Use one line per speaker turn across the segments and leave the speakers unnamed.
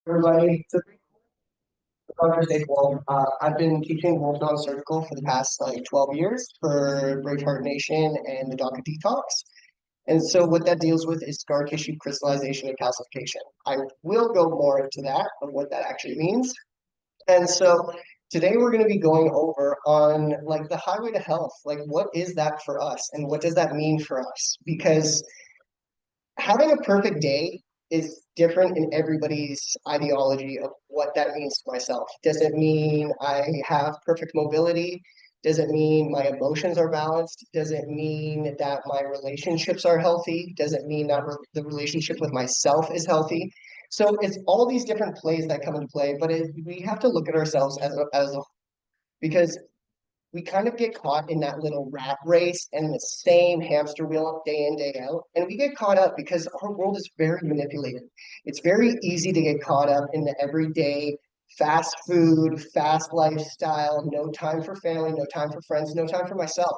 Everybody, so Dr Sage Wolfe. I've been teaching Wolfe non-surgical for the past like 12 years for Braveheart Nation and the Doc Detox. And so what that deals with is scar tissue crystallization and calcification. I will go more into that of what that actually means. And so today we're going to be going over on like the highway to health. Like what is that for us and what does that mean for us? Because having a perfect day is different in everybody's ideology of what that means to myself. Does it mean I have perfect mobility? Does it mean my emotions are balanced? Does it mean that my relationships are healthy? Does it mean that the relationship with myself is healthy? So it's all these different plays that come into play, but we have to look at ourselves as a because we kind of get caught in that little rat race and the same hamster wheel day in, day out. And we get caught up because our world is very manipulated. It's very easy to get caught up in the everyday fast food, fast lifestyle, no time for family, no time for friends, no time for myself.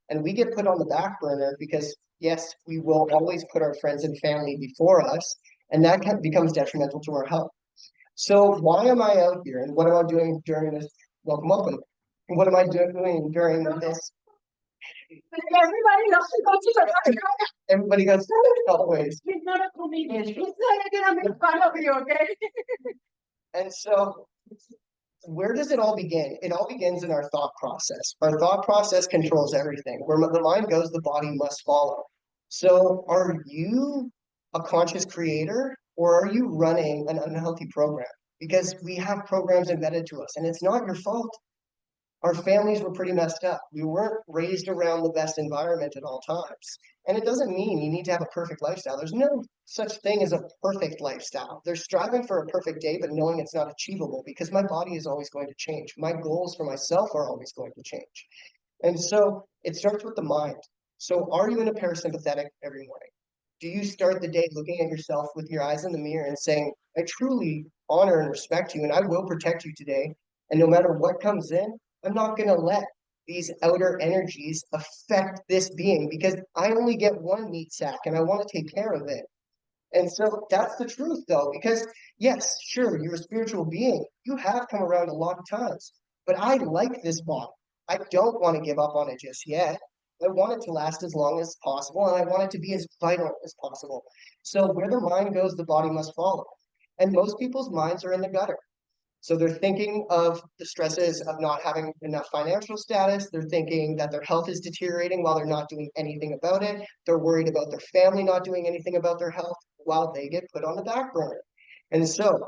And we get put on the back burner because, yes, we will always put our friends and family before us. And that becomes detrimental to our health. So why am I out here and what am I doing during this? Welcome. What am I doing during this? Everybody loves to go to the Everybody goes always. He's not a comedian. He's not gonna make fun of you, okay? And so where does it all begin? It all begins in our thought process. Our thought process controls everything. Where the mind goes, the body must follow. So are you a conscious creator or are you running an unhealthy program? Because we have programs embedded to us and it's not your fault. Our families were pretty messed up. We weren't raised around the best environment at all times. And it doesn't mean you need to have a perfect lifestyle. There's no such thing as a perfect lifestyle. There's striving for a perfect day, but knowing it's not achievable because my body is always going to change. My goals for myself are always going to change. And so it starts with the mind. So are you in a parasympathetic every morning? Do you start the day looking at yourself with your eyes in the mirror and saying, I truly honor and respect you and I will protect you today. And no matter what comes in, I'm not going to let these outer energies affect this being because I only get one meat sack and I want to take care of it. And so that's the truth, though, because yes, sure, you're a spiritual being. You have come around a lot of times, but I like this body. I don't want to give up on it just yet. I want it to last as long as possible and I want it to be as vital as possible. So where the mind goes, the body must follow. And most people's minds are in the gutter. So they're thinking of the stresses of not having enough financial status. They're thinking that their health is deteriorating while they're not doing anything about it. They're worried about their family not doing anything about their health while they get put on the back burner. And so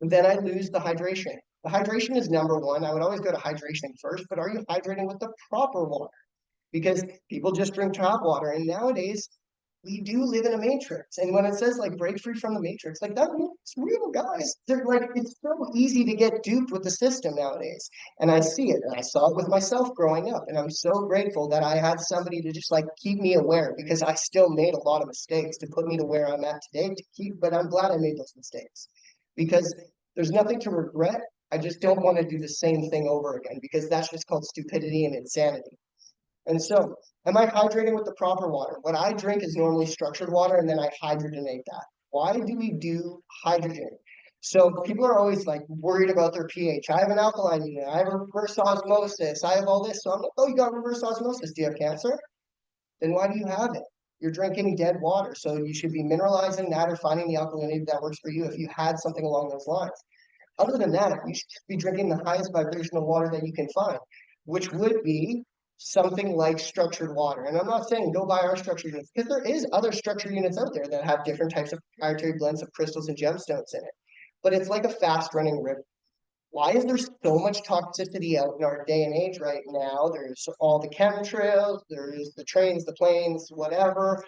then I lose the hydration. The hydration is number one. I would always go to hydration first, but are you hydrating with the proper water? Because people just drink tap water. And nowadays, we do live in a matrix. And when it says like break free from the matrix, like that, it's real, guys. They're like, it's so easy to get duped with the system nowadays. And I see it. And I saw it with myself growing up. And I'm so grateful that I had somebody to just like keep me aware because I still made a lot of mistakes to put me to where I'm at today but I'm glad I made those mistakes because there's nothing to regret. I just don't want to do the same thing over again because that's just called stupidity and insanity. And so, am I hydrating with the proper water? What I drink is normally structured water, and then I hydrogenate that. Why do we do hydrogen? So people are always like worried about their pH. I have an alkaline unit. I have reverse osmosis. I have all this. So I'm like, oh, you got reverse osmosis. Do you have cancer? Then why do you have it? You're drinking dead water. So you should be mineralizing that or finding the alkalinity that works for you if you had something along those lines. Other than that, you should just be drinking the highest vibrational water that you can find, which would be something like structured water. And I'm not saying go buy our structured units because there is other structured units out there that have different types of proprietary blends of crystals and gemstones in it. But it's like a fast running river. Why is there so much toxicity out in our day and age right now? There's all the chemtrails, there's the trains, the planes, whatever,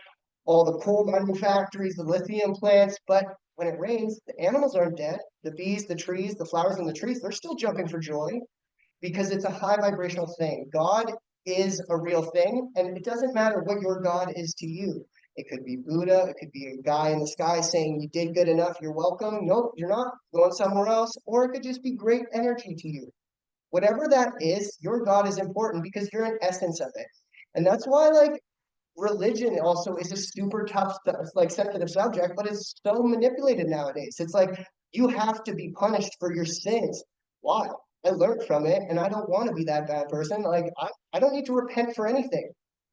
all the coal mining factories, the lithium plants. But when it rains, the animals aren't dead. The bees, the trees, the flowers in the trees, they're still jumping for joy because it's a high vibrational thing. God is a real thing, and it doesn't matter what your God is to you. It could be Buddha, it could be a guy in the sky saying you did good enough, you're welcome. Nope, you're not, going somewhere else. Or it could just be great energy to you. Whatever that is, your God is important because you're an essence of it. And that's why, like, religion also is a super tough, like sensitive subject, but it's so manipulated nowadays. It's like you have to be punished for your sins. Why? I learned from it, and I don't want to be that bad person. Like I don't need to repent for anything.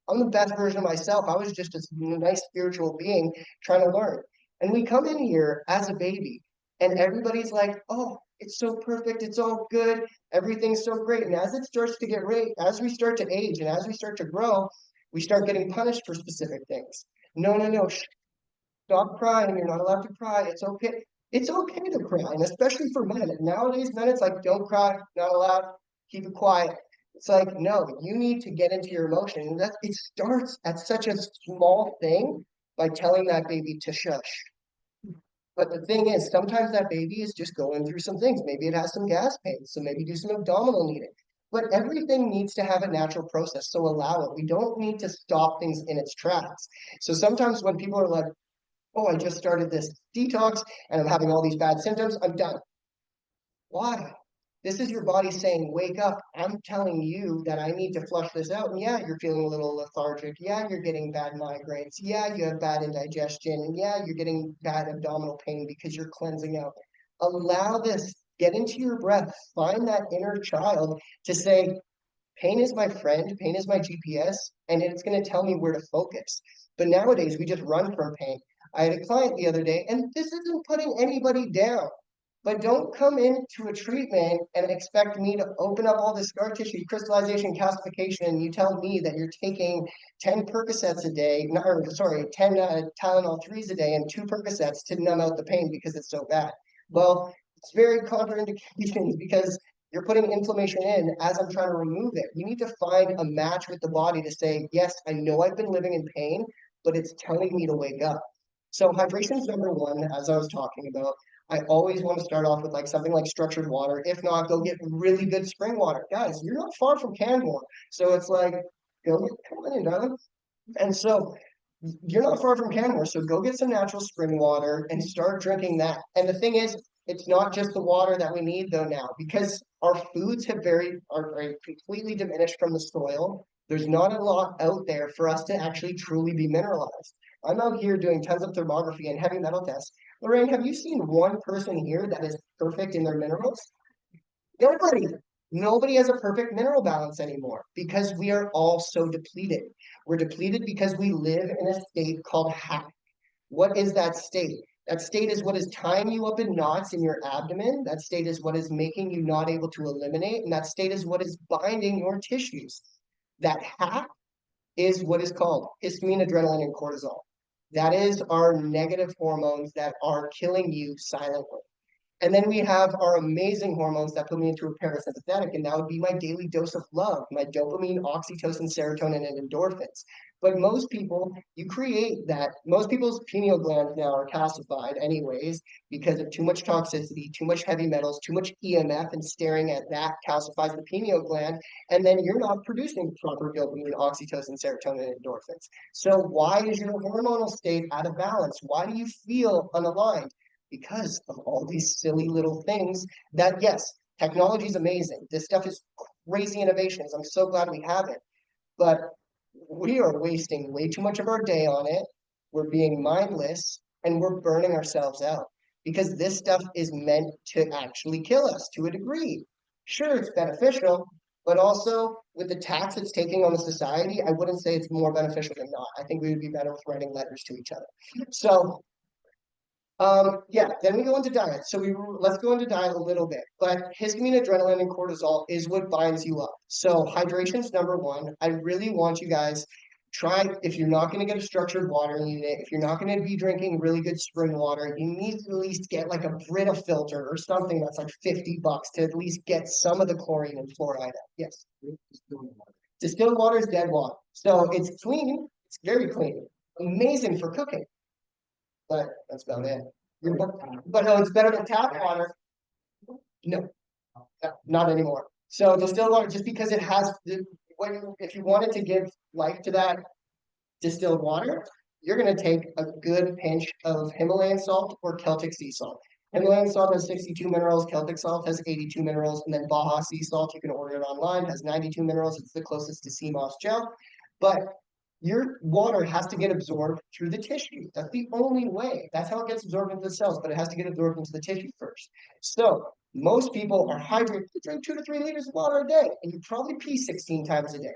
I'm the best version of myself. I was just a nice spiritual being trying to learn. And we come in here as a baby, and everybody's like, "Oh, it's so perfect. It's all good. Everything's so great." And as it starts to get right, as we start to age and as we start to grow, we start getting punished for specific things. No, no, no. Stop crying. You're not allowed to cry. It's okay. It's okay to cry, and especially for men. Nowadays, men, it's like, don't cry, not allowed, keep it quiet. It's like, no, you need to get into your emotion. And that it starts at such a small thing by telling that baby to shush. But the thing is, sometimes that baby is just going through some things. Maybe it has some gas pains, so maybe do some abdominal kneading. But everything needs to have a natural process, so allow it. We don't need to stop things in its tracks. So sometimes when people are like, oh, I just started this detox and I'm having all these bad symptoms, I'm done. Why? This is your body saying, wake up. I'm telling you that I need to flush this out. And yeah, you're feeling a little lethargic. Yeah, you're getting bad migraines. Yeah, you have bad indigestion. And yeah, you're getting bad abdominal pain because you're cleansing out. Allow this, get into your breath, find that inner child to say, pain is my friend, pain is my GPS, and it's going to tell me where to focus. But nowadays, we just run from pain. I had a client the other day, and this isn't putting anybody down. But don't come into a treatment and expect me to open up all the scar tissue, crystallization, calcification, and you tell me that you're taking 10 Percocets a day, or sorry, 10 Tylenol 3s a day and 2 Percocets to numb out the pain because it's so bad. Well, it's very contraindications because you're putting inflammation in as I'm trying to remove it. You need to find a match with the body to say, yes, I know I've been living in pain, but it's telling me to wake up. So hydration is number one, as I was talking about. I always want to start off with like something like structured water. If not, go get really good spring water. Guys, you're not far from Canmore. So it's like, go get, come on in, darling. And so you're not far from Canmore. So go get some natural spring water and start drinking that. And the thing is, it's not just the water that we need though now, because our foods are completely diminished from the soil. There's not a lot out there for us to actually truly be mineralized. I'm out here doing tons of thermography and heavy metal tests. Lorraine, have you seen one person here that is perfect in their minerals? Nobody. Nobody has a perfect mineral balance anymore because we are all so depleted. We're depleted because we live in a state called hack. What is that state? That state is what is tying you up in knots in your abdomen. That state is what is making you not able to eliminate. And that state is what is binding your tissues. That hack is what is called histamine, adrenaline, and cortisol. That is our negative hormones that are killing you silently. And then we have our amazing hormones that put me into a parasympathetic, and that would be my daily dose of love, my dopamine, oxytocin, serotonin, and endorphins. But most people, you create that. Most people's pineal glands now are calcified, anyways, because of too much toxicity, too much heavy metals, too much EMF, and staring at that calcifies the pineal gland. And then you're not producing proper dopamine, oxytocin, serotonin, and endorphins. So, why is your hormonal state out of balance? Why do you feel unaligned? Because of all these silly little things that, yes, technology is amazing. This stuff is crazy innovations. I'm so glad we have it. But we are wasting way too much of our day on it. We're being mindless and we're burning ourselves out because this stuff is meant to actually kill us to a degree. Sure, it's beneficial, but also with the tax it's taking on the society, I wouldn't say it's more beneficial than not. I think we would be better with writing letters to each other. So yeah, then we go into diet. So let's go into diet a little bit. But histamine, adrenaline, and cortisol is what binds you up. So hydration is number one. I really want you guys try, if you're not going to get a structured water unit, if you're not going to be drinking really good spring water, you need to at least get like a Brita filter or something that's like $50 to at least get some of the chlorine and fluoride out. Yes. Distilled water is dead water. So it's clean. It's very clean. Amazing for cooking. But that's about it. But no, it's better than tap water. No, not anymore. So distilled water, just because it has if you wanted to give life to that distilled water, you're going to take a good pinch of Himalayan salt or Celtic sea salt. Himalayan salt has 62 minerals, Celtic salt has 82 minerals, and then Baja sea salt, you can order it online, has 92 minerals. It's the closest to sea moss gel. But your water has to get absorbed through the tissue. That's the only way. That's how it gets absorbed into the cells, but it has to get absorbed into the tissue first. So most people are hydrated. You drink 2 to 3 liters of water a day, and you probably pee 16 times a day.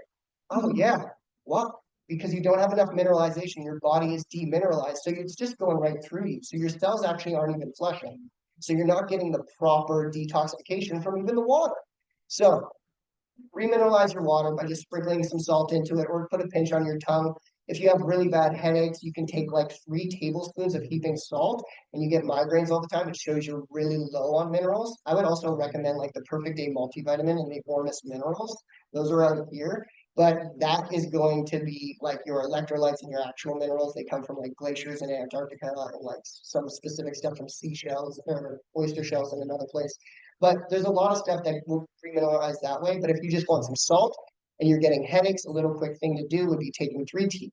Oh yeah. What? Because you don't have enough mineralization. Your body is demineralized. So it's just going right through you. So your cells actually aren't even flushing. So you're not getting the proper detoxification from even the water. So remineralize your water by just sprinkling some salt into it or put a pinch on your tongue. If you have really bad headaches, you can take like 3 tablespoons of heaping salt and you get migraines all the time. It shows you're really low on minerals. I would also recommend like the Perfect Day multivitamin and the Ormus minerals. Those are out here. But that is going to be like your electrolytes and your actual minerals. They come from like glaciers in Antarctica and like some specific stuff from seashells or oyster shells in another place. But there's a lot of stuff that will remineralize that way. But if you just want some salt and you're getting headaches, a little quick thing to do would be taking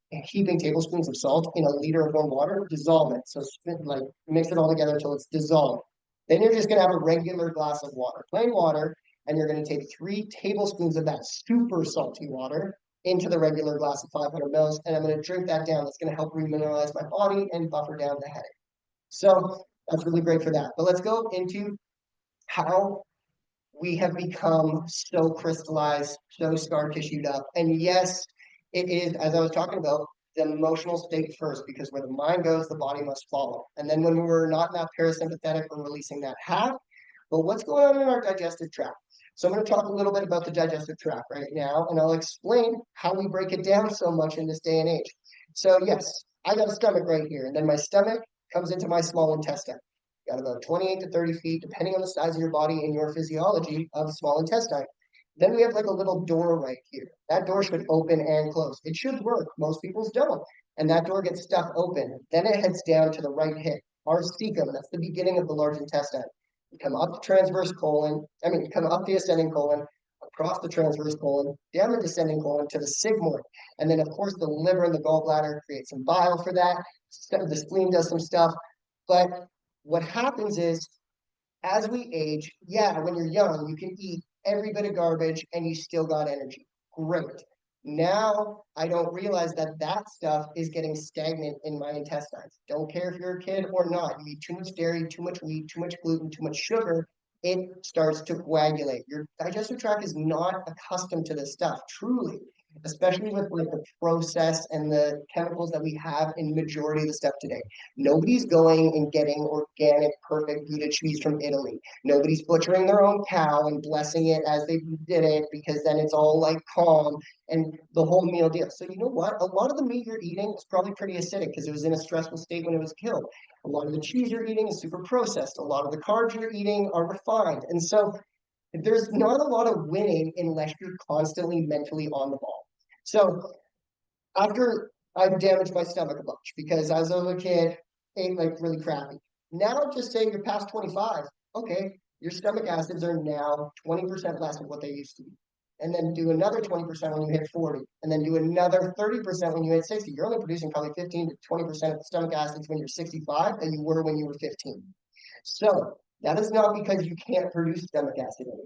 heaping tablespoons of salt in a liter of warm water, dissolve it. So like mix it all together until it's dissolved. Then you're just gonna have a regular glass of water, plain water, and you're gonna take 3 tablespoons of that super salty water into the regular glass of 500 mils, and I'm gonna drink that down. That's gonna help remineralize my body and buffer down the headache. So that's really great for that. But let's go into how we have become so crystallized, so scar tissued up. And yes, it is, as I was talking about, the emotional state first, because where the mind goes, the body must follow. And then when we're not in that parasympathetic, we're releasing that half. But what's going on in our digestive tract? So I'm going to talk a little bit about the digestive tract right now, and I'll explain how we break it down so much in this day and age. So yes, I got a stomach right here, and then my stomach comes into my small intestine. Got about 28 to 30 feet, depending on the size of your body and your physiology of small intestine. Then we have like a little door right here. That door should open and close. It should work. Most people's don't. And that door gets stuck open. Then it heads down to the right hip, our cecum. That's the beginning of the large intestine. You come up the transverse colon, come up the ascending colon, across the transverse colon, down the descending colon to the sigmoid. And then, of course, the liver and the gallbladder create some bile for that. The spleen does some stuff. But what happens is, as we age, yeah, when you're young, you can eat every bit of garbage and you still got energy. Great. Now I don't realize that that stuff is getting stagnant in my intestines. Don't care if you're a kid or not. You eat too much dairy, too much wheat, too much gluten, too much sugar, it starts to coagulate. Your digestive tract is not accustomed to this stuff, truly, especially with like the process and the chemicals that we have in majority of the stuff today. Nobody's going and getting organic, perfect Gouda cheese from Italy. Nobody's butchering their own cow and blessing it as they did it, because then it's all like calm and the whole meal deal. So you know what? A lot of the meat you're eating is probably pretty acidic because it was in a stressful state when it was killed. A lot of the cheese you're eating is super processed. A lot of the carbs you're eating are refined. And so there's not a lot of winning unless you're constantly mentally on the ball. So after I've damaged my stomach a bunch because as a little kid, ate like really crappy. Now just say you're past 25. Okay, your stomach acids are now 20% less of what they used to be. And then do another 20% when you hit 40. And then do another 30% when you hit 60. You're only producing probably 15 to 20% of the stomach acids when you're 65 than you were when you were 15. So that is not because you can't produce stomach acid anymore.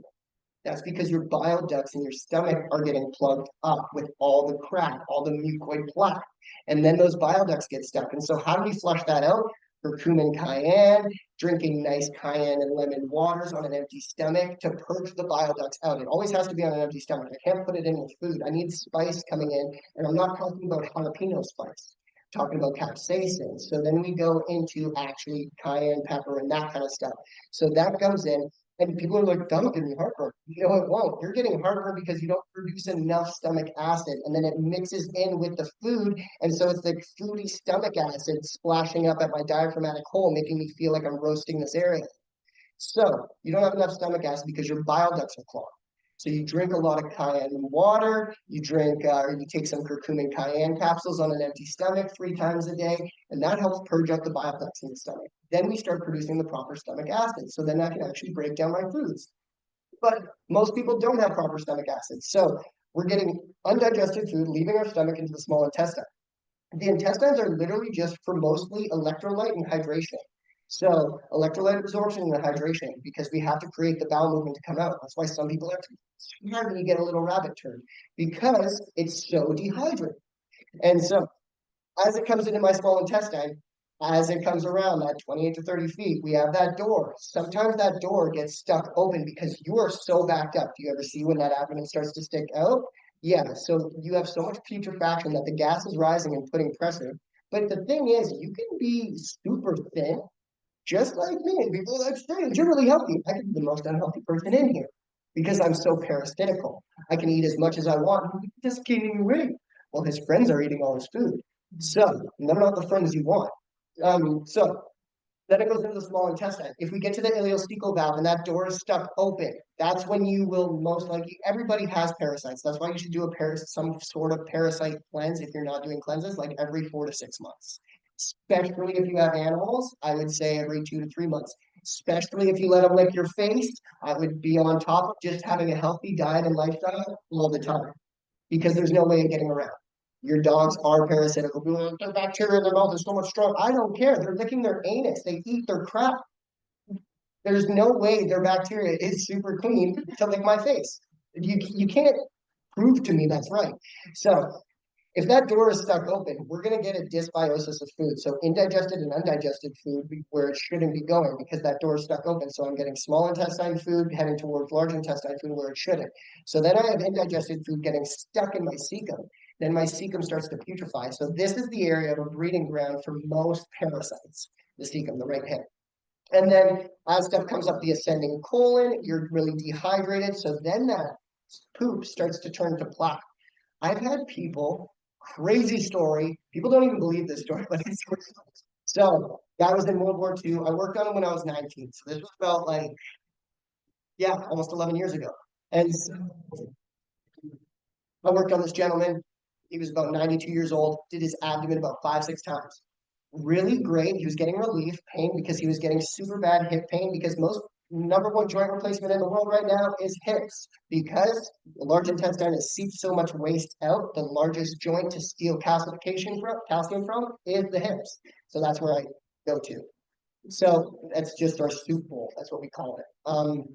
That's because your bile ducts in your stomach are getting plugged up with all the crap, all the mucoid plaque. And then those bile ducts get stuck. And so how do we flush that out? Curcumin cayenne, drinking nice cayenne and lemon waters on an empty stomach to purge the bile ducts out. It always has to be on an empty stomach. I can't put it in with food. I need spice coming in. And I'm not talking about jalapeno spice. I'm talking about capsaicin. So then we go into actually cayenne pepper and that kind of stuff. So that comes in. And people are like, that'll give me heartburn. No, it won't. You're getting heartburn because you don't produce enough stomach acid. And then it mixes in with the food. And so it's like foody stomach acid splashing up at my diaphragmatic hole, making me feel like I'm roasting this area. So you don't have enough stomach acid because your bile ducts are clogged. So you drink a lot of cayenne water, you drink or you take some curcumin cayenne capsules on an empty stomach 3 times a day, and that helps purge out the bile ducts in the stomach. Then we start producing the proper stomach acid. So then I can actually break down my foods. But most people don't have proper stomach acid. So we're getting undigested food leaving our stomach into the small intestine. The intestines are literally just for mostly electrolyte and hydration. So electrolyte absorption and hydration, because we have to create the bowel movement to come out. That's why some people are scared when you get a little rabbit turd, because it's so dehydrated. And so as it comes into my small intestine, as it comes around that 28 to 30 feet, we have that door. Sometimes that door gets stuck open because you are so backed up. Do you ever see when that abdomen starts to stick out? Yeah, so you have so much putrefaction that the gas is rising and putting pressure. But the thing is, you can be super thin, just like me. And people are like, strange, you're really healthy. I could be the most unhealthy person in here because I'm so parasitical. I can eat as much as I want, just gaining weight. Well, his friends are eating all his food. So, they're not the friends you want. So then it goes into the small intestine. If we get to the ileocecal valve and that door is stuck open, that's when you will most likely, everybody has parasites. That's why you should do some sort of parasite cleanse if you're not doing cleanses, like every 4 to 6 months. Especially if you have animals, I would say every 2 to 3 months. Especially if you let them lick your face, I would be on top of just having a healthy diet and lifestyle all the time because there's no way of getting around. Your dogs are parasitical. Their bacteria in their mouth is so much strong. I don't care. They're licking their anus. They eat their crap. There's no way their bacteria is super clean to lick my face. You can't prove to me that's right. So if that door is stuck open, we're going to get a dysbiosis of food. So indigested and undigested food where it shouldn't be going because that door is stuck open. So I'm getting small intestine food heading towards large intestine food where it shouldn't. So then I have indigested food getting stuck in my cecum. Then my cecum starts to putrefy. So this is the area of a breeding ground for most parasites, the cecum, the right hip. And then as stuff comes up the ascending colon, you're really dehydrated. So then that poop starts to turn to plaque. I've had people, crazy story. People don't even believe this story, but it's real. So that was in World War II. I worked on it when I was 19. So this was about like, yeah, almost 11 years ago. And so I worked on this gentleman. He was about 92 years old, did his abdomen about 5, 6 times. Really great. He was getting relief pain because he was getting super bad hip pain because most number one joint replacement in the world right now is hips because the large intestine has seeped so much waste out. The largest joint to steal calcium from is the hips. So that's where I go to. So that's just our soup bowl. That's what we call it.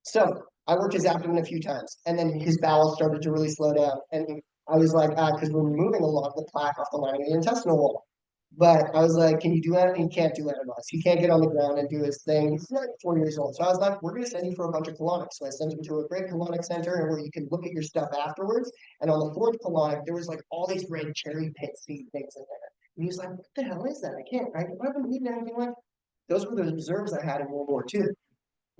So I worked his abdomen a few times, and then his bowels started to really slow down. And I was like, because we're removing a lot of the plaque off the lining of the intestinal wall. But I was like, can you do that? And he can't do that on us. He can't get on the ground and do his thing. He's 94 years old. So I was like, we're going to send you for a bunch of colonics. So I sent him to a great colonic center where you can look at your stuff afterwards. And on the fourth colonic, there was like all these red cherry pit seed things in there. And he was like, what the hell is that? I can't, I haven't eaten anything like those were the reserves I had in World War II.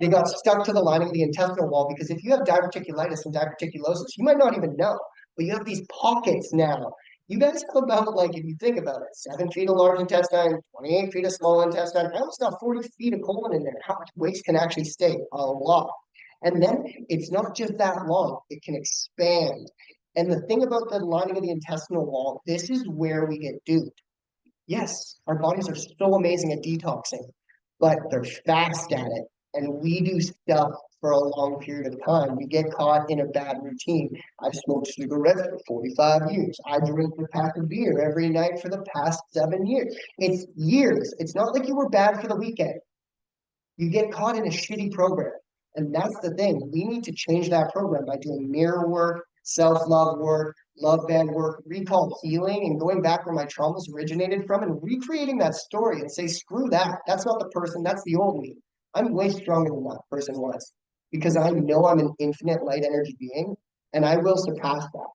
They got stuck to the lining of the intestinal wall because if you have diverticulitis and diverticulosis, you might not even know, but you have these pockets now. You guys have about, like, if you think about it, 7 feet of large intestine, 28 feet of small intestine. I almost got 40 feet of colon in there. How much waste can actually stay? A lot. And then it's not just that long, it can expand. And the thing about the lining of the intestinal wall, this is where we get duped. Yes, our bodies are so amazing at detoxing, but they're fast at it. And we do stuff for a long period of time. We get caught in a bad routine. I've smoked cigarettes for 45 years. I drink a pack of beer every night for the past 7 years. It's years. It's not like you were bad for the weekend. You get caught in a shitty program. And that's the thing. We need to change that program by doing mirror work, self-love work, love band work, recall healing, and going back where my traumas originated from and recreating that story and say, screw that. That's not the person. That's the old me. I'm way stronger than that person was because I know I'm an infinite light energy being and I will surpass that.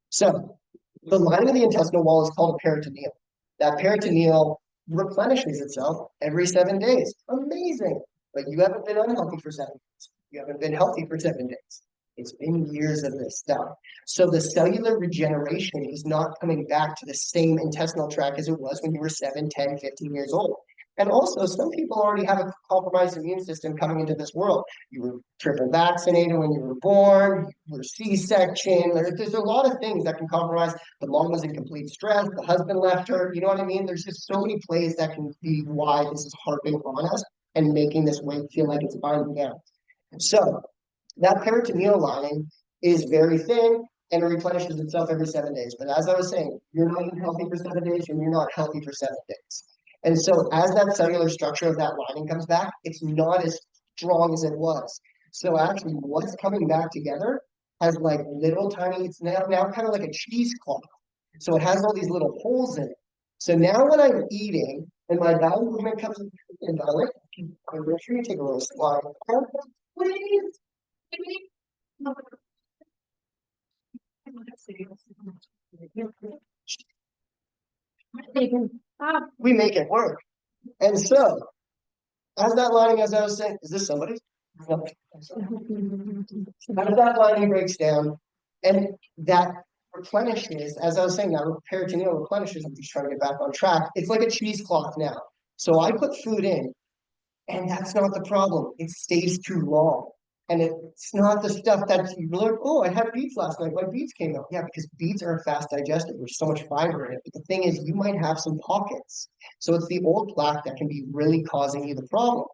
So the lining of the intestinal wall is called a peritoneum. That peritoneal replenishes itself every 7 days. Amazing. But you haven't been unhealthy for 7 days. You haven't been healthy for 7 days. It's been years of this stuff. So the cellular regeneration is not coming back to the same intestinal tract as it was when you were 7, 10, 15 years old. And also, some people already have a compromised immune system coming into this world. You were triple vaccinated when you were born, you were C-section. There's a lot of things that can compromise. The mom was in complete stress, the husband left her. You know what I mean? There's just so many plays that can be why this is harping on us and making this weight feel like it's binding down. So that peritoneal lining is very thin and it replenishes itself every 7 days. But as I was saying, you're not healthy for 7 days and you're not healthy for 7 days. And so as that cellular structure of that lining comes back, it's not as strong as it was. So actually what's coming back together has like little tiny, it's now kind of like a cheesecloth. So it has all these little holes in it. So now when I'm eating and my bowel movement comes in, I like, I'm make sure you take a little slide. Please. We make it work. And so, as that lining, as I was saying, is this somebody? No. As that lining breaks down, and that replenishes, as I was saying, that peritoneal replenishes. I'm just trying to get back on track. It's like a cheesecloth now. So I put food in, and that's not the problem. It stays too long. And it's not the stuff that you learn. Oh, I had beets last night. My beets came out. Yeah, because beets are fast digested. There's so much fiber in it. But the thing is, you might have some pockets. So it's the old plaque that can be really causing you the problem.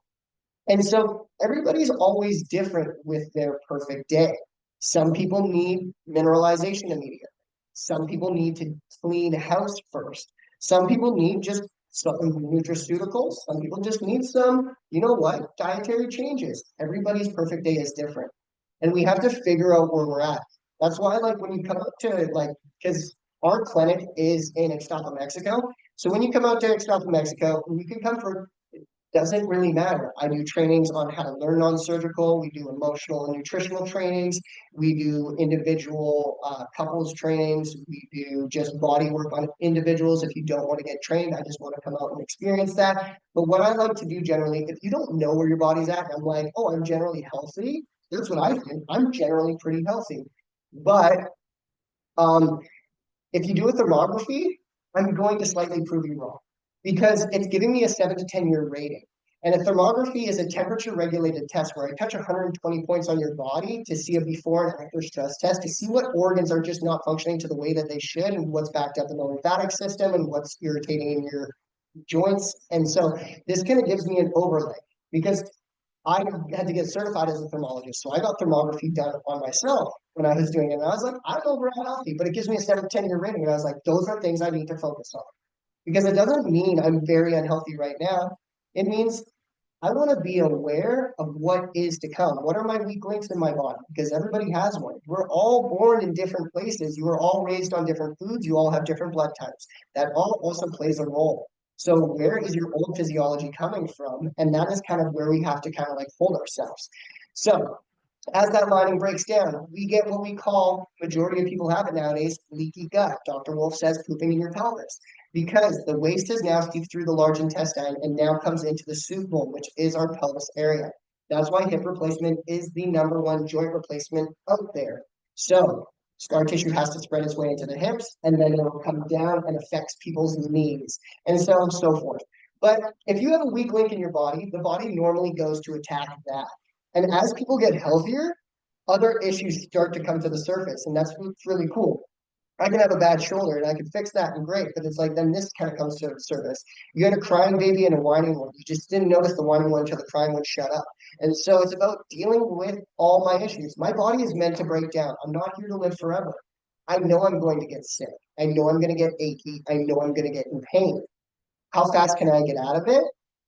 And so everybody's always different with their perfect day. Some people need mineralization immediately. Some people need to clean house first. Some people need just some nutraceuticals. Some people just need some, you know what, dietary changes. Everybody's perfect day is different. And we have to figure out where we're at. That's why, like, when you come out to, like, because our clinic is in Ixtapa, Mexico. So when you come out to Ixtapa, Mexico, you can come for doesn't really matter. I do trainings on how to learn non-surgical. We do emotional and nutritional trainings. We do individual couples trainings. We do just body work on individuals. If you don't want to get trained, I just want to come out and experience that. But what I like to do generally, if you don't know where your body's at, I'm like, oh, I'm generally healthy. That's what I think. I'm generally pretty healthy. But um, if you do a thermography, I'm going to slightly prove you wrong because it's giving me a 7 to 10 year rating. And a thermography is a temperature regulated test where I touch 120 points on your body to see a before and after stress test to see what organs are just not functioning to the way that they should and what's backed up in the lymphatic system and what's irritating in your joints. And so this kind of gives me an overlay because I had to get certified as a thermologist. So I got thermography done on myself when I was doing it. And I was like, I'm overall healthy, but it gives me a 7 to 10 year rating. And I was like, those are things I need to focus on. Because it doesn't mean I'm very unhealthy right now. It means I want to be aware of what is to come. What are my weak links in my body? Because everybody has one. We're all born in different places. You were all raised on different foods. You all have different blood types. That all also plays a role. So where is your old physiology coming from? And that is kind of where we have to kind of like hold ourselves. So as that lining breaks down, we get what we call, majority of people have it nowadays, leaky gut. Dr. Wolfe says pooping in your pelvis. Because the waste has now seeped through the large intestine and now comes into the soup bowl, which is our pelvis area. That's why hip replacement is the #1 joint replacement out there. So scar tissue has to spread its way into the hips, and then it'll come down and affects people's knees, and so on and so forth. But if you have a weak link in your body, the body normally goes to attack that. And as people get healthier, other issues start to come to the surface, and that's what's really cool. I can have a bad shoulder and I can fix that and great, but it's like then this kind of comes to the surface. You had a crying baby and a whining one. You just didn't notice the whining one until the crying one shut up. And so it's about dealing with all my issues. My body is meant to break down. I'm not here to live forever. I know I'm going to get sick. I know I'm going to get achy. I know I'm going to get in pain. How fast can I get out of it?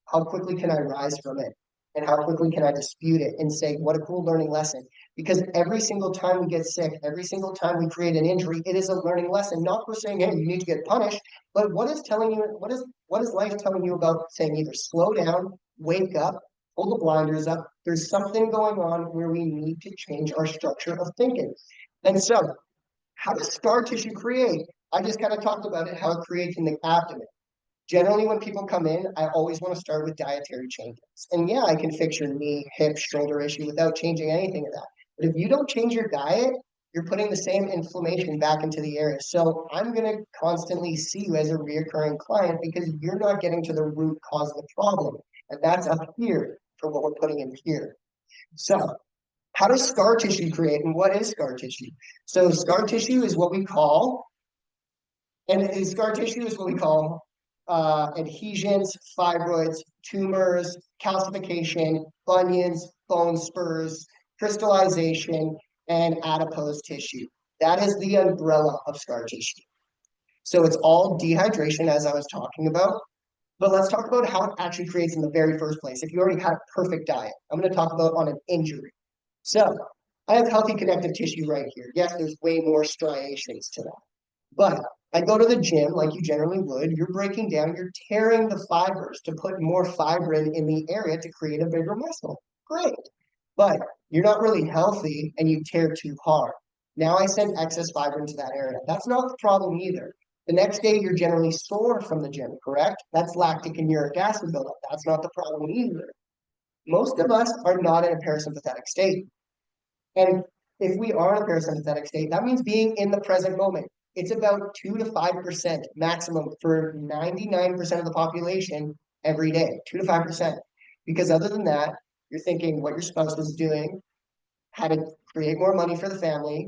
How quickly can I rise from it? And how quickly can I dispute it and say, what a cool learning lesson? Because every single time we get sick, every single time we create an injury, it is a learning lesson. Not for saying, hey, you need to get punished, but what is telling you, what is life telling you about saying either slow down, wake up, pull the blinders up. There's something going on where we need to change our structure of thinking. And so, how does scar tissue create? I just kind of talked about it, how it creates in the abdomen. Generally, when people come in, I always want to start with dietary changes. And yeah, I can fix your knee, hip, shoulder issue without changing anything of that. But if you don't change your diet, you're putting the same inflammation back into the area. So I'm going to constantly see you as a reoccurring client because you're not getting to the root cause of the problem. And that's up here for what we're putting in here. So how does scar tissue create and what is scar tissue? So scar tissue is what we call, and scar tissue is what we call adhesions, fibroids, tumors, calcification, bunions, bone spurs, crystallization, and adipose tissue. That is the umbrella of scar tissue. So it's all dehydration, as I was talking about. But let's talk about how it actually creates in the very first place. If you already had a perfect diet, I'm going to talk about on an injury. So I have healthy connective tissue right here. Yes, there's way more striations to that. But I go to the gym like you generally would. You're breaking down, you're tearing the fibers to put more fiber in the area to create a bigger muscle. Great. But you're not really healthy and you tear too hard. Now I send excess fiber into that area. That's not the problem either. The next day you're generally sore from the gym, correct? That's lactic and uric acid buildup. That's not the problem either. Most of us are not in a parasympathetic state. And if we are in a parasympathetic state, that means being in the present moment. It's about 2 to 5% maximum for 99% of the population every day, 2 to 5%. Because other than that, you're thinking what your spouse is doing, how to create more money for the family,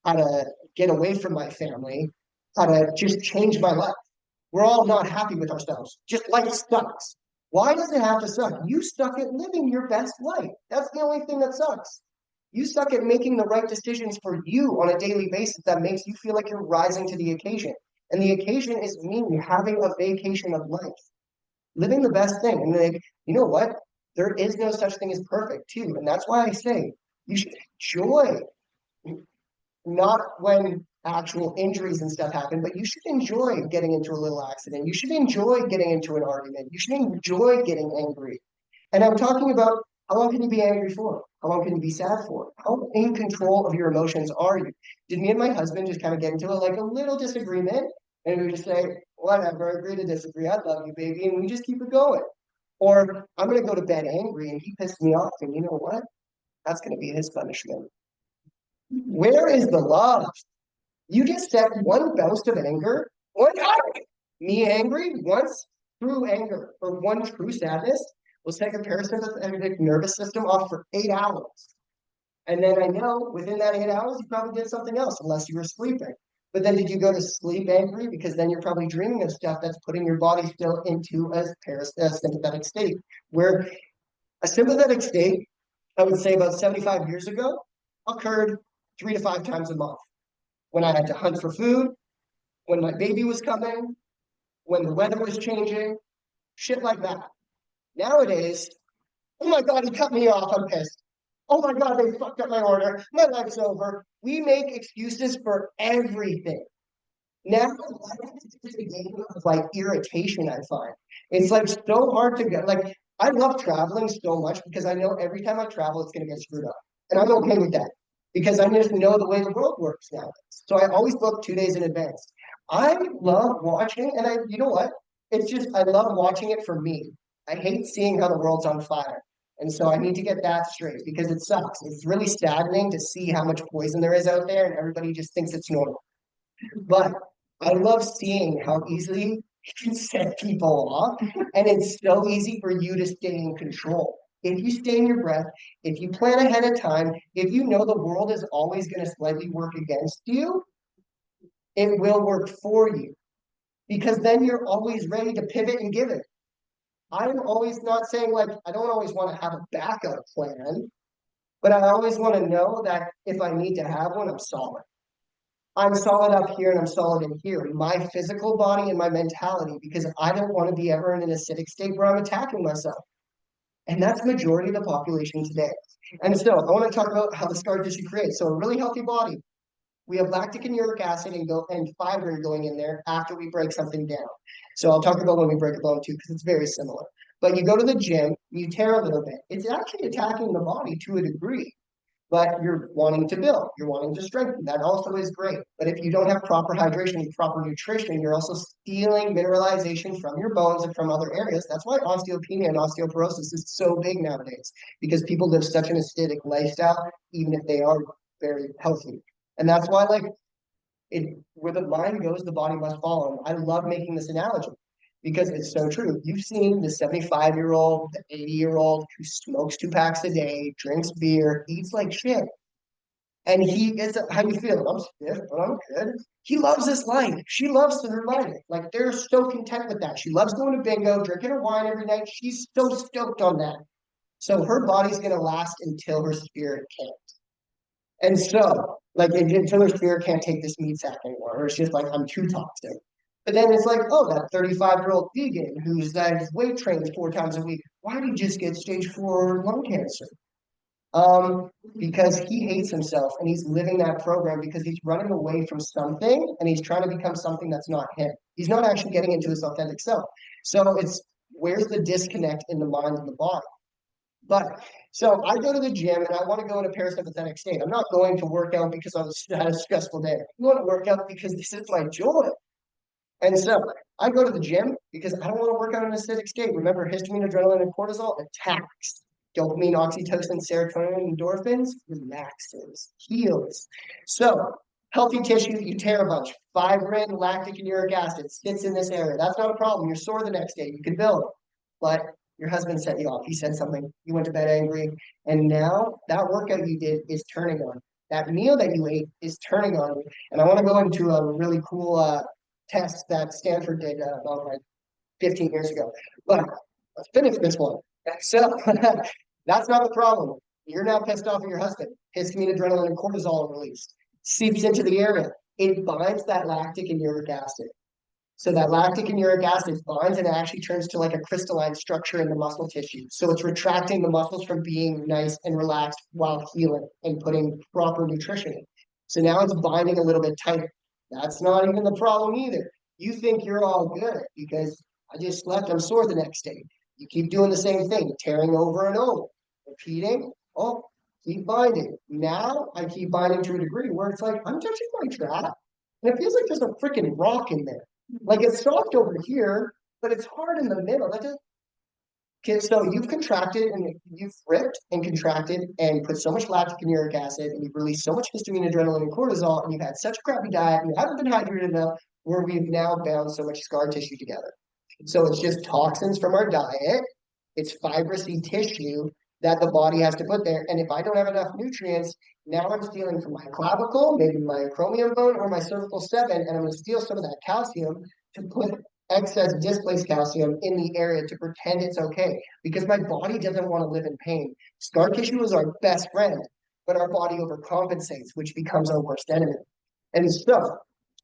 how to get away from my family, how to just change my life. We're all not happy with ourselves. Just life sucks. Why does it have to suck? You suck at living your best life. That's the only thing that sucks. You suck at making the right decisions for you on a daily basis that makes you feel like you're rising to the occasion. And the occasion is me having a vacation of life, living the best thing. And like, you know what? There is no such thing as perfect, too. And that's why I say you should enjoy, not when actual injuries and stuff happen, but you should enjoy getting into a little accident. You should enjoy getting into an argument. You should enjoy getting angry. And I'm talking about how long can you be angry for? How long can you be sad for? How in control of your emotions are you? Did me and my husband just kind of get into like a little disagreement and we just say, whatever, agree to disagree. I love you, baby. And we just keep it going. Or I'm going to go to bed angry and he pissed me off. And you know what? That's going to be his punishment. Where is the love? You just said one bout of anger, me angry once through anger, or one true sadness will set your parasympathetic nervous system off for 8 hours. And then I know within that 8 hours, you probably did something else, unless you were sleeping. But then did you go to sleep angry? Because then you're probably dreaming of stuff that's putting your body still into a parasympathetic state, where a sympathetic state, I would say about 75 years ago, occurred 3 to 5 times a month. When I had to hunt for food, when my baby was coming, when the weather was changing, shit like that. Nowadays, oh my God, he cut me off, I'm pissed. Oh my God, they fucked up my order. My life's over. We make excuses for everything. Now, it's a game of like irritation, I find. It's like so hard to get. Like, I love traveling so much because I know every time I travel, it's going to get screwed up. And I'm okay with that because I just know the way the world works now. So I always book 2 days in advance. I love watching, and you know what? It's just, I love watching it for me. I hate seeing how the world's on fire. And so I need to get that straight because it sucks. It's really saddening to see how much poison there is out there and everybody just thinks it's normal. But I love seeing how easily it can set people off. And it's so easy for you to stay in control. If you stay in your breath, if you plan ahead of time, if you know the world is always going to slightly work against you, it will work for you. Because then you're always ready to pivot and give it. I'm always not saying like, I don't always want to have a backup plan, but I always want to know that if I need to have one, I'm solid. I'm solid up here and I'm solid in here, my physical body and my mentality, because I don't want to be ever in an acidic state where I'm attacking myself. And that's majority of the population today. And so I want to talk about how the scar tissue creates. So a really healthy body, we have lactic and uric acid and fiber going in there after we break something down. So I'll talk about when we break a bone too, because it's very similar. But you go to the gym, you tear a little bit. It's actually attacking the body to a degree, but you're wanting to build, you're wanting to strengthen. That also is great. But if you don't have proper hydration and proper nutrition, you're also stealing mineralization from your bones and from other areas. That's why osteopenia and osteoporosis is so big nowadays, because people live such an acidic lifestyle, even if they are very healthy. And that's why, like, where the mind goes, the body must follow. And I love making this analogy because it's so true. You've seen the 75-year-old, the 80-year-old who smokes 2 packs a day, drinks beer, eats like shit. And he is, how do you feel? I'm stiff, but I'm good. He loves his life. She loves her life. Like, they're so content with that. She loves going to bingo, drinking her wine every night. She's so stoked on that. So her body's going to last until her spirit can't. And so, like, until her spirit can't take this meat sack anymore, or it's just like, I'm too toxic. But then it's like, oh, that 35-year-old vegan who's that weight trains 4 times a week, why did he just get stage 4 lung cancer? Because he hates himself and he's living that program because he's running away from something and he's trying to become something that's not him. He's not actually getting into his authentic self. So it's where's the disconnect in the mind and the body? But so I go to the gym and I want to go in a parasympathetic state. I'm not going to work out because had a stressful day. I want to work out because this is my joy. And so I go to the gym because I don't want to work out in a acidic state. Remember, histamine, adrenaline, and cortisol attacks. Dopamine, oxytocin, serotonin, endorphins relaxes, heals. So healthy tissue, you tear a bunch. Fibrin, lactic, and uric acid sits in this area. That's not a problem. You're sore the next day. You can build. But your husband set you off. He said something. You went to bed angry. And now that workout you did is turning on. That meal that you ate is turning on you. And I want to go into a really cool test that Stanford did about like 15 years ago. But let's finish this one. So that's not the problem. You're now pissed off at your husband. Histamine, adrenaline, and cortisol are released. Seeps into the area. It binds that lactic and uric acid. So that lactic and uric acid binds and it actually turns to like a crystalline structure in the muscle tissue. So it's retracting the muscles from being nice and relaxed while healing and putting proper nutrition in. So now it's binding a little bit tighter. That's not even the problem either. You think you're all good because I just slept, I'm sore the next day. You keep doing the same thing, tearing over and over, repeating. Oh, keep binding. Now I keep binding to a degree where it's like I'm touching my trap and it feels like there's a freaking rock in there. Like it's soft over here, but it's hard in the middle. Okay, so you've contracted and you've ripped and contracted and put so much lactic and uric acid and you've released so much histamine, adrenaline, and cortisol, and you've had such a crappy diet and you haven't been hydrated enough where we've now bound so much scar tissue together. So it's just toxins from our diet. It's fibrous tissue that the body has to put there. And if I don't have enough nutrients, now I'm stealing from my clavicle, maybe my acromion bone or my cervical 7, and I'm going to steal some of that calcium to put excess displaced calcium in the area to pretend it's okay because my body doesn't want to live in pain. Scar tissue is our best friend, but our body overcompensates, which becomes our worst enemy. And so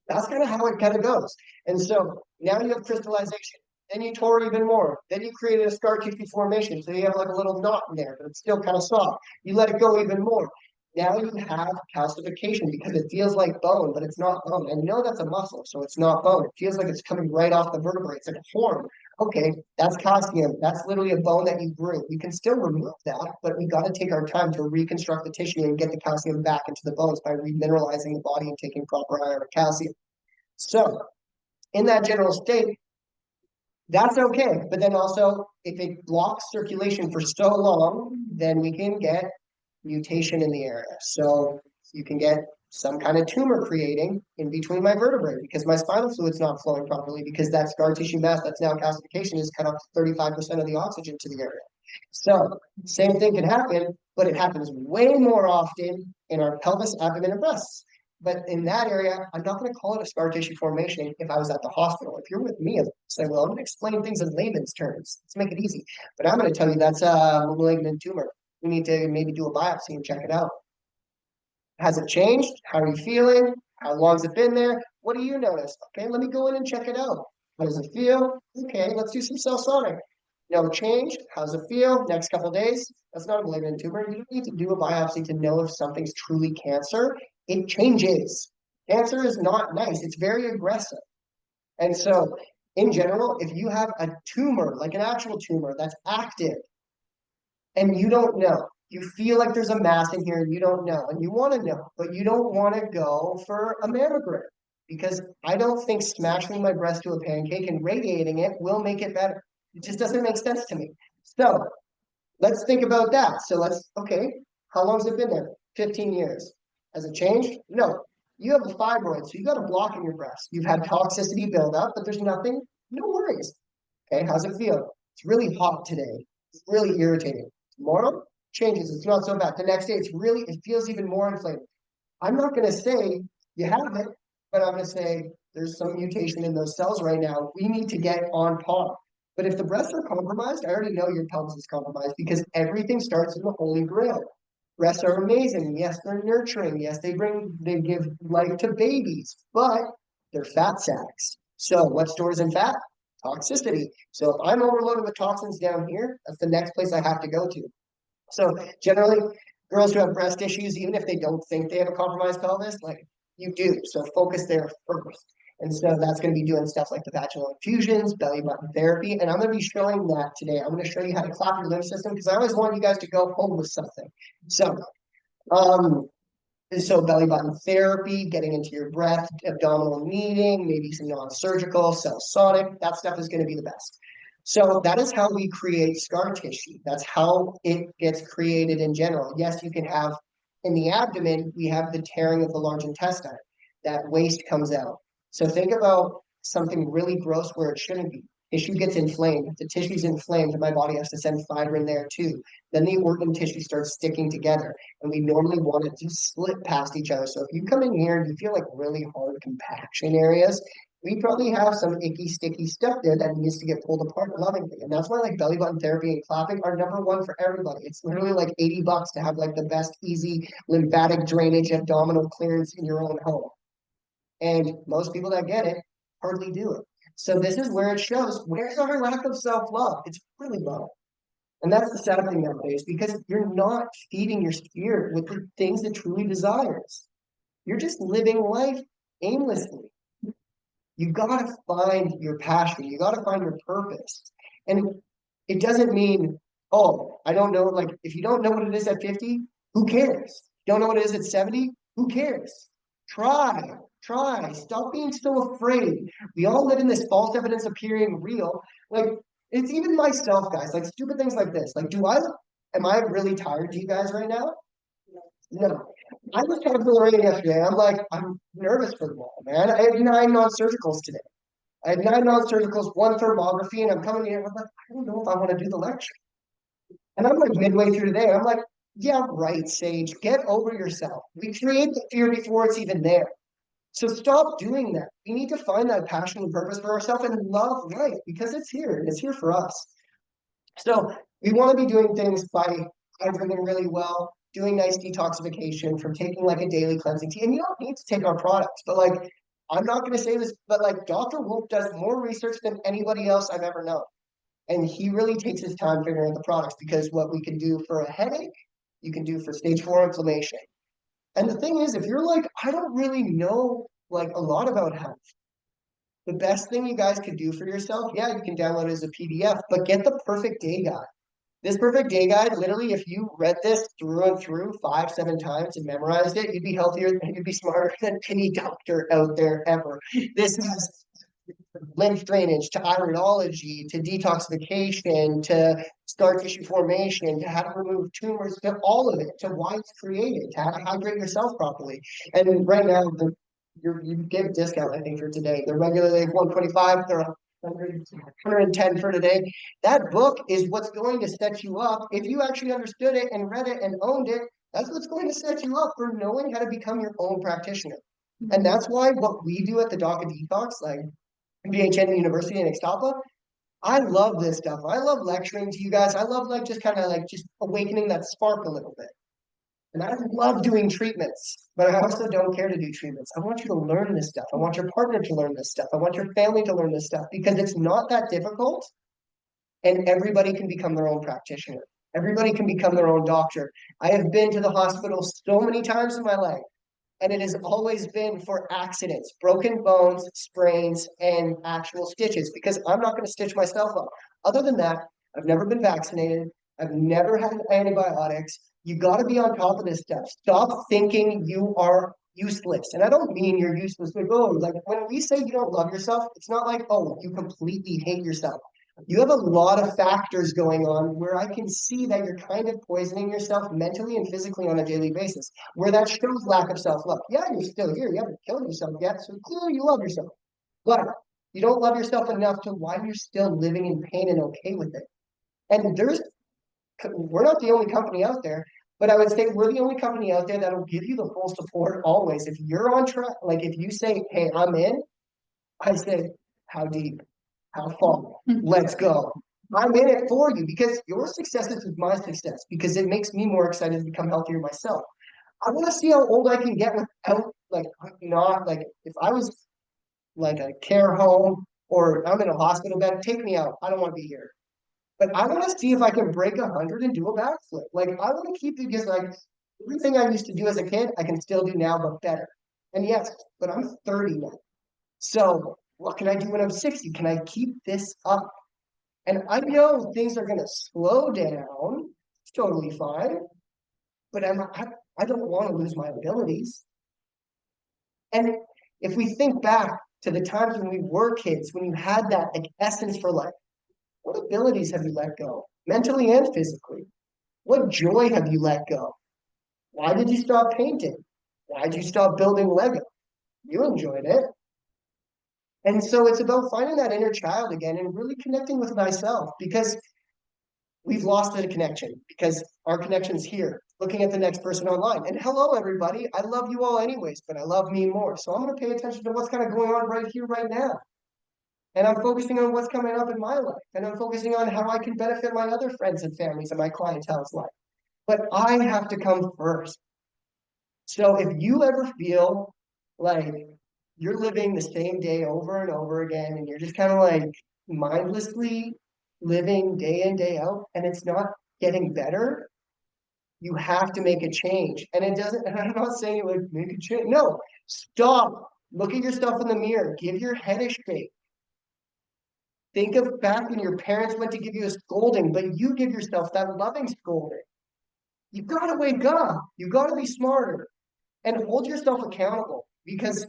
that's kind of how it kind of goes. And so now you have crystallization. Then you tore even more. Then you created a scar tissue formation. So you have like a little knot in there, but it's still kind of soft. You let it go even more. Now you have calcification because it feels like bone, but it's not bone. And you know that's a muscle, so it's not bone. It feels like it's coming right off the vertebrae. It's like a horn. Okay, that's calcium. That's literally a bone that you grew. We can still remove that, but we got to take our time to reconstruct the tissue and get the calcium back into the bones by remineralizing the body and taking proper iron and calcium. So in that general state, that's okay. But then also, if it blocks circulation for so long, then we can get mutation in the area. So you can get some kind of tumor creating in between my vertebrae because my spinal fluid's not flowing properly because that scar tissue mass that's now calcification is cut off 35% of the oxygen to the area. So same thing can happen, but it happens way more often in our pelvis, abdomen, and breasts. But in that area, I'm not going to call it a scar tissue formation if I was at the hospital. If you're with me, I'll say, well, I'm going to explain things in layman's terms. Let's make it easy. But I'm going to tell you that's a malignant tumor. We need to maybe do a biopsy and check it out. Has it changed? How are you feeling? How long's it been there? What do you notice? Okay, let me go in and check it out. How does it feel? Okay, let's do some cell sonic. No change. How's it feel? Next couple of days. That's not a malignant tumor. You don't need to do a biopsy to know if something's truly cancer. It changes. Cancer is not nice. It's very aggressive. And so, in general, if you have a tumor, like an actual tumor that's active, and you don't know, you feel like there's a mass in here and you don't know, and you want to know, but you don't want to go for a mammogram because I don't think smashing my breast to a pancake and radiating it will make it better. It just doesn't make sense to me. So let's think about that. So okay, how long has it been there? 15 years. Has it changed? No. You have a fibroid, so you got a block in your breast. You've had toxicity build up, but there's nothing, no worries. Okay, how's it feel? It's really hot today. It's really irritating. Tomorrow, changes. It's not so bad. The next day, it feels even more inflamed. I'm not going to say you have it, but I'm going to say there's some mutation in those cells right now. We need to get on par. But if the breasts are compromised, I already know your pelvis is compromised because everything starts in the Holy Grail. Breasts are amazing. Yes, they're nurturing. Yes, they give life to babies, but they're fat sacs. So what stores in fat? Toxicity. So if I'm overloaded with toxins down here, that's the next place I have to go to. So generally, Girls who have breast issues, even if they don't think they have a compromised pelvis, like you do. So focus there first. And so that's going to be doing stuff like the vaginal infusions, belly button therapy. And I'm going to be showing that today. I'm going to show you how to clap your lymph system because I always want you guys to go home with something. So, um, so belly button therapy, getting into your breath, abdominal kneading, maybe some non-surgical, cell sonic, that stuff is going to be the best. So that is how we create scar tissue. That's how it gets created in general. Yes, you can have in the abdomen, we have the tearing of the large intestine. That waste comes out. So think about something really gross where it shouldn't be. Tissue gets inflamed. If the tissue's inflamed, my body has to send fiber in there too. Then the organ tissue starts sticking together. And we normally want it to slip past each other. So if you come in here and you feel like really hard compaction areas, we probably have some icky, sticky stuff there that needs to get pulled apart lovingly. And that's why like belly button therapy and clapping are #1 for everybody. It's literally like $80 to have like the best easy lymphatic drainage abdominal clearance in your own home. And most people that get it hardly do it. So this is where it shows where's our lack of self-love. It's really low. And that's the sad thing nowadays, because you're not feeding your spirit with the things it truly desires. You're just living life aimlessly. You gotta find your passion. You gotta find your purpose. And it doesn't mean, oh, I don't know. Like, if you don't know what it is at 50, who cares? You don't know what it is at 70, who cares? Try. Stop being so afraid. We all live in this false evidence appearing real. Like, it's even myself, guys. Like, stupid things like this. Like, am I really tired to you guys right now? No. I was talking to Lorraine yesterday. I'm like, I'm nervous for the ball, man. I had 9 non-surgicals today. I had 9 non-surgicals, 1 thermography, and I'm coming here. I'm like, I don't know if I want to do the lecture. And I'm like midway through today. I'm like, yeah, right, Sage. Get over yourself. We create the fear before it's even there. So stop doing that. We need to find that passion and purpose for ourselves and love life because it's here. It's here for us. So we want to be doing things by hydrating really well, doing nice detoxification, from taking like a daily cleansing tea. And you don't need to take our products, but like, I'm not going to say this, but like Dr. Wolfe does more research than anybody else I've ever known. And he really takes his time figuring out the products, because what we can do for a headache, you can do for stage 4 inflammation. And the thing is, if you're like, I don't really know like a lot about health, the best thing you guys could do for yourself, yeah, you can download it as a PDF, but get the perfect day guide. This perfect day guide, literally, if you read this through and through 5, 7 times and memorized it, you'd be healthier and you'd be smarter than any doctor out there ever. This has lymph drainage to iridology to detoxification to scar tissue formation to how to remove tumors to all of it, to why it's created, to how to hydrate yourself properly. And right now, you get a discount, I think, for today. They're regularly 125, they're 110 for today. That book is what's going to set you up. If you actually understood it and read it and owned it, that's what's going to set you up for knowing how to become your own practitioner. And that's why what we do at the Doc Detox, like BHN University in Ixtapa, I love this stuff. I love lecturing to you guys. I love like just kind of like just awakening that spark a little bit. And I love doing treatments, but I also don't care to do treatments. I want you to learn this stuff. I want your partner to learn this stuff. I want your family to learn this stuff, because it's not that difficult and everybody can become their own practitioner. Everybody can become their own doctor. I have been to the hospital so many times in my life, and it has always been for accidents, broken bones, sprains, and actual stitches, because I'm not going to stitch myself up. Other than that, I've never been vaccinated. I've never had antibiotics. You got to be on top of this stuff. Stop thinking you are useless. And I don't mean you're useless. Like, oh, like when we say you don't love yourself, it's not like, oh, you completely hate yourself. You have a lot of factors going on where I can see that you're kind of poisoning yourself mentally and physically on a daily basis, where that shows lack of self-love. Yeah, you're still here. You haven't killed yourself yet, so clearly you love yourself. But you don't love yourself enough to why you're still living in pain and okay with it. And we're not the only company out there, but I would say we're the only company out there that will give you the full support always. If you're on track, like if you say, hey, I'm in, I say, how deep? How far? Let's go. I'm in it for you, because your success is my success, because it makes me more excited to become healthier myself. I want to see how old I can get without, like, not like, if I was like a care home or I'm in a hospital bed, take me out. I don't want to be here. But I want to see if I can break 100 and do a backflip. Like, I want to keep it, because like Everything I used to do as a kid, I can still do now, but better. And yes, but I'm 30 now. So what can I do when I'm 60? Can I keep this up? And I know things are going to slow down. It's totally fine. But I don't want to lose my abilities. And if we think back to the times when we were kids, when you had that like essence for life, what abilities have you let go, mentally and physically? What joy have you let go? Why did you stop painting? Why did you stop building Lego? You enjoyed it. And so it's about finding that inner child again and really connecting with myself because we've lost the connection because our connection's here, looking at the next person online. And hello, everybody. I love you all anyways, but I love me more. So I'm going to pay attention to what's kind of going on right here, right now. And I'm focusing on what's coming up in my life. And I'm focusing on how I can benefit my other friends and families and my clientele's life. But I have to come first. So if you ever feel like you're living the same day over and over again, and you're just kind of like mindlessly living day in, day out, and it's not getting better, you have to make a change. And it doesn't, and I'm not saying like make a change. No, stop. Look at yourself in the mirror. Give your head a shake. Think of back when your parents went to give you a scolding, but you give yourself that loving scolding. You gotta wake up. You gotta be smarter and hold yourself accountable because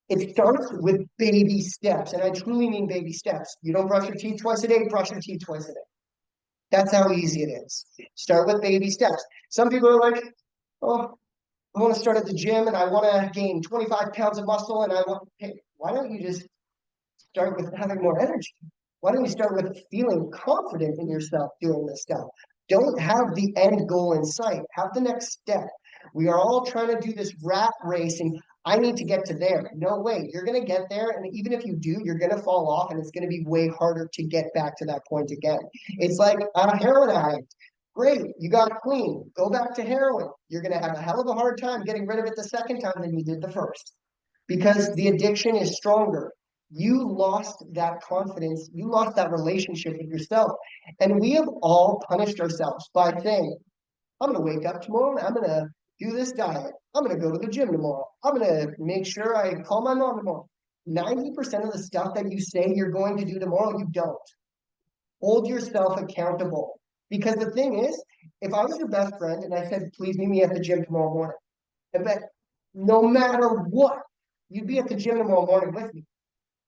it starts with baby steps. And I truly mean baby steps. You don't brush your teeth twice a day, brush your teeth twice a day. That's how easy it is. Start with baby steps. Some people are like, oh, I want to start at the gym and I want to gain 25 pounds of muscle and I want, hey, why don't you just start with having more energy? Why don't you start with feeling confident in yourself doing this stuff? Don't have the end goal in sight. Have the next step. We are all trying to do this rat race and I need to get to there. No way. You're going to get there. And even if you do, you're going to fall off and it's going to be way harder to get back to that point again. It's like a heroin addict. Great. You got clean. Go back to heroin. You're going to have a hell of a hard time getting rid of it the second time than you did the first because the addiction is stronger. You lost that confidence. You lost that relationship with yourself. And we have all punished ourselves by saying, I'm going to wake up tomorrow and I'm going to do this diet. I'm going to go to the gym tomorrow. I'm going to make sure I call my mom tomorrow. 90% of the stuff that you say you're going to do tomorrow, you don't. Hold yourself accountable. Because the thing is, if I was your best friend and I said, please meet me at the gym tomorrow morning, I bet no matter what, you'd be at the gym tomorrow morning with me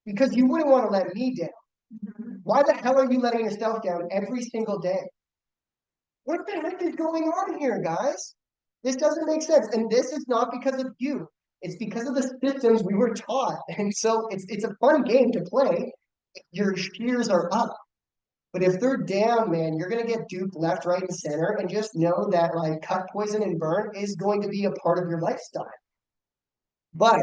because you wouldn't want to let me down. Why the hell are you letting yourself down every single day? What the heck is going on here, guys? This doesn't make sense. And this is not because of you. It's because of the systems we were taught. And so it's a fun game to play. Your shears are up. But if they're down, man, you're going to get duped left, right, and center. And just know that like cut, poison, and burn is going to be a part of your lifestyle. But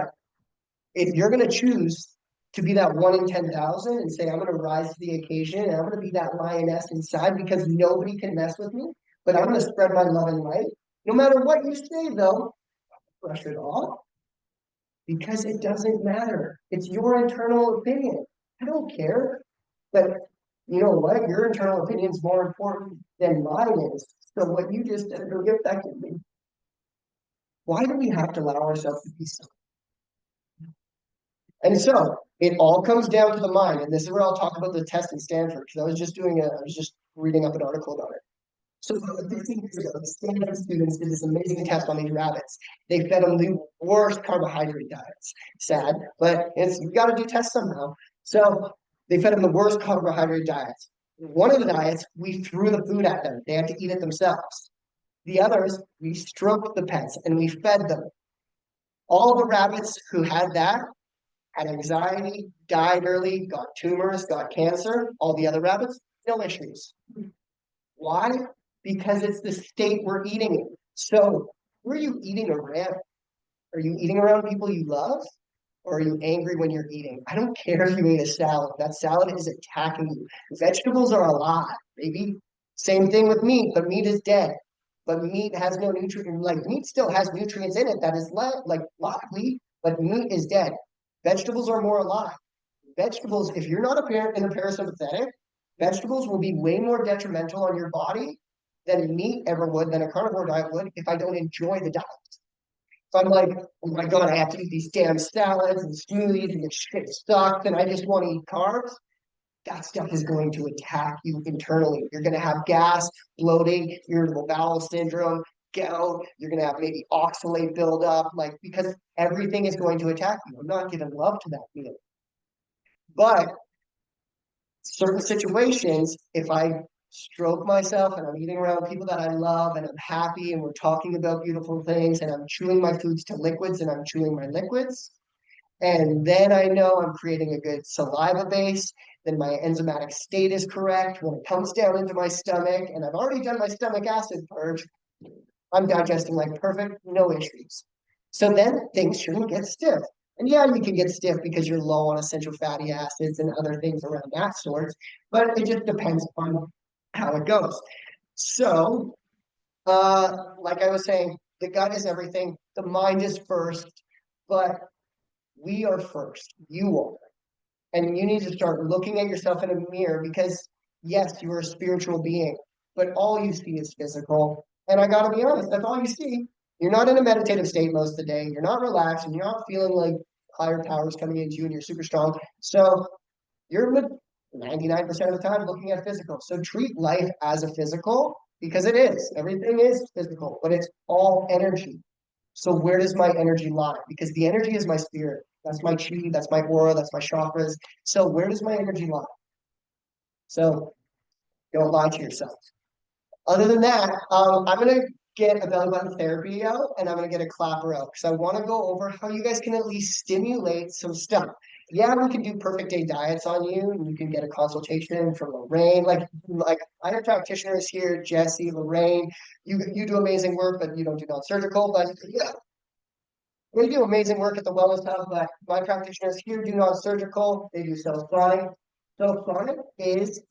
if you're going to choose to be that 1 in 10,000 and say, I'm going to rise to the occasion and I'm going to be that lioness inside because nobody can mess with me, but I'm going to spread my love and light. No matter what you say, though, brush it off because it doesn't matter. It's your internal opinion. I don't care. But you know what? Your internal opinion is more important than mine is. So what you just said really affected me. Why do we have to allow ourselves to be so? And so it all comes down to the mind. And this is where I'll talk about the test in Stanford, because I was just reading up an article about it. So 15 years ago, the Stanford students did this amazing test on these rabbits. They fed them the worst carbohydrate diets. Sad, but you got to do tests somehow. So they fed them the worst carbohydrate diets. One of the diets, we threw the food at them. They had to eat it themselves. The others, we stroked the pets and we fed them. All the rabbits who had that had anxiety, died early, got tumors, got cancer. All the other rabbits, no issues. Why? Because it's the state we're eating in. So, who are you eating around? Are you eating around people you love? Or are you angry when you're eating? I don't care if you ate a salad. That salad is attacking you. Vegetables are alive, baby. Same thing with meat, but meat is dead. But meat has no nutrient. Like meat still has nutrients in it that is like lively, but meat is dead. Vegetables are more alive. Vegetables, if you're not in a parasympathetic, vegetables will be way more detrimental on your body than meat ever would, than a carnivore diet would, if I don't enjoy the diet. So I'm like, oh my God, I have to eat these damn salads and smoothies and this shit sucks, and I just want to eat carbs. That stuff is going to attack you internally. You're going to have gas, bloating, irritable bowel syndrome, gout. You're going to have maybe oxalate buildup, like because everything is going to attack you. I'm not giving love to that meal. But certain situations, if I stroke myself and I'm eating around people that I love and I'm happy and we're talking about beautiful things and I'm chewing my foods to liquids and I'm chewing my liquids, and then I know I'm creating a good saliva base, then my enzymatic state is correct. When it comes down into my stomach, and I've already done my stomach acid purge, I'm digesting like perfect, no issues. So then things shouldn't get stiff. And yeah, you can get stiff because you're low on essential fatty acids and other things around that sort, but it just depends on how it goes. So, like I was saying, the gut is everything. The mind is first, but we are first. You are. And you need to start looking at yourself in a mirror because, yes, you're a spiritual being, but all you see is physical. And I got to be honest, that's all you see. You're not in a meditative state most of the day. You're not relaxed and you're not feeling like higher powers coming into you and you're super strong. So you're 99% of the time looking at physical. So treat life as a physical because it is. Everything is physical, but it's all energy. So where does my energy lie? Because the energy is my spirit. That's my chi, that's my aura, that's my chakras. So where does my energy lie? So don't lie to yourself. Other than that, I'm gonna get a belly button therapy out and I'm gonna get a clapper out because I want to go over how you guys can at least stimulate some stuff. Yeah, we can do perfect day diets on you, and you can get a consultation from Lorraine. Like I have practitioners here, Jesse, Lorraine. You do amazing work, but you don't do non-surgical. But yeah, we do amazing work at the Wellness Hub, but my practitioners here do non-surgical. They do cell-sonic. Cell-sonic is,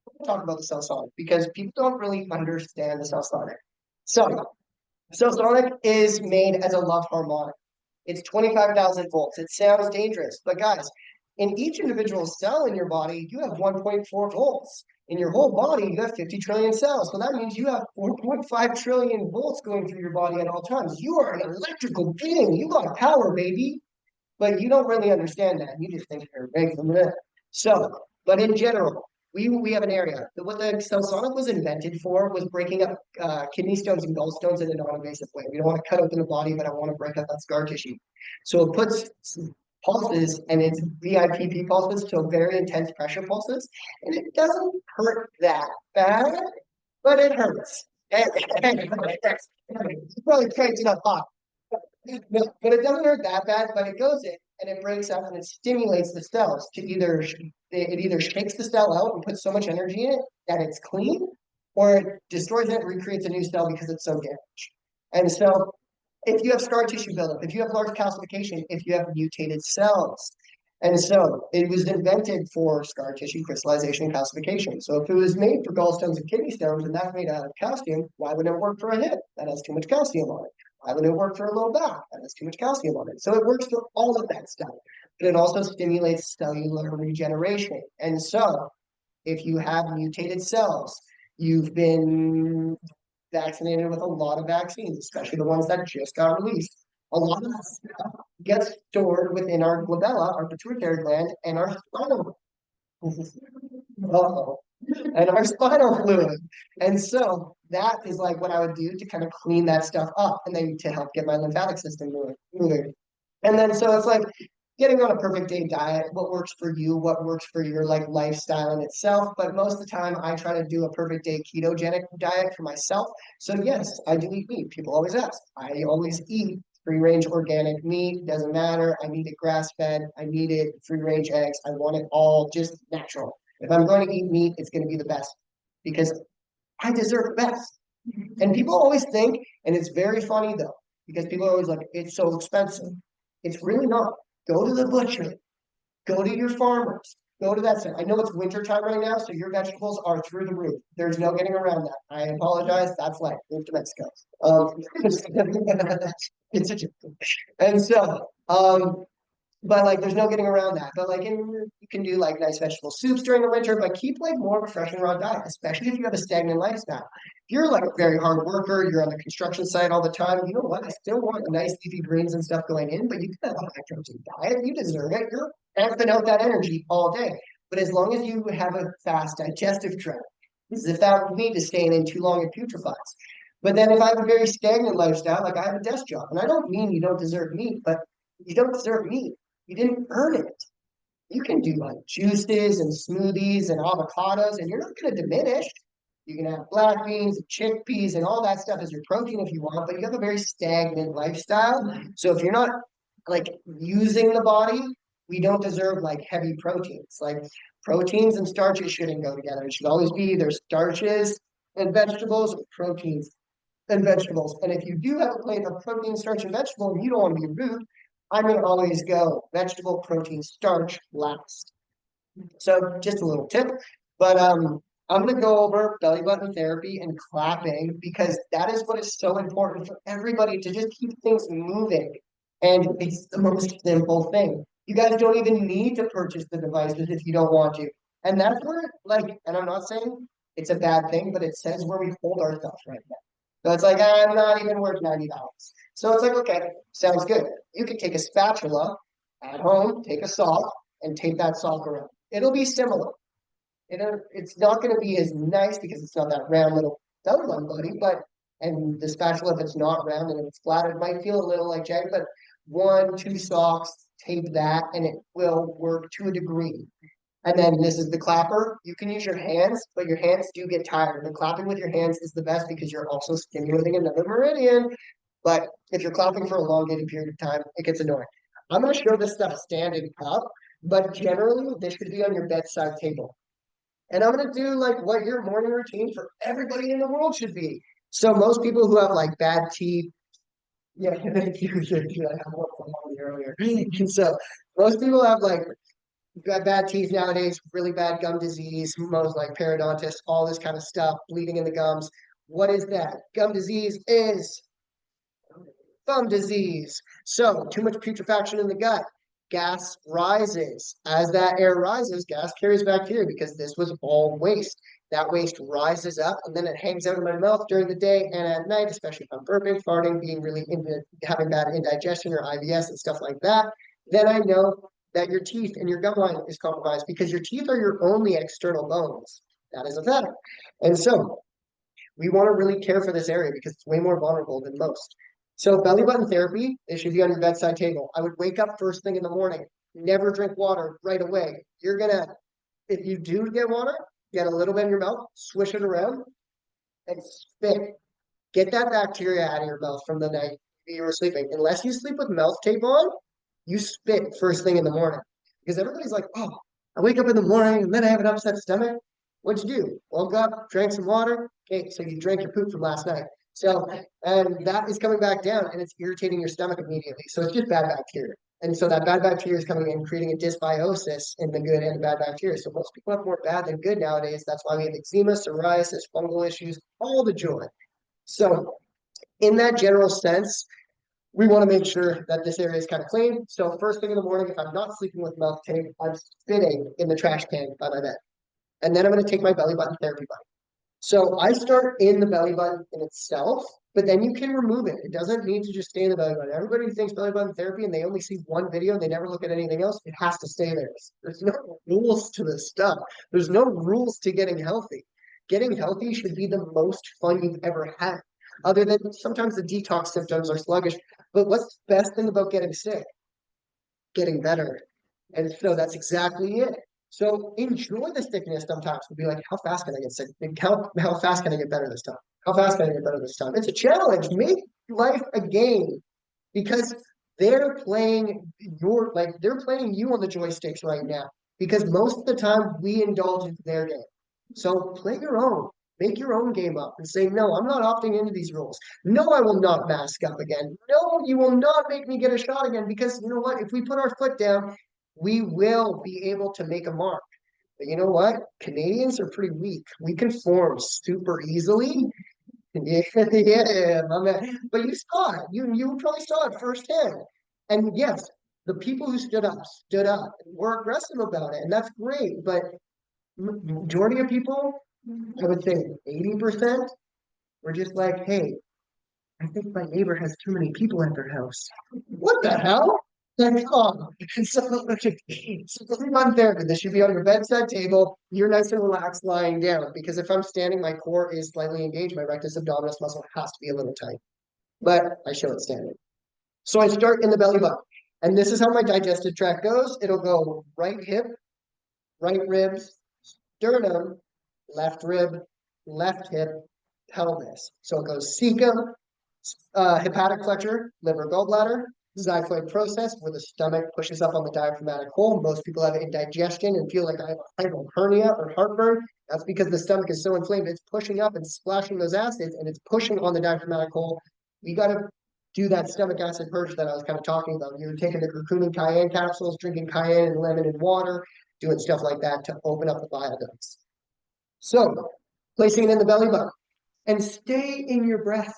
we'll talk about the cell-sonic because people don't really understand the cell-sonic. So, cell-sonic is made as a love harmonic. It's 25,000 volts. It sounds dangerous, but guys, in each individual cell in your body, you have 1.4 volts. In your whole body, you have 50 trillion cells. So that means you have 4.5 trillion volts going through your body at all times. You are an electrical being. You got power, baby. But you don't really understand that. You just think you're big from it. So, but in general, we have an area. What the Cellsonic was invented for was breaking up kidney stones and gallstones in a non-invasive way. We don't want to cut open the body, but I want to break up that scar tissue. So it puts pulses, and it's VIPP pulses, so very intense pressure pulses, and it doesn't hurt that bad, but it hurts. It's probably crazy enough hot. No, but it doesn't hurt that bad, but it goes in and it breaks up and it stimulates the cells to it either shakes the cell out and puts so much energy in it that it's clean, or it destroys it and recreates a new cell because it's so damaged. And so if you have scar tissue buildup, if you have large calcification, if you have mutated cells. And so it was invented for scar tissue crystallization and calcification. So if it was made for gallstones and kidney stones and that's made out of calcium, why wouldn't it work for a hip? That has too much calcium on it. Why would it work for a low back? That has too much calcium on it. So it works for all of that stuff. But it also stimulates cellular regeneration. And so if you have mutated cells, you've been vaccinated with a lot of vaccines, especially the ones that just got released. A lot of that stuff gets stored within our glabella, our pituitary gland, and our spinal. Uh-oh. And our spinal fluid. And so that is like what I would do to kind of clean that stuff up and then to help get my lymphatic system moving. And then so it's like getting on a perfect day diet, what works for you, what works for your like lifestyle in itself. But most of the time I try to do a perfect day ketogenic diet for myself. So yes, I do eat meat. People always ask. I always eat free-range organic meat, doesn't matter. I need it grass-fed, I need it free-range eggs. I want it all just natural. If I'm going to eat meat, it's going to be the best because I deserve the best. And people always think, and it's very funny though, because people are always like, it's so expensive. It's really not. Go to the butcher, go to your farmers, go to that side. I know it's winter time right now, so your vegetables are through the roof. There's no getting around that. I apologize. That's life. Move to Mexico. It's a joke. And so, But like, there's no getting around that. But like, you can do like nice vegetable soups during the winter, but keep like more of a fresh and raw diet, especially if you have a stagnant lifestyle. If you're like a very hard worker, you're on the construction site all the time. You know what? I still want nice leafy greens and stuff going in, but you can have a high protein diet. You deserve it. You're amping out that energy all day. But as long as you have a fast digestive tract, because if that meat is staying in too long, it putrefies. But then if I have a very stagnant lifestyle, like I have a desk job, and I don't mean you don't deserve meat, but you don't deserve meat. You didn't earn it. You can do like juices and smoothies and avocados, and you're not going to diminish. You can have black beans, and chickpeas, and all that stuff as your protein if you want, but you have a very stagnant lifestyle. So if you're not like using the body, we don't deserve like heavy proteins. Like proteins and starches shouldn't go together. It should always be either starches and vegetables or proteins and vegetables. And if you do have a plate of protein, starch, and vegetable, and you don't want to be rude, I'm going to always go vegetable, protein, starch last. So just a little tip. But I'm going to go over belly button therapy and clapping because that is what is so important for everybody to just keep things moving. And it's the most simple thing. You guys don't even need to purchase the devices if you don't want to. And that's where, like, and I'm not saying it's a bad thing, but it says where we hold ourselves right now. So it's like, I'm not even worth $90. So it's like, okay, sounds good. You can take a spatula at home, take a sock, and take that sock around. It'll be similar. It's not going to be as nice because it's not that round little belly button buddy, but and the spatula, if it's not round and it's flat, it might feel a little like jagged, but 1, 2 socks, tape that, and it will work to a degree. And then this is the clapper. You can use your hands, but your hands do get tired. The clapping with your hands is the best because you're also stimulating another meridian. But if you're clapping for a elongated period of time, it gets annoying. I'm going to show this stuff standing up, but generally this should be on your bedside table. And I'm going to do like what your morning routine for everybody in the world should be. So most people who have like bad teeth, yeah, thank you. I have one from earlier. So most people have like got bad teeth nowadays, really bad gum disease, most like periodontitis, all this kind of stuff, bleeding in the gums. What is that? Gum disease is gum disease. So too much putrefaction in the gut. Gas rises. As that air rises, gas carries bacteria because this was all waste. That waste rises up and then it hangs out in my mouth during the day and at night, especially if I'm burping, farting, being really into having bad indigestion or IBS and stuff like that. Then I know that your teeth and your gum line is compromised because your teeth are your only external bones. That is a fact. And so we want to really care for this area because it's way more vulnerable than most. So belly button therapy, it should be on your bedside table. I would wake up first thing in the morning, never drink water right away. You're gonna, if you do get water, get a little bit in your mouth, swish it around, and spit. Get that bacteria out of your mouth from the night you were sleeping. Unless you sleep with mouth tape on, you spit first thing in the morning. Because everybody's like, oh, I wake up in the morning and then I have an upset stomach. What'd you do? Woke up, drank some water. Okay, so you drank your poop from last night. So, and that is coming back down and it's irritating your stomach immediately. So it's just bad bacteria. And so that bad bacteria is coming in, creating a dysbiosis in the good and the bad bacteria. So most people have more bad than good nowadays. That's why we have eczema, psoriasis, fungal issues, all the joy. So in that general sense, we want to make sure that this area is kind of clean. So first thing in the morning, if I'm not sleeping with mouth tape, I'm spitting in the trash can by my bed. And then I'm going to take my belly button therapy button. So I start in the belly button in itself, but then you can remove it. It doesn't need to just stay in the belly button. Everybody thinks belly button therapy and they only see one video and they never look at anything else. It has to stay there. There's no rules to this stuff. There's no rules to getting healthy. Getting healthy should be the most fun you've ever had. Other than sometimes the detox symptoms are sluggish. But what's the best thing about getting sick? Getting better. And so that's exactly it. So enjoy the sickness sometimes. We'll be like, how fast can I get sick? How fast can I get better this time? How fast can I get better this time? It's a challenge. Make life a game because they're playing they're playing you on the joysticks right now. Because most of the time we indulge into their game. So play your own. Make your own game up and say, no, I'm not opting into these rules. No, I will not mask up again. No, you will not make me get a shot again because you know what? If we put our foot down, we will be able to make a mark. But you know what? Canadians are pretty weak. We conform super easily. Yeah, yeah, my man. But you saw it. You probably saw it firsthand. And yes, The people who stood up, were aggressive about it, and that's great. But majority of people, I would say 80%, were just like, hey, I think my neighbor has too many people at their house. What the hell? Like, come on. So, on therapy, this should be on your bedside table. You're nice and relaxed lying down. Because if I'm standing, my core is slightly engaged. My rectus abdominis muscle has to be a little tight. But I show it standing. So I start in the belly button. And this is how my digestive tract goes. It'll go right hip, right ribs, sternum, left rib, left hip, pelvis. So it goes cecum, hepatic flexure, liver, gallbladder, xiphoid process, where the stomach pushes up on the diaphragmatic hole. Most people have indigestion and feel like I have a hernia or heartburn. That's because the stomach is so inflamed, it's pushing up and splashing those acids, and it's pushing on the diaphragmatic hole. We got to do that stomach acid purge that I was kind of talking about. You're taking the curcumin cayenne capsules, drinking cayenne and lemon and water, doing stuff like that to open up the bile ducts. So, placing it in the belly button and stay in your breath,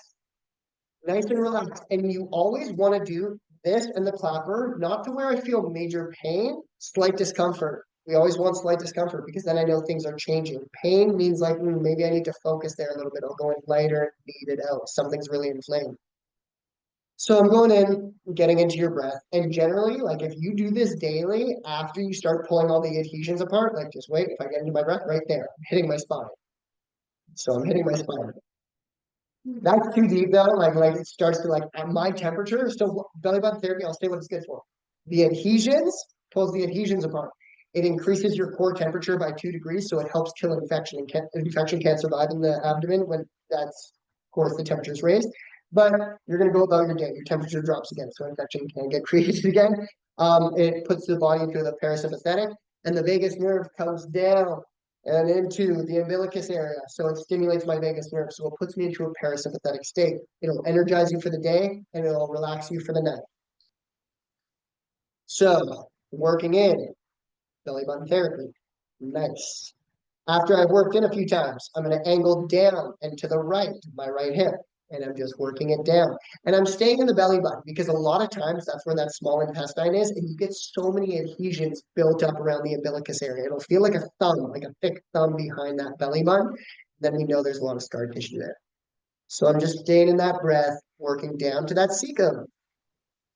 nice and relaxed. And you always want to do this and the clapper, not to where I feel major pain, slight discomfort. We always want slight discomfort because then I know things are changing. Pain means like, maybe I need to focus there a little bit. I'll go in lighter and beat it out. Something's really inflamed. So I'm going in, getting into your breath. And generally, like if you do this daily, after you start pulling all the adhesions apart, like just wait, if I get into my breath right there, I'm hitting my spine. So I'm hitting my spine. That's too deep though. Like it starts to like at my temperature. So belly button therapy, I'll say what it's good for. The adhesions pulls the adhesions apart. It increases your core temperature by 2 degrees, so it helps kill infection. And infection can't survive in the abdomen when that's, of course, the temperature is raised. But you're going to go about your day. Your temperature drops again, so infection can get created again. It puts the body into the parasympathetic, and the vagus nerve comes down and into the umbilicus area. So it stimulates my vagus nerve. So it puts me into a parasympathetic state. It'll energize you for the day and it'll relax you for the night. So working in belly button therapy. Nice. After I've worked in a few times, I'm going to angle down and to the right, my right hip. And I'm just working it down. And I'm staying in the belly button because a lot of times that's where that small intestine is. And you get so many adhesions built up around the umbilicus area. It'll feel like a thumb, like a thick thumb behind that belly button. Then we know there's a lot of scar tissue there. So I'm just staying in that breath, working down to that cecum.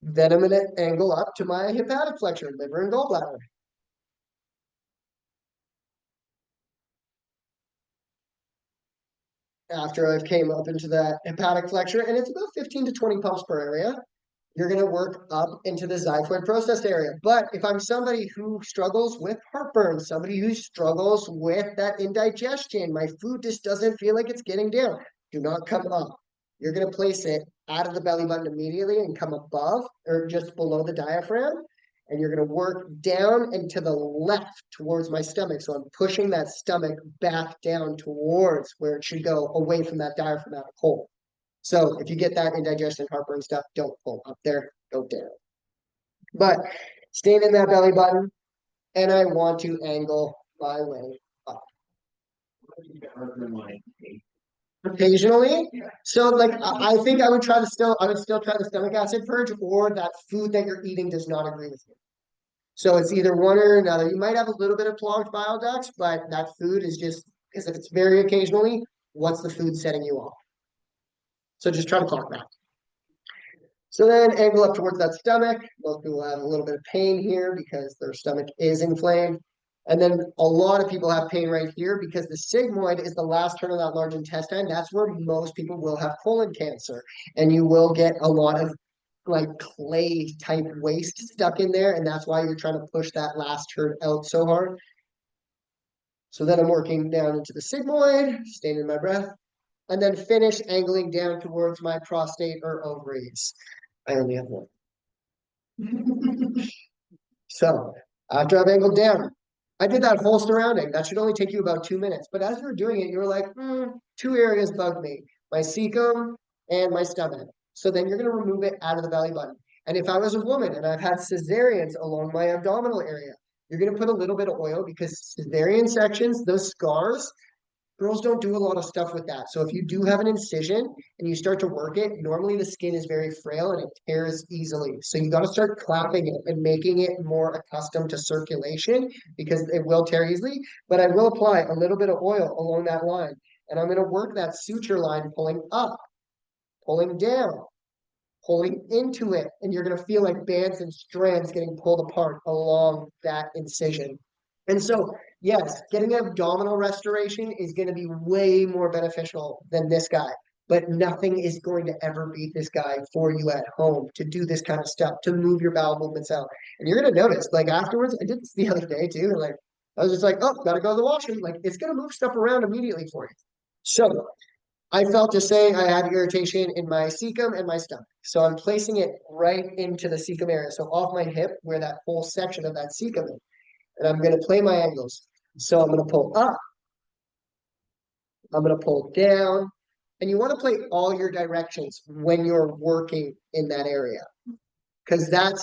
Then I'm going to angle up to my hepatic flexure, liver and gallbladder. After I've came up into that hepatic flexure, and it's about 15 to 20 pumps per area, you're going to work up into the xiphoid process area. But if I'm somebody who struggles with heartburn, somebody who struggles with that indigestion, my food just doesn't feel like it's getting down, do not come up. You're going to place it out of the belly button immediately and come above or just below the diaphragm. And you're going to work down and to the left towards my stomach. So I'm pushing that stomach back down towards where it should go, away from that diaphragmatic hole. So if you get that indigestion, heartburn stuff, don't pull up there, go down. But staying in that belly button, and I want to angle my way up. Occasionally. So like I think I would still try the stomach acid purge, or that food that you're eating does not agree with you. So it's either one or another. You might have a little bit of clogged bile ducts, but that food is just, because if it's very occasionally, what's the food setting you off? So just try to clock that. So then angle up towards that stomach. Most people have a little bit of pain here because their stomach is inflamed. And then a lot of people have pain right here because the sigmoid is the last turn of that large intestine. That's where most people will have colon cancer. And you will get a lot of like clay type waste stuck in there. And that's why you're trying to push that last turd out so hard. So then I'm working down into the sigmoid, staying in my breath, and then finish angling down towards my prostate or ovaries. I only have one. So after I've angled down, I did that whole surrounding. That should only take you about 2 minutes. But as you're doing it, you're like, 2 areas bug me, my cecum and my stomach. So then you're going to remove it out of the belly button. And if I was a woman and I've had cesareans along my abdominal area, you're going to put a little bit of oil because cesarean sections, those scars, Girls don't do a lot of stuff with that. So if you do have an incision and you start to work it, normally the skin is very frail and it tears easily. So you got to start clapping it and making it more accustomed to circulation because it will tear easily. But I will apply a little bit of oil along that line. And I'm going to work that suture line pulling up, pulling down, pulling into it. And you're going to feel like bands and strands getting pulled apart along that incision. And so, yes, getting abdominal restoration is going to be way more beneficial than this guy. But nothing is going to ever beat this guy for you at home to do this kind of stuff, to move your bowel movements out. And you're going to notice, like afterwards, I did this the other day too. Like, I was just like, oh, gotta go to the washroom. Like, it's going to move stuff around immediately for you. So, I felt just saying I had irritation in my cecum and my stomach. So I'm placing it right into the cecum area. So off my hip, where that whole section of that cecum is. And I'm going to play my angles. So I'm going to pull up. I'm going to pull down. And you want to play all your directions when you're working in that area. Because I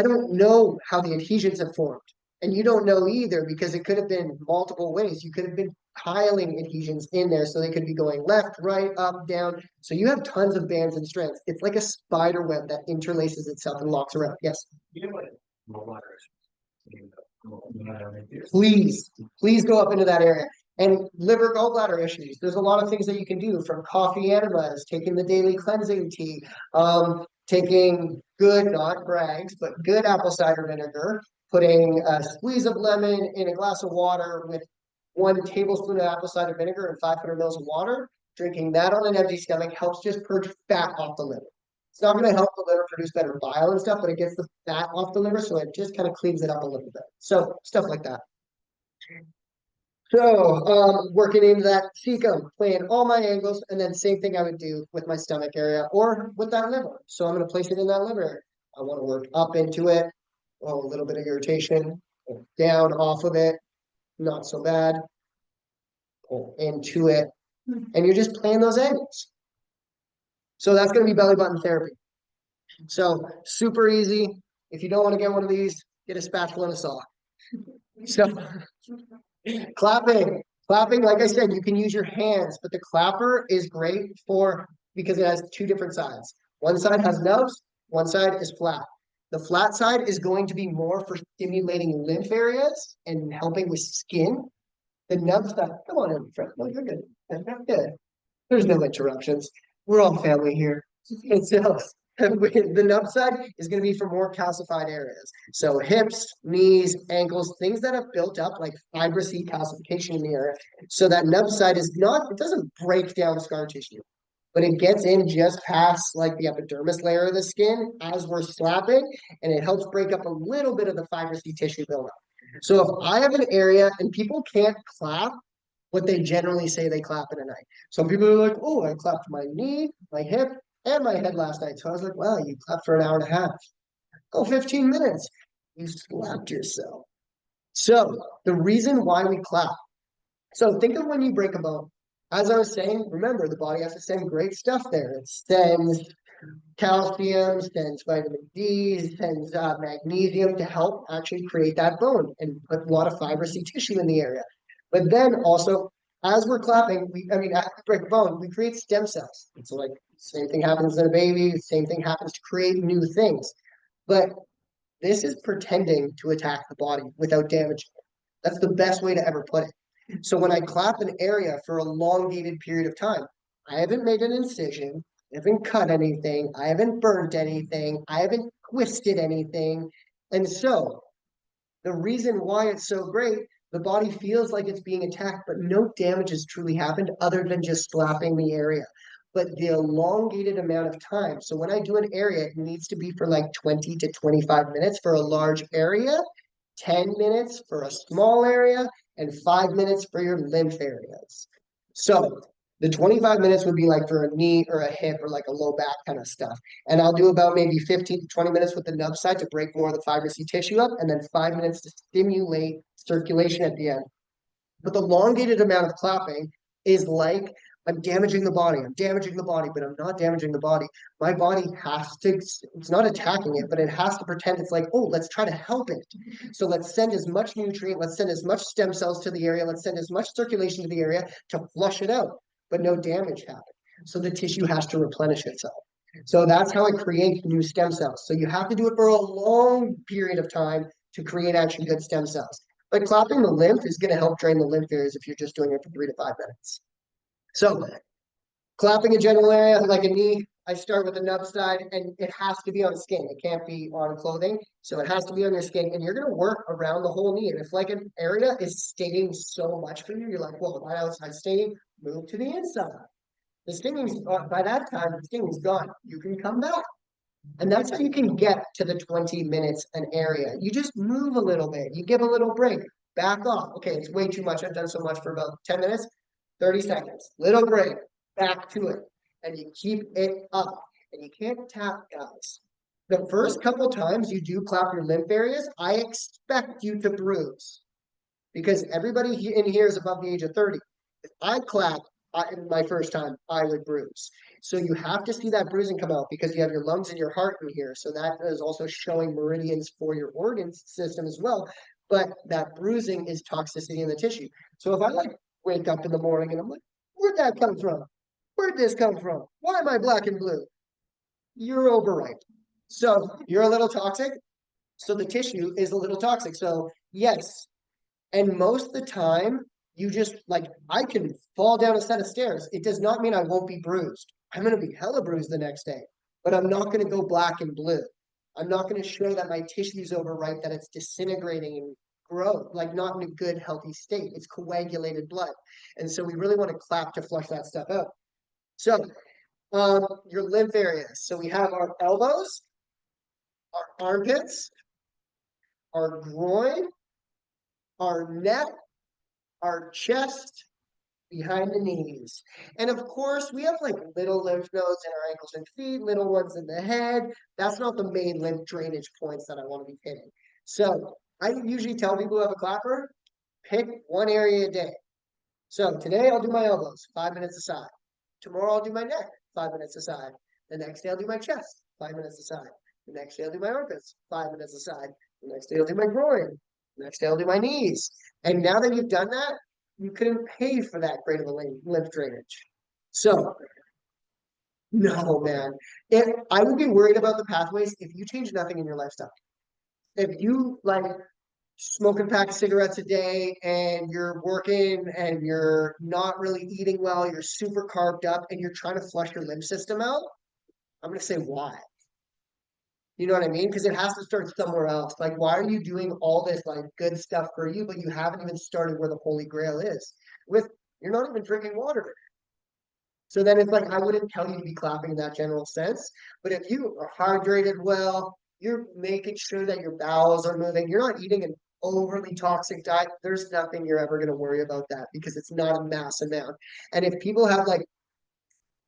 don't know how the adhesions have formed. And you don't know either because it could have been multiple ways. You could have been piling adhesions in there. So they could be going left, right, up, down. So you have tons of bands and strands. It's like a spider web that interlaces itself and locks around. Yes? Please go up into that area. And liver gallbladder issues. There's a lot of things that you can do from coffee enemas, taking the daily cleansing tea, taking good, not Bragg's, but good apple cider vinegar, putting a squeeze of lemon in a glass of water with 1 tablespoon of apple cider vinegar and 500 mils of water. Drinking that on an empty stomach helps just purge fat off the liver. It's not going to help the liver produce better bile and stuff, but it gets the fat off the liver, so it just kind of cleans it up a little bit. So stuff like that. So working into that cecum, playing all my angles, and then same thing I would do with my stomach area or with that liver. So I'm going to place it in that liver area. I want to work up into it. Oh, a little bit of irritation. Down off of it. Not so bad. Pull into it. And you're just playing those angles. So that's going to be belly button therapy. So super easy. If you don't want to get one of these, get a spatula and a saw. So clapping, like I said, you can use your hands, but the clapper is great because it has 2 different sides. One side has nubs, one side is flat. The flat side is going to be more for stimulating lymph areas and helping with skin. The nub side, come on in, friend. No, you're good. Good. There's no interruptions. We're all family here. And so the nub side is going to be for more calcified areas. So hips, knees, ankles, things that have built up like fibrous calcification in the area. So that nub side it doesn't break down scar tissue, but it gets in just past like the epidermis layer of the skin as we're slapping, and it helps break up a little bit of the fibrous tissue buildup. So if I have an area and people can't clap what they generally say they clap in a night. Some people are like, oh, I clapped my knee, my hip, and my head last night. So I was like, wow, you clapped for an hour and a half. Go 15 minutes. You slapped yourself. So the reason why we clap. So think of when you break a bone. As I was saying, remember, the body has to send great stuff there. It sends calcium, sends vitamin D, sends magnesium to help actually create that bone and put a lot of fibrous tissue in the area. But then also, as we're clapping, as we break a bone, we create stem cells. It's like same thing happens in a baby, same thing happens to create new things. But this is pretending to attack the body without damaging it. That's the best way to ever put it. So when I clap an area for a elongated period of time, I haven't made an incision, I haven't cut anything, I haven't burnt anything, I haven't twisted anything. And so the reason why it's so great, the body feels like it's being attacked, but no damage has truly happened other than just slapping the area. But the elongated amount of time. So when I do an area, it needs to be for like 20 to 25 minutes for a large area, 10 minutes for a small area, and 5 minutes for your lymph areas. So the 25 minutes would be like for a knee or a hip or like a low back kind of stuff. And I'll do about maybe 15 to 20 minutes with the nub side to break more of the fibrous tissue up, and then 5 minutes to stimulate circulation at the end. But the elongated amount of clapping is like I'm damaging the body. I'm damaging the body, but I'm not damaging the body. My body has to, it's not attacking it, but it has to pretend it's like, oh, let's try to help it. So let's send as much nutrient, let's send as much stem cells to the area, let's send as much circulation to the area to flush it out, but no damage happens. So the tissue has to replenish itself. So that's how it creates new stem cells. So you have to do it for a long period of time to create actually good stem cells. But clapping the lymph is going to help drain the lymph areas if you're just doing it for 3 to 5 minutes. So clapping a general area like a knee, I start with the nub side, and it has to be on skin. It can't be on clothing. So it has to be on your skin, and you're going to work around the whole knee. And if like an area is stinging so much for you, you're like, whoa, that outside stinging, move to the inside. The stinging's, by that time, the stinging's gone. You can come back. And that's how you can get to the 20 minutes an area. You just move a little bit. You give a little break. Back off. Okay, it's way too much. I've done so much for about 10 minutes, 30 seconds. Little break. Back to it. And you keep it up. And you can't tap, guys. The first couple times you do clap your lymph areas, I expect you to bruise. Because everybody in here is above the age of 30. If I clap my first time, I would bruise. So you have to see that bruising come out because you have your lungs and your heart in here. So that is also showing meridians for your organ system as well. But that bruising is toxicity in the tissue. So if I like wake up in the morning and I'm like, where'd that come from? Where'd this come from? Why am I black and blue? You're overripe. So you're a little toxic. So the tissue is a little toxic. So yes, and most of the time, you just like, I can fall down a set of stairs. It does not mean I won't be bruised. I'm going to be hella bruised the next day, but I'm not going to go black and blue. I'm not going to show that my tissue's overripe, that it's disintegrating and grow, like not in a good, healthy state. It's coagulated blood. And so we really want to clap to flush that stuff out. So your lymph areas. So we have our elbows, our armpits, our groin, our neck, our chest, behind the knees. And of course, we have like little lymph nodes in our ankles and feet, little ones in the head. That's not the main lymph drainage points that I want to be hitting. So I usually tell people who have a clapper, pick one area a day. So today I'll do my elbows, 5 minutes aside. Tomorrow I'll do my neck, 5 minutes aside. The next day I'll do my chest, 5 minutes aside. The next day I'll do my armpits, 5 minutes aside. The next day I'll do my groin. The next day I'll do my knees. And now that you've done that, you couldn't pay for that great of a lymph drainage. So, no, man. If I would be worried about the pathways if you change nothing in your lifestyle. If you like smoking a pack of cigarettes a day and you're working and you're not really eating well, you're super carved up and you're trying to flush your lymph system out, I'm going to say why. You know what I mean? Because it has to start somewhere else. Like, why are you doing all this like good stuff for you, but you haven't even started where the Holy Grail is? With you're not even drinking water. So then it's like I wouldn't tell you to be clapping in that general sense. But if you are hydrated well, you're making sure that your bowels are moving, you're not eating an overly toxic diet, there's nothing you're ever going to worry about that because it's not a mass amount. And if people have like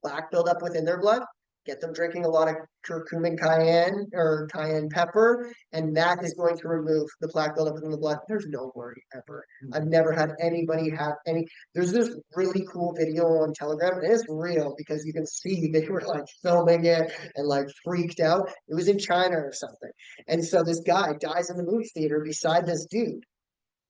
plaque buildup within their blood, get them drinking a lot of curcumin cayenne or cayenne pepper, and that is going to remove the plaque buildup in the blood. There's no worry ever. I've never had anybody have any. There's this really cool video on Telegram, and it's real because you can see they were like filming it and like freaked out. It was in China or something. And so this guy dies in the movie theater beside this dude.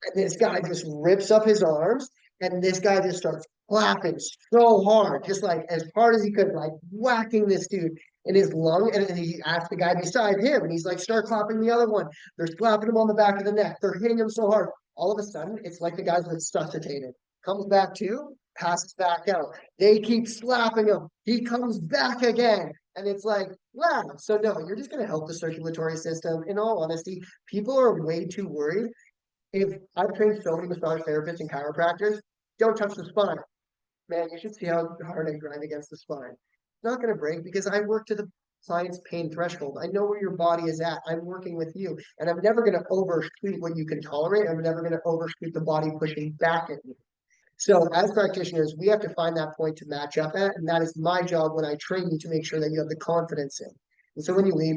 And this guy just rips up his arms, and this guy just starts clapping so hard, just like as hard as he could, like whacking this dude in his lung. And then he asked the guy beside him, and he's like, start clapping the other one. They're slapping him on the back of the neck. They're hitting him so hard. All of a sudden, it's like the guy's resuscitated. Comes back to, passes back out. They keep slapping him. He comes back again. And it's like, wow. So no, you're just going to help the circulatory system. In all honesty, people are way too worried. If I've trained so many massage therapists and chiropractors, don't touch the spine. Man, you should see how hard I grind against the spine. It's not going to break because I work to the client's pain threshold. I know where your body is at. I'm working with you, and I'm never going to overshoot what you can tolerate. I'm never going to overshoot the body pushing back at you. So as practitioners, we have to find that point to match up at, and that is my job when I train you to make sure that you have the confidence in. And so when you leave,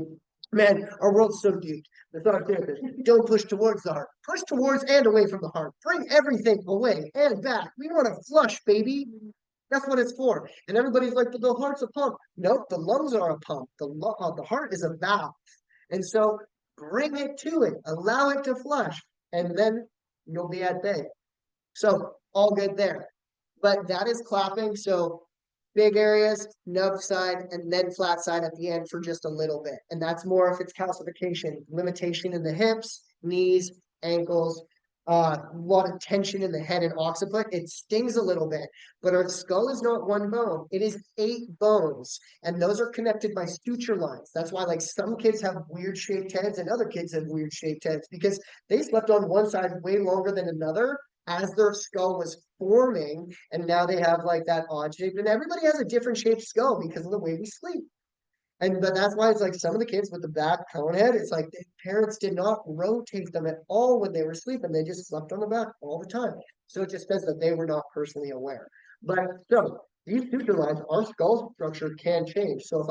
man, our world's so deep. It's not therapist. Don't push towards the heart. Push towards and away from the heart. Bring everything away and back. We want to flush, baby. That's what it's for. And everybody's like, but the heart's a pump. Nope, the lungs are a pump. The heart is a valve. And so bring it to it, allow it to flush, and then you'll be at bay. So all good there. But that is clapping. So big areas, nub side, and then flat side at the end for just a little bit. And that's more if it's calcification, limitation in the hips, knees, ankles, a lot of tension in the head and occiput. It stings a little bit, but our skull is not one bone. It is 8 bones, and those are connected by suture lines. That's why like some kids have weird shaped heads and other kids have weird shaped heads because they slept on one side way longer than another as their skull was forming, and now they have like that odd shape. And everybody has a different shaped skull because of the way we sleep. And but that's why it's like some of the kids with the back cone head, it's like the parents did not rotate them at all when they were sleeping. They just slept on the back all the time. So it just says that they were not personally aware. But so these suture lines, our skull structure can change. So if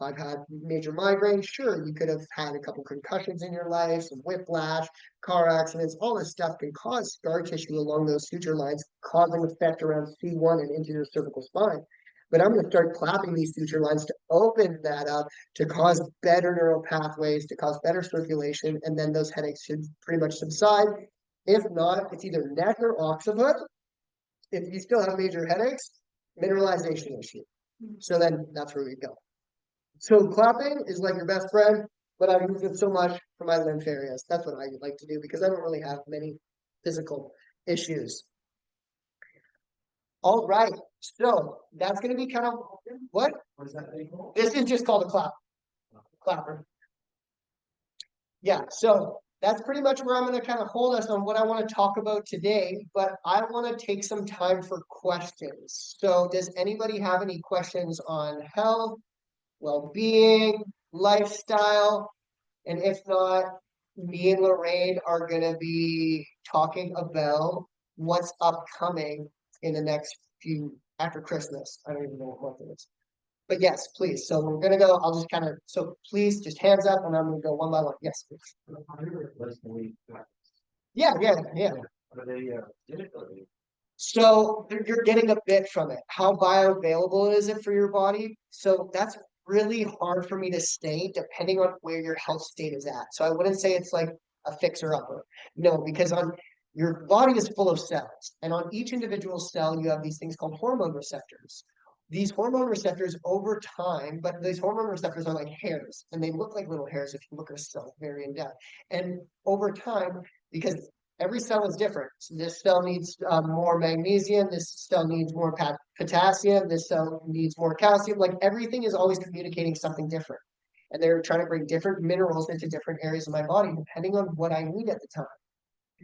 I've had major migraines, sure, you could have had a couple concussions in your life, some whiplash, car accidents, all this stuff can cause scar tissue along those suture lines, causing effect around C1 and into your cervical spine. But I'm going to start clapping these suture lines to open that up, to cause better neural pathways, to cause better circulation, and then those headaches should pretty much subside. If not, it's either neck or occiput. If you still have major headaches, mineralization issue. So then that's where we go. So clapping is like your best friend, but I use it so much for my lymph areas. That's what I like to do because I don't really have many physical issues. All right, so that's going to be kind of what?
What is that thing called?
This is just called a clapper. Yeah, so that's pretty much where I'm going to kind of hold us on what I want to talk about today, but I want to take some time for questions. So does anybody have any questions on health, well-being, lifestyle? And if not, me and Lorraine are going to be talking about what's upcoming in the next few, after Christmas. I don't even know what month it is. But yes, please. So we're going to go, I'll just kind of, so please just hands up and I'm going to go one by one. Yes, please. Yeah.
Are they
So you're getting a bit from it. How bioavailable is it for your body? So that's really hard for me to say depending on where your health state is at. So I wouldn't say it's like a fixer upper. No, because on your body is full of cells, and on each individual cell, you have these things called hormone receptors. These hormone receptors over time, but these hormone receptors are like hairs, and they look like little hairs if you look at a cell very in depth. And over time, because every cell is different. So this cell needs more magnesium. This cell needs more potassium. This cell needs more calcium. Like everything is always communicating something different. And they're trying to bring different minerals into different areas of my body, depending on what I need at the time.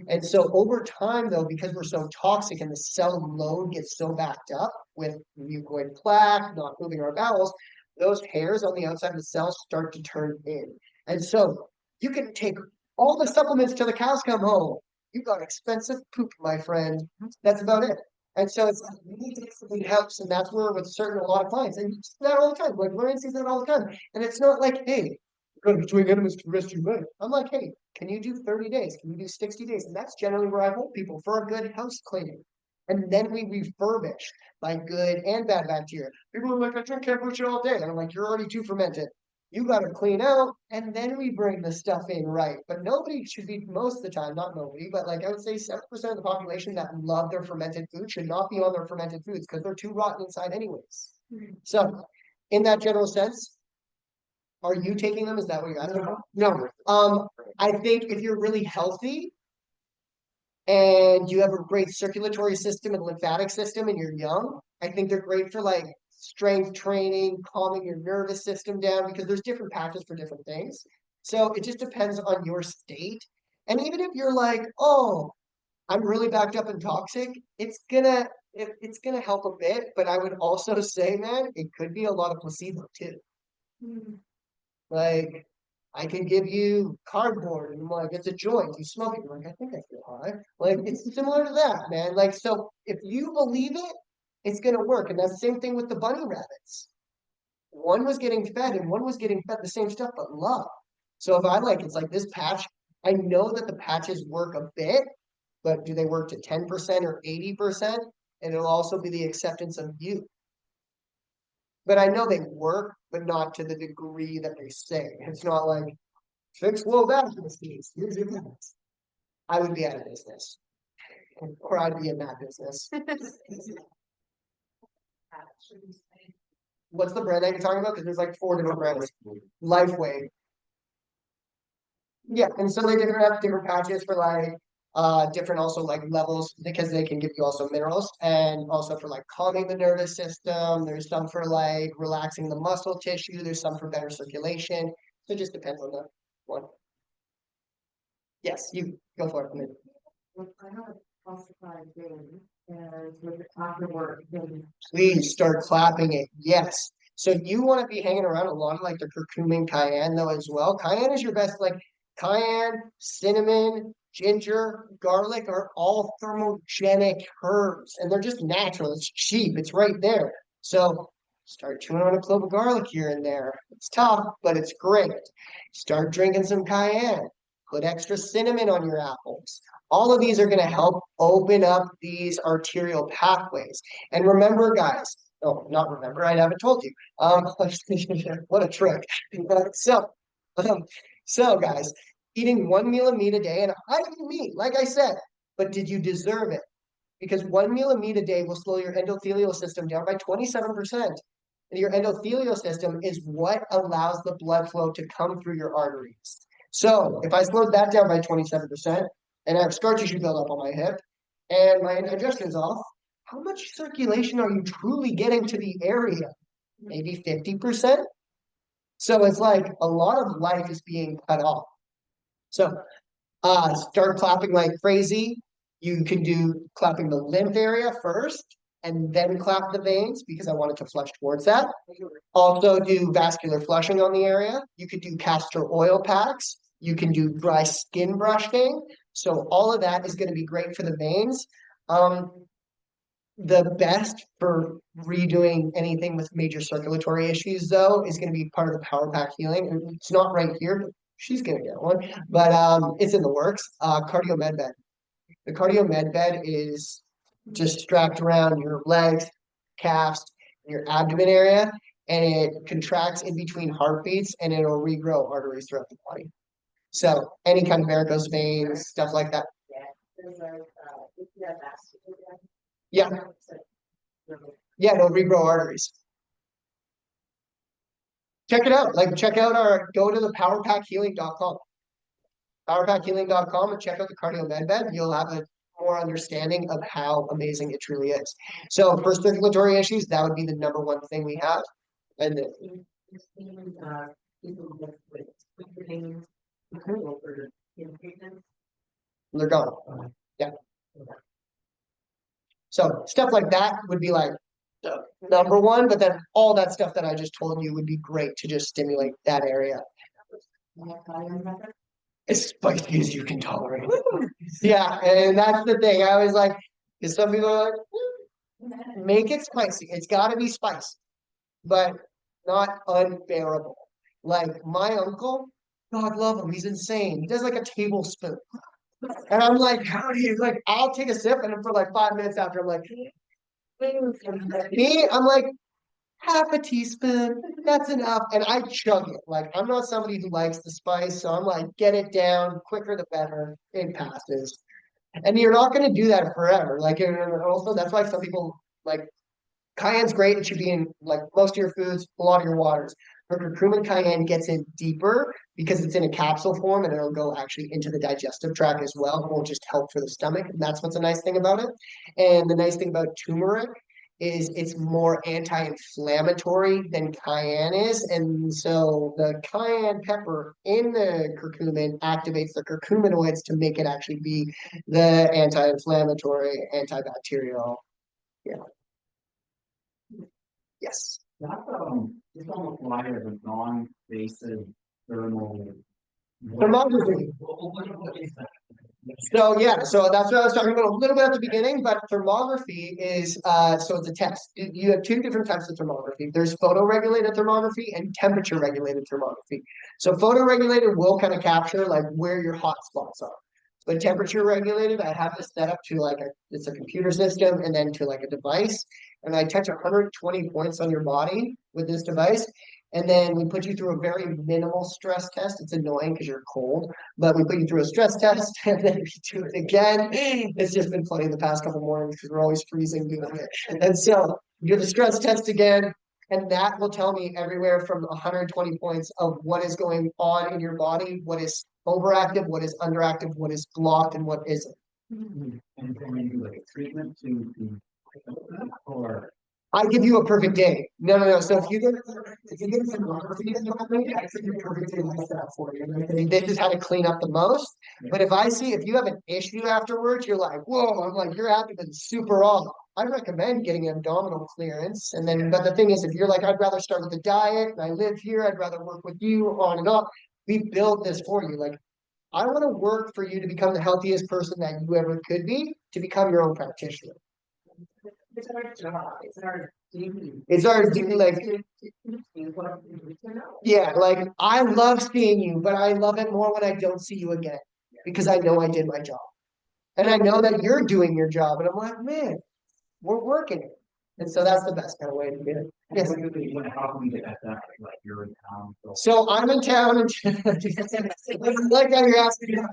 And so over time, though, because we're so toxic and the cell load gets so backed up with mucoid plaque, not moving our bowels, those hairs on the outside of the cell start to turn in. And so you can take all the supplements till the cows come home. You got expensive poop, my friend. That's about it. And so it's like, we need to get something that helps. And that's where with certain, a lot of clients, and you see that all the time. Like Lauren sees that all the time. And it's not like, hey, you're going to be doing enemies for the rest of your life. I'm like, hey, can you do 30 days? Can you do 60 days? And that's generally where I hold people for a good house cleaning. And then we refurbish by good and bad bacteria. People are like, I drink kombucha all day. And I'm like, you're already too fermented. You got to clean out, and then we bring the stuff in right. But nobody should be, most of the time, not nobody, but like I would say 7% of the population that love their fermented food should not be on their fermented foods because they're too rotten inside anyways. So in that general sense, are you taking them? Is that what you're asking? No. I think if you're really healthy and you have a great circulatory system and lymphatic system and you're young, I think they're great for like strength training, calming your nervous system down because there's different patches for different things. So it just depends on your state. And even if you're like, oh, I'm really backed up and toxic, it's gonna help a bit. But I would also say, man, it could be a lot of placebo too. Like, I can give you cardboard and I'm like, it's a joint. You smoke it. You're like, I think I feel high. Like, it's similar to that, man. Like, so if you believe it, it's going to work. And that's the same thing with the bunny rabbits. One was getting fed and one was getting fed the same stuff, but love. So if I like, it's like this patch, I know that the patches work a bit, but do they work to 10% or 80%? and it'll also be the acceptance of you. But I know they work, but not to the degree that they say. It's not like fix low vacuum speeds. Here's your business. I would be out of business, or I'd be in that business. What's the brand that you're talking about? Because there's like 4 different brands. Lifeway. Yeah, and so they have different patches for like different also like levels because they can give you also minerals and also for like calming the nervous system. There's some for like relaxing the muscle tissue. There's some for better circulation. So it just depends on the one. Yes, you go for it.
I have a classified vein, and with the copper work, then
Please start clapping it. Yes. So you want to be hanging around a lot of like the curcumin cayenne though as well. Cayenne is your best, like cayenne, cinnamon, ginger, garlic are all thermogenic herbs and they're just natural. It's cheap. It's right there. So start chewing on a clove of garlic here and there. It's tough, but it's great. Start drinking some cayenne. Put extra cinnamon on your apples. All of these are going to help open up these arterial pathways. And remember, guys, oh, not remember, I haven't told you. What a trick. So, so guys, eating 1 meal of meat a day, and I eat meat, like I said, but did you deserve it? Because 1 meal of meat a day will slow your endothelial system down by 27%. And your endothelial system is what allows the blood flow to come through your arteries. So if I slowed that down by 27%, and I have scar tissue buildup on my hip, and my digestion's off, how much circulation are you truly getting to the area? Maybe 50%? So it's like a lot of life is being cut off. So start clapping like crazy. You can do clapping the lymph area first, and then clap the veins because I wanted to flush towards that. Also do vascular flushing on the area. You could do castor oil packs. You can do dry skin brushing. So all of that is going to be great for the veins. The best for redoing anything with major circulatory issues, though, is going to be part of the Power Pack healing. It's not right here, but she's going to get one. But it's in the works. Cardio med bed. The cardio med bed is just strapped around your legs, calves, your abdomen area, and it contracts in between heartbeats, and it'll regrow arteries throughout the body. So any kind of varicose veins, stuff like that. Yeah, yeah, it'll regrow arteries. Check it out. Like check out go to the powerpackhealing.com. Powerpackhealing.com and check out the cardio med bed. You'll have a more understanding of how amazing it truly is. So for circulatory issues, that would be the #1 thing we have. And they're gone. Yeah. So stuff like that would be like #1, but then all that stuff that I just told you would be great to just stimulate that area. As spicy as you can tolerate. Yeah, and that's the thing. I was like, because some people are like, make it spicy. It's got to be spicy, but not unbearable. Like my uncle, God love him, he's insane. He does like a tablespoon. And I'm like, how do you like? I'll take a sip, and then for like 5 minutes after, I'm like, me, I'm like, half a teaspoon, that's enough. And I chug it. Like, I'm not somebody who likes the spice, so I'm like, get it down, quicker the better. It passes. And you're not going to do that forever. Like, and also, that's why some people like cayenne's great. It should be in like most of your foods, a lot of your waters. But curcumin cayenne gets in deeper because it's in a capsule form and it'll go actually into the digestive tract as well. It won't just help for the stomach. And that's what's a nice thing about it. And the nice thing about turmeric is it's more anti-inflammatory than cayenne is. And so the cayenne pepper in the curcumin activates the curcuminoids to make it actually be the anti-inflammatory, antibacterial. Yeah. Yes.
It's almost like a non-invasive thermal.
Thermography. So yeah, so that's what I was talking about a little bit at the beginning, but thermography is so it's a test. You have 2 different types of thermography. There's photoregulated thermography and temperature regulated thermography. So photoregulated will kind of capture like where your hot spots are. but temperature regulated. I have this set up to like it's a computer system and then to like a device. And I touch 120 points on your body with this device. And then we put you through a very minimal stress test. It's annoying because you're cold, but we put you through a stress test and then we do it again. It's just been funny the past couple mornings because we're always freezing doing it. And so we do the stress test again. And that will tell me everywhere from 120 points of what is going on in your body, what is overactive, what is underactive, what is blocked, and what isn't.
And then we do like a treatment to or
I give you a perfect day. No. So if you get some photography, I think your perfect day like that for you. And I think this is how to clean up the most. But if I see if you have an issue afterwards, you're like, whoa, I'm like, your abdomen's super off. I recommend getting abdominal clearance. And then, but the thing is, if you're like, I'd rather start with the diet, and I live here, I'd rather work with you on and on. We build this for you. Like, I want to work for you to become the healthiest person that you ever could be, to become your own practitioner.
It's our job, it's our duty.
It's our duty, like, yeah, like I love seeing you, but I love it more when I don't see you again because I know I did my job. And I know that you're doing your job. And I'm like, man, we're working it. And so that's the best kind of way to do it. Yes.
how can we get that done? Like you're in town.
So I'm in town and like how you're asking.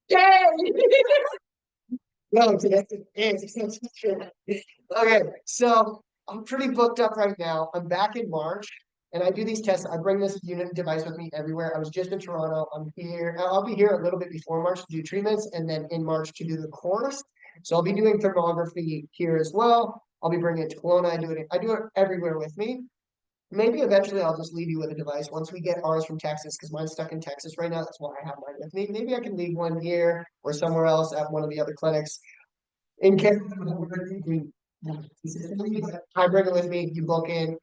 Yay! No, okay, so I'm pretty booked up right now. I'm back in March and I do these tests. I bring this unit device with me everywhere. I was just in Toronto. I'm here. I'll be here a little bit before March to do treatments and then in March to do the course. So I'll be doing thermography here as well. I'll be bringing it to Kelowna. I do it everywhere with me. Maybe eventually I'll just leave you with a device once we get ours from Texas because mine's stuck in Texas right now. That's why I have mine with me. Maybe I can leave one here or somewhere else at one of the other clinics. In case I bring it with me, you book in,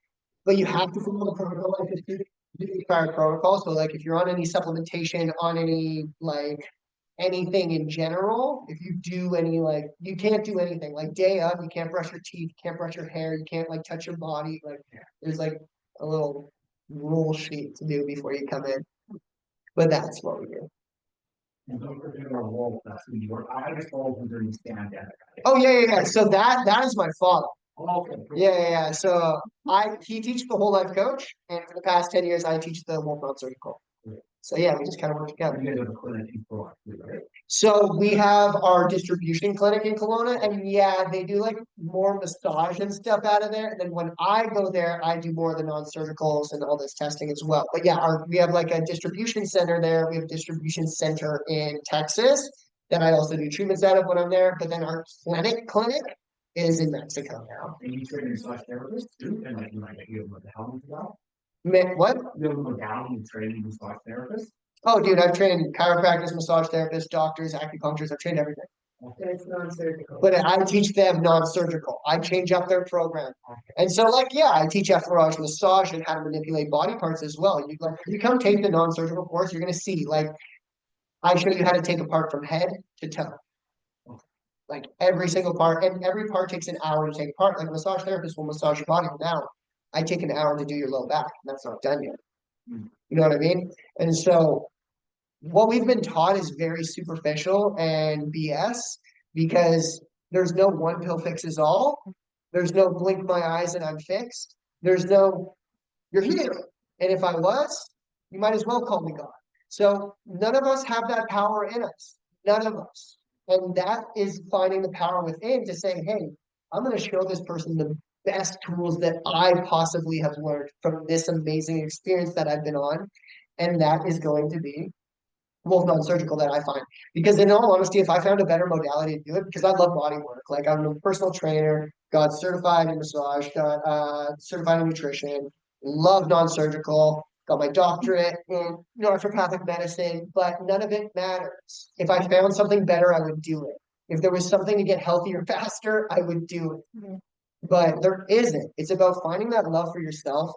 but you have to follow the protocol. Like the entire protocol. So like if you're on any supplementation, on any like anything in general, if you do any like you can't do anything like day of, you can't brush your teeth, you can't brush your hair, you can't like touch your body. Like there's like a little rule sheet to do before you come in. But that's what we do.
And don't forget our wall, that's who you are. I just told him during the stand down.
Oh yeah. So that is my father.
Okay.
Yeah. So he teaches the whole life coach, and for the past 10 years, I teach the Wolfe non-surgical. So yeah, we just kind of work together.
You guys have a clinic in Florida, right?
So we have our distribution clinic in Kelowna, and yeah, they do like more massage and stuff out of there. And then when I go there, I do more of the non-surgicals and all this testing as well. But yeah, we have like a distribution center there. We have a distribution center in Texas that I also do treatments out of when I'm there. But then our clinic is in Mexico now.
And you train massage therapists too, and like you might get with the helmet as well.
What?
You have a modality of training massage therapists.
Oh, dude, I've trained chiropractors, massage therapists, doctors, acupuncturists. I've trained everything.
And it's non-surgical.
But I teach them non-surgical. I change up their program. And so, like, yeah, I teach effleurage massage and how to manipulate body parts as well. You come take the non-surgical course, you're going to see, like, I show you how to take a part from head to toe. Like, every single part. And every part takes an hour to take apart. Like, a massage therapist will massage your body in an hour. I take an hour to do your low back. And that's not done yet. You know what I mean? And so what we've been taught is very superficial and BS because there's no one pill fixes all. There's no blink my eyes and I'm fixed. There's no, you're healed. And if I was, you might as well call me God. So none of us have that power in us. None of us. And that is finding the power within to say, hey, I'm going to show this person the best tools that I possibly have learned from this amazing experience that I've been on. And that is going to be Wolfe non-surgical that I find. Because in all honesty, if I found a better modality to do it, because I love body work, like I'm a personal trainer, got certified in massage, got certified in nutrition, love non-surgical, got my doctorate in naturopathic medicine, but none of it matters. If I found something better, I would do it. If there was something to get healthier faster, I would do it. But there isn't. It's about finding that love for yourself,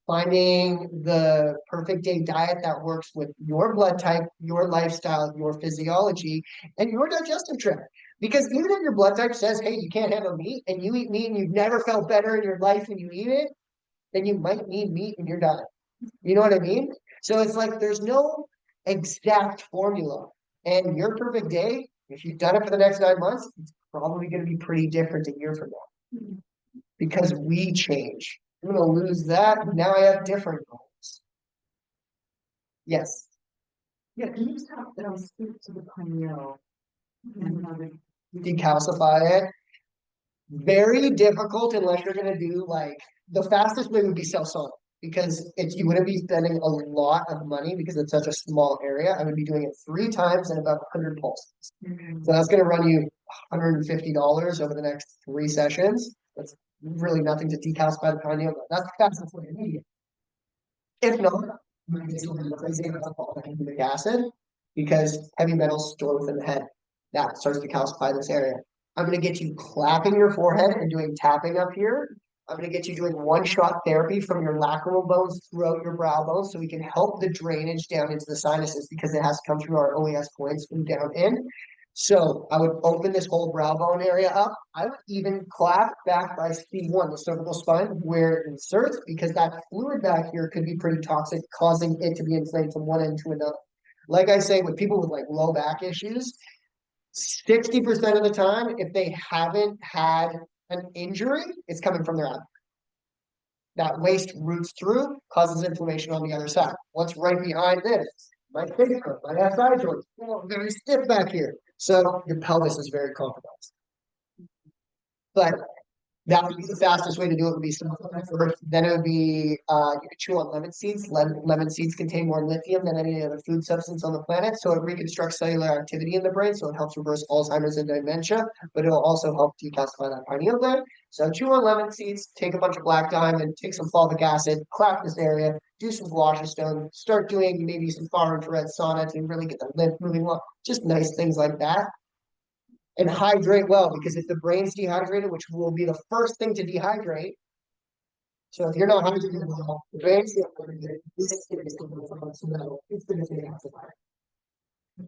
finding the perfect day diet that works with your blood type, your lifestyle, your physiology, and your digestive tract. Because even if your blood type says, hey, you can't handle meat, and you eat meat and you've never felt better in your life and you eat it, then you might need meat in your diet. You know what I mean? So it's like there's no exact formula. And your perfect day, if you've done it for the next 9 months, it's probably going to be pretty different a year from now because we change. I'm going to lose that. Now I have different goals. Yes.
Yeah, can you talk, speak to the pineal and how they.
Decalcify it. Very difficult unless you're going to do like the fastest way would be self-sauna because it's you wouldn't be spending a lot of money because it's such a small area. I would be doing it 3 times and about 100 pulses. So that's going to run you $150 over the next 3 sessions. That's really nothing to decalcify the pineal. That's the fastest way to do it. If not, I'm going to get something crazy about humic acid because heavy metals store within the head. That starts to calcify this area. I'm going to get you clapping your forehead and doing tapping up here. I'm going to get you doing one-shot therapy from your lacrimal bones throughout your brow bones so we can help the drainage down into the sinuses because it has to come through our OAS points and down in. So I would open this whole brow bone area up. I would even clap back by C1, the cervical spine, where it inserts, because that fluid back here could be pretty toxic, causing it to be inflamed from one end to another. Like I say, with people with like low back issues, 60% of the time, if they haven't had an injury, it's coming from their abdomen. That waste roots through, causes inflammation on the other side. What's right behind this? My sacrum, my SI joint, very stiff back here. So your pelvis is very compromised. But that would be the fastest way to do it would be first. Then it would be you could chew on lemon seeds. Lemon seeds contain more lithium than any other food substance on the planet. So it reconstructs cellular activity in the brain. So it helps reverse Alzheimer's and dementia, but it'll also help decalcify that pineal gland. So chew on lemon seeds, take a bunch of black diamond, take some fulvic acid, clap this area, do some stone, start doing maybe some far infrared sauna to really get the lymph moving well. Just nice things like that. And hydrate well, because if the brain's dehydrated, which will be the first thing to dehydrate, so if you're not hydrated well, the brain's dehydrated, this is going to it's going to detoxify.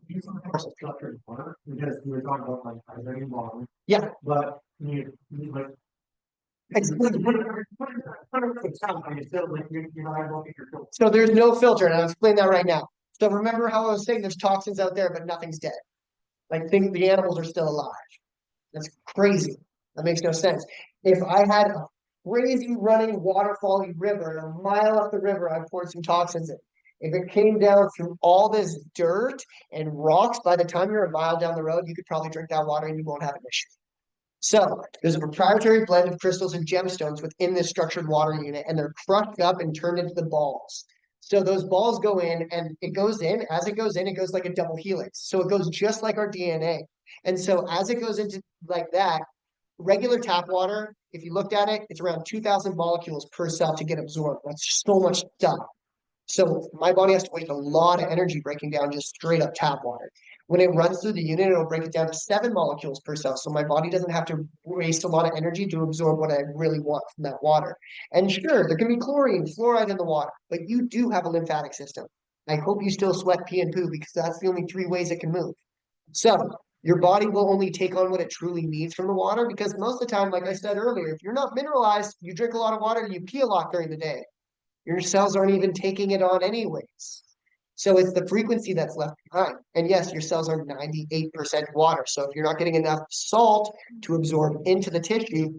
Use some partial structured water because we were talking about like hydrating water.
Yeah.
But you like.
So there's no filter, and I'll explain that right now. So remember how I was saying there's toxins out there, but nothing's dead. Like think the animals are still alive. That's crazy. That makes no sense. If I had a crazy running waterfally river, and a mile up the river, I poured some toxins in. If it came down through all this dirt and rocks, by the time you're a mile down the road, you could probably drink that water and you won't have an issue. So there's a proprietary blend of crystals and gemstones within this structured water unit, and they're crushed up and turned into the balls. So those balls go in and it goes in, as it goes in, it goes like a double helix. So it goes just like our DNA. And so as it goes into like that, regular tap water, if you looked at it, it's around 2,000 molecules per cell to get absorbed. That's so much stuff. So my body has to waste a lot of energy breaking down just straight up tap water. When it runs through the unit, it'll break it down to 7 molecules per cell. So my body doesn't have to waste a lot of energy to absorb what I really want from that water. And sure, there can be chlorine, fluoride in the water, but you do have a lymphatic system. I hope you still sweat, pee, and poo because that's the only 3 ways it can move. So your body will only take on what it truly needs from the water because most of the time, like I said earlier, if you're not mineralized, you drink a lot of water and you pee a lot during the day. Your cells aren't even taking it on anyways. So it's the frequency that's left behind. And yes, your cells are 98% water. So if you're not getting enough salt to absorb into the tissue,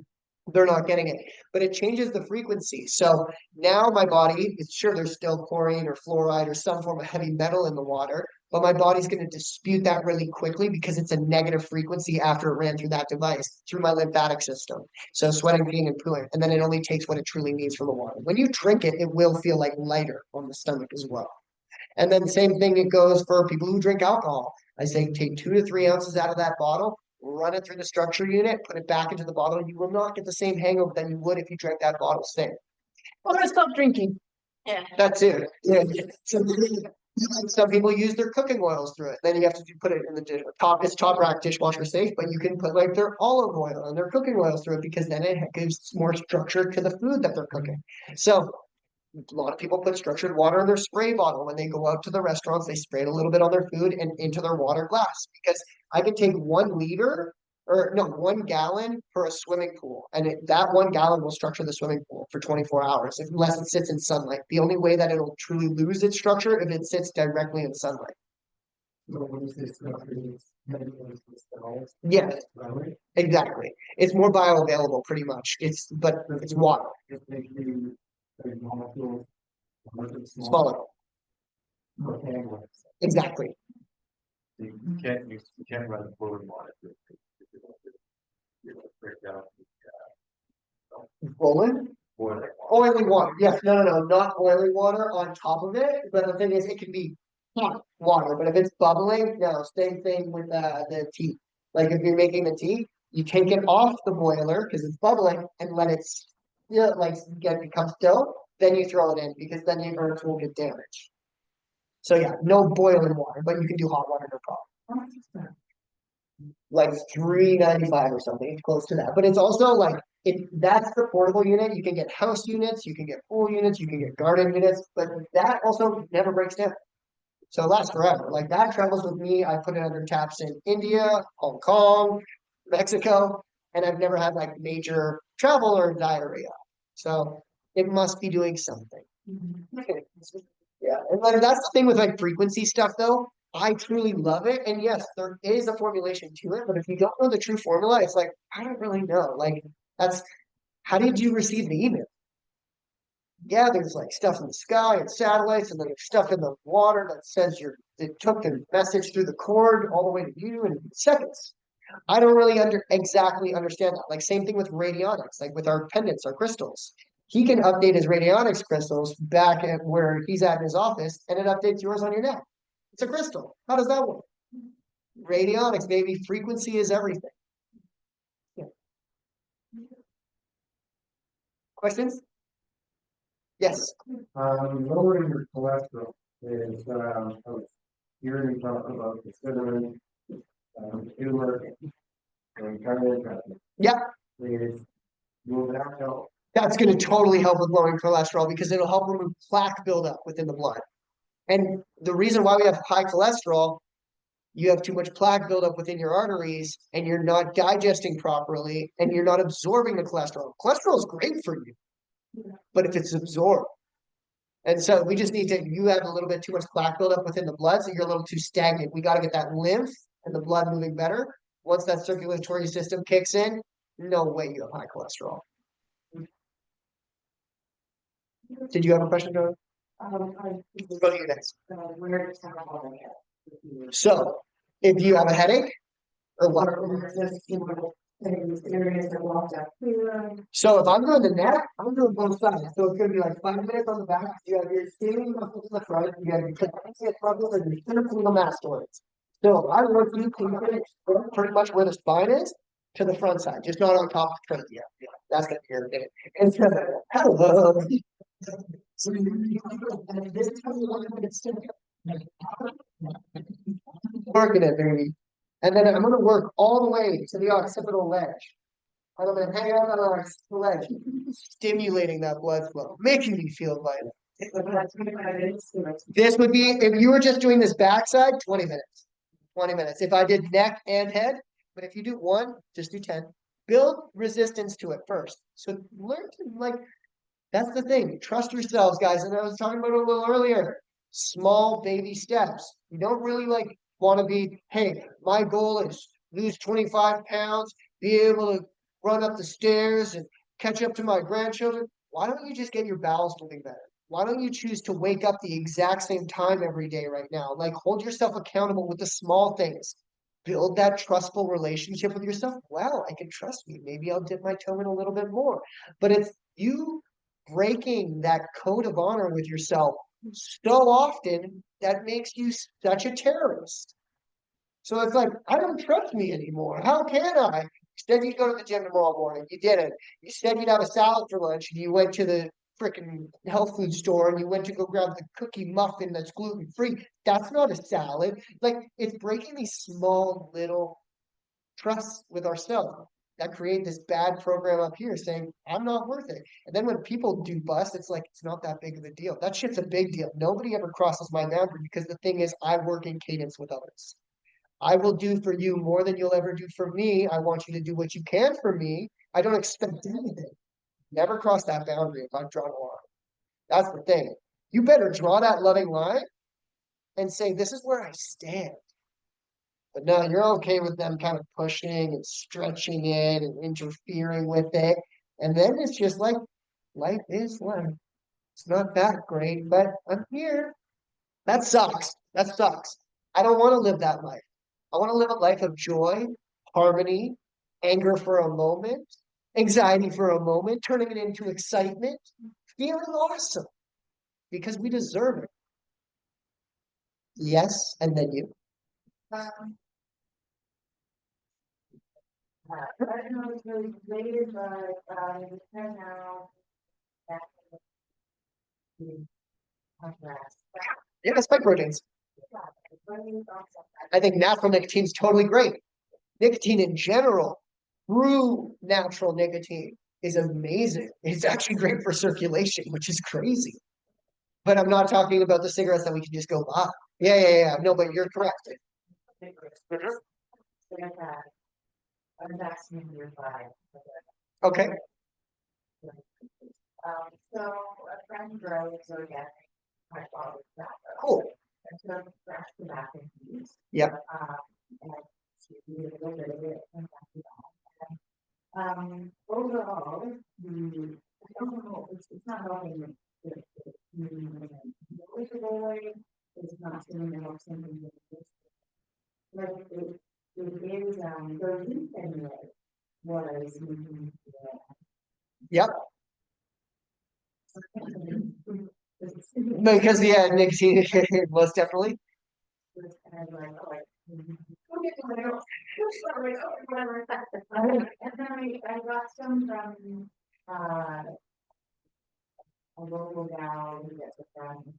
they're not getting it. But it changes the frequency. So now my body, it's sure there's still chlorine or fluoride or some form of heavy metal in the water, but my body's going to dispute that really quickly because it's a negative frequency after it ran through that device, through my lymphatic system. So sweating, peeing, and pooing. And then it only takes what it truly needs from the water. When you drink it, it will feel like lighter on the stomach as well. And then the same thing it goes for people who drink alcohol. I say take 2 to 3 ounces out of that bottle, run it through the structure unit, put it back into the bottle. You will not get the same hangover that you would if you drank that bottle straight. Well, I stopped drinking. Yeah, that's it. Yeah. Some people use their cooking oils through it. Then you have to put it in the dish. It's top rack dishwasher safe, but you can put like their olive oil and their cooking oils through it because then it gives more structure to the food that they're cooking. So a lot of people put structured water in their spray bottle when they go out to the restaurants. They spray it a little bit on their food and into their water glass because I can take 1 liter or no, 1 gallon per a swimming pool. And that 1 gallon will structure the swimming pool for 24 hours, unless it sits in sunlight. The only way that it'll truly lose its structure if it sits directly in sunlight.
So when you say structure, it's medical cells,
Yes,
right?
exactly. It's more bioavailable pretty much. But it's water,
Just make you, like, molecules,
smaller.
more tangled.
Exactly.
You can't run boiling water. Break down
Boiling?
boiling.
Boiling water. Yes, no, not boiling water on top of it. But the thing is, it can be hot water. But if it's bubbling, no, same thing with the tea. Like if you're making the tea, you take it off the boiler because it's bubbling and let it, like become still. Then you throw it in because then your earth will get damaged. So yeah, no boiling water, but you can do hot water, no problem.
How much is that?
Like 395 or something, it's close to that. But it's also like that's the portable unit. You can get house units, you can get pool units, you can get garden units, but that also never breaks down. So it lasts forever. Like that travels with me. I put it under taps in India, Hong Kong, Mexico, and I've never had like major travel or diarrhea. So it must be doing something. Yeah, and like that's the thing with like frequency stuff though. I truly love it. And yes, there is a formulation to it, but if you don't know the true formula, it's like, I don't really know. Like that's how did you receive the email? Yeah, there's like stuff in the sky and satellites, and then there's stuff in the water that says it took the message through the cord all the way to you in seconds. I don't really exactly understand that. Like same thing with radionics, like with our pendants, our crystals. He can update his radionics crystals back at where he's at in his office, and it updates yours on your neck. It's a crystal. How does that work? Radionics, baby. Frequency is everything. Yeah. Questions? Yes.
Lowering your cholesterol is, I was hearing you talk about the cinnamon, turmeric, and kind of interesting.
Yeah.
Is, will that help?
That's going to totally help with lowering cholesterol because it'll help remove plaque buildup within the blood. And the reason why we have high cholesterol, you have too much plaque buildup within your arteries and you're not digesting properly and you're not absorbing the cholesterol. Cholesterol is great for you, but if it's absorbed. And so we just need to, you have a little bit too much plaque buildup within the blood, so you're a little too stagnant. We got to get that lymph and the blood moving better. Once that circulatory system kicks in, no way you have high cholesterol. Did you have a question, Joe? We'll go to you next.
Where does that all get?
So, if you have a headache or what? So if I'm doing the neck, I'm doing both sides. So it's gonna be like 5 minutes on the back. You have your scaling muscles in the front. You have your trapezius muscles and your sternocleidomastoids. So I want you to pretty much where the spine is to the front side, just not on top of the trachea. Yeah, that's gonna be irritating. And so, hello. So and this is how you want to get started. Working it, baby. And then I'm going to work all the way to the occipital ledge. And I'm going to hang out on our occipital ledge, stimulating that blood flow, making me feel vital. This would be, if you were just doing this backside, 20 minutes. 20 minutes. If I did neck and head, but if you do one, just do 10. Build resistance to it first. So learn to like, that's the thing. Trust yourselves, guys. And I was talking about it a little earlier. Small baby steps. You don't really like want to be, hey, my goal is lose 25 pounds, be able to run up the stairs and catch up to my grandchildren. Why don't you just get your bowels moving better? Why don't you choose to wake up the exact same time every day right now? Like hold yourself accountable with the small things. Build that trustful relationship with yourself. Wow, I can trust me. Maybe I'll dip my toe in a little bit more. But it's you breaking that code of honor with yourself so often that makes you such a terrorist. So it's like, I don't trust me anymore. How can I? Instead, you go to the gym tomorrow morning. You didn't. You said you'd have a salad for lunch, and you went to the freaking health food store and you went to go grab the cookie muffin that's gluten free. That's not a salad. Like, it's breaking these small little trusts with ourselves that create this bad program up here saying, I'm not worth it. And then when people do bust, it's like, it's not that big of a deal. That shit's a big deal. Nobody ever crosses my boundary because the thing is, I work in cadence with others. I will do for you more than you'll ever do for me. I want you to do what you can for me. I don't expect anything. Never cross that boundary if I've drawn a line. That's the thing. You better draw that loving line and say, this is where I stand. But no, you're okay with them kind of pushing and stretching it and interfering with it. And then it's just like, life is life. It's not that great, but I'm here. That sucks. That sucks. I don't want to live that life. I want to live a life of joy, harmony, anger for a moment, anxiety for a moment, turning it into excitement, feeling awesome because we deserve it. Yes, and then you.
Um, I don't know, it's really related, but, it's kind of now. That.
Yeah, spike proteins. I think natural nicotine's totally great. Nicotine in general, through natural nicotine, is amazing. It's actually great for circulation, which is crazy. But I'm not talking about the cigarettes that we can just go buy. Yeah. No, but you're correct.
I'm vaccinated by.
Okay.
So a friend drove organic. My father's not.
Cool.
And so that's the back and use.
Yep.
And she did a little bit of it and back it on. Overall, I don't know, it's not only it's not something that helps something. But it is, the youth anyway was.
Yep. Because nicotine most definitely.
It's kind of like, and then I got some from, a local gal who gets a friend.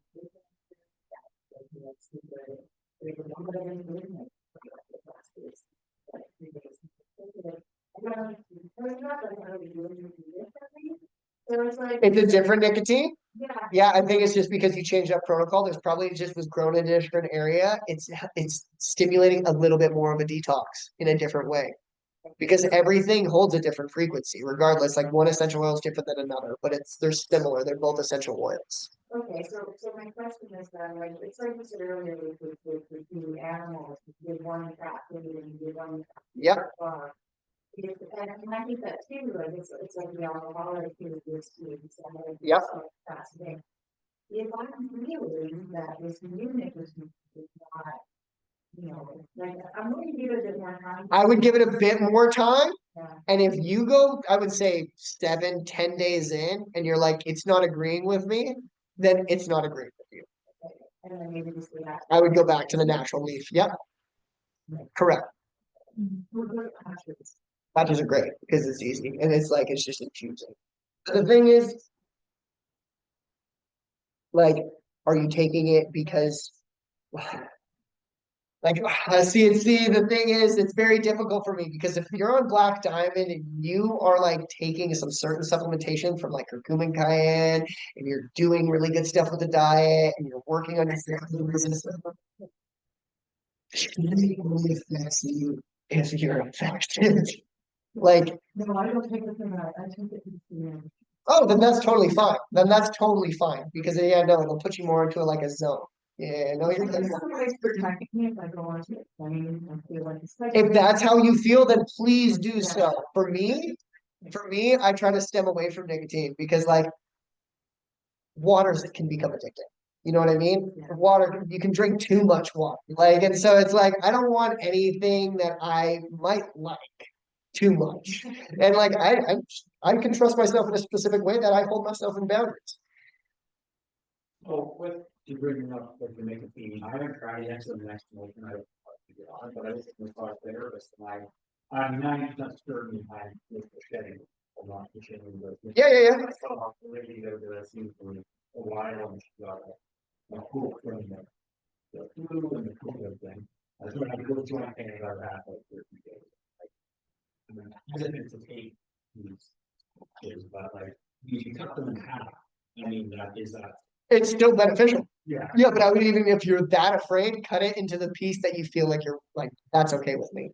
It's a different nicotine.
Yeah.
Yeah, I think it's just because you changed up protocol. There's probably just was grown in a different area. It's stimulating a little bit more of a detox in a different way. Because everything holds a different frequency, regardless. Like one essential oil is different than another, but they're similar. They're both essential oils.
Okay, so my question is then, like, it's like you said earlier with the animals, with one cat food and with one.
Yep.
And I think that too, like, it's like the alcoholic who is to.
Yep.
That's the thing. If I'm feeling that this unit is not, like, I'm going to give it a bit more time.
I would give it a bit more time.
Yeah.
And if you go, I would say 7-10 days in, and you're like, it's not agreeing with me, then it's not agreeing with you.
And then maybe just that.
I would go back to the natural leaf. Yep. Correct. Patches are great because it's easy and it's just infusing. But the thing is, like, are you taking it because like see, the thing is, it's very difficult for me because if you're on Black Diamond and you are like taking some certain supplementation from like curcumin cayenne and you're doing really good stuff with the diet and you're working on your it only affects you if you're affected. Like,
No, I don't take it from that. I take it from.
oh, then that's totally fine. Then that's totally fine because no, it'll put you more into like a zone. Yeah, no, you're good. If that's how you feel, then please do so. For me, I try to stem away from nicotine because like waters can become addicting. You know what I mean? Water, you can drink too much water. Like, and so it's like I don't want anything that I might like too much. And like I can trust myself in a specific way that I hold myself in boundaries.
Well, with you bringing up like the nicotine, I haven't tried it yet, so the next motion I would like to get on, but I was going to talk therapist and I'm 90% certain I with the shedding. I'm not the shedding, but.
Yeah.
I saw the lady that I seen for a while and she got a cool from the flu and the COVID thing. I was going to have a good joint pain about that like 30 days. Like, I'm hesitant to take these kids, but like, if you cut them in half, I mean, that is that
It's still beneficial.
Yeah.
Yeah, but I would even, if you're that afraid, cut it into the piece that you feel like you're like, that's okay with me.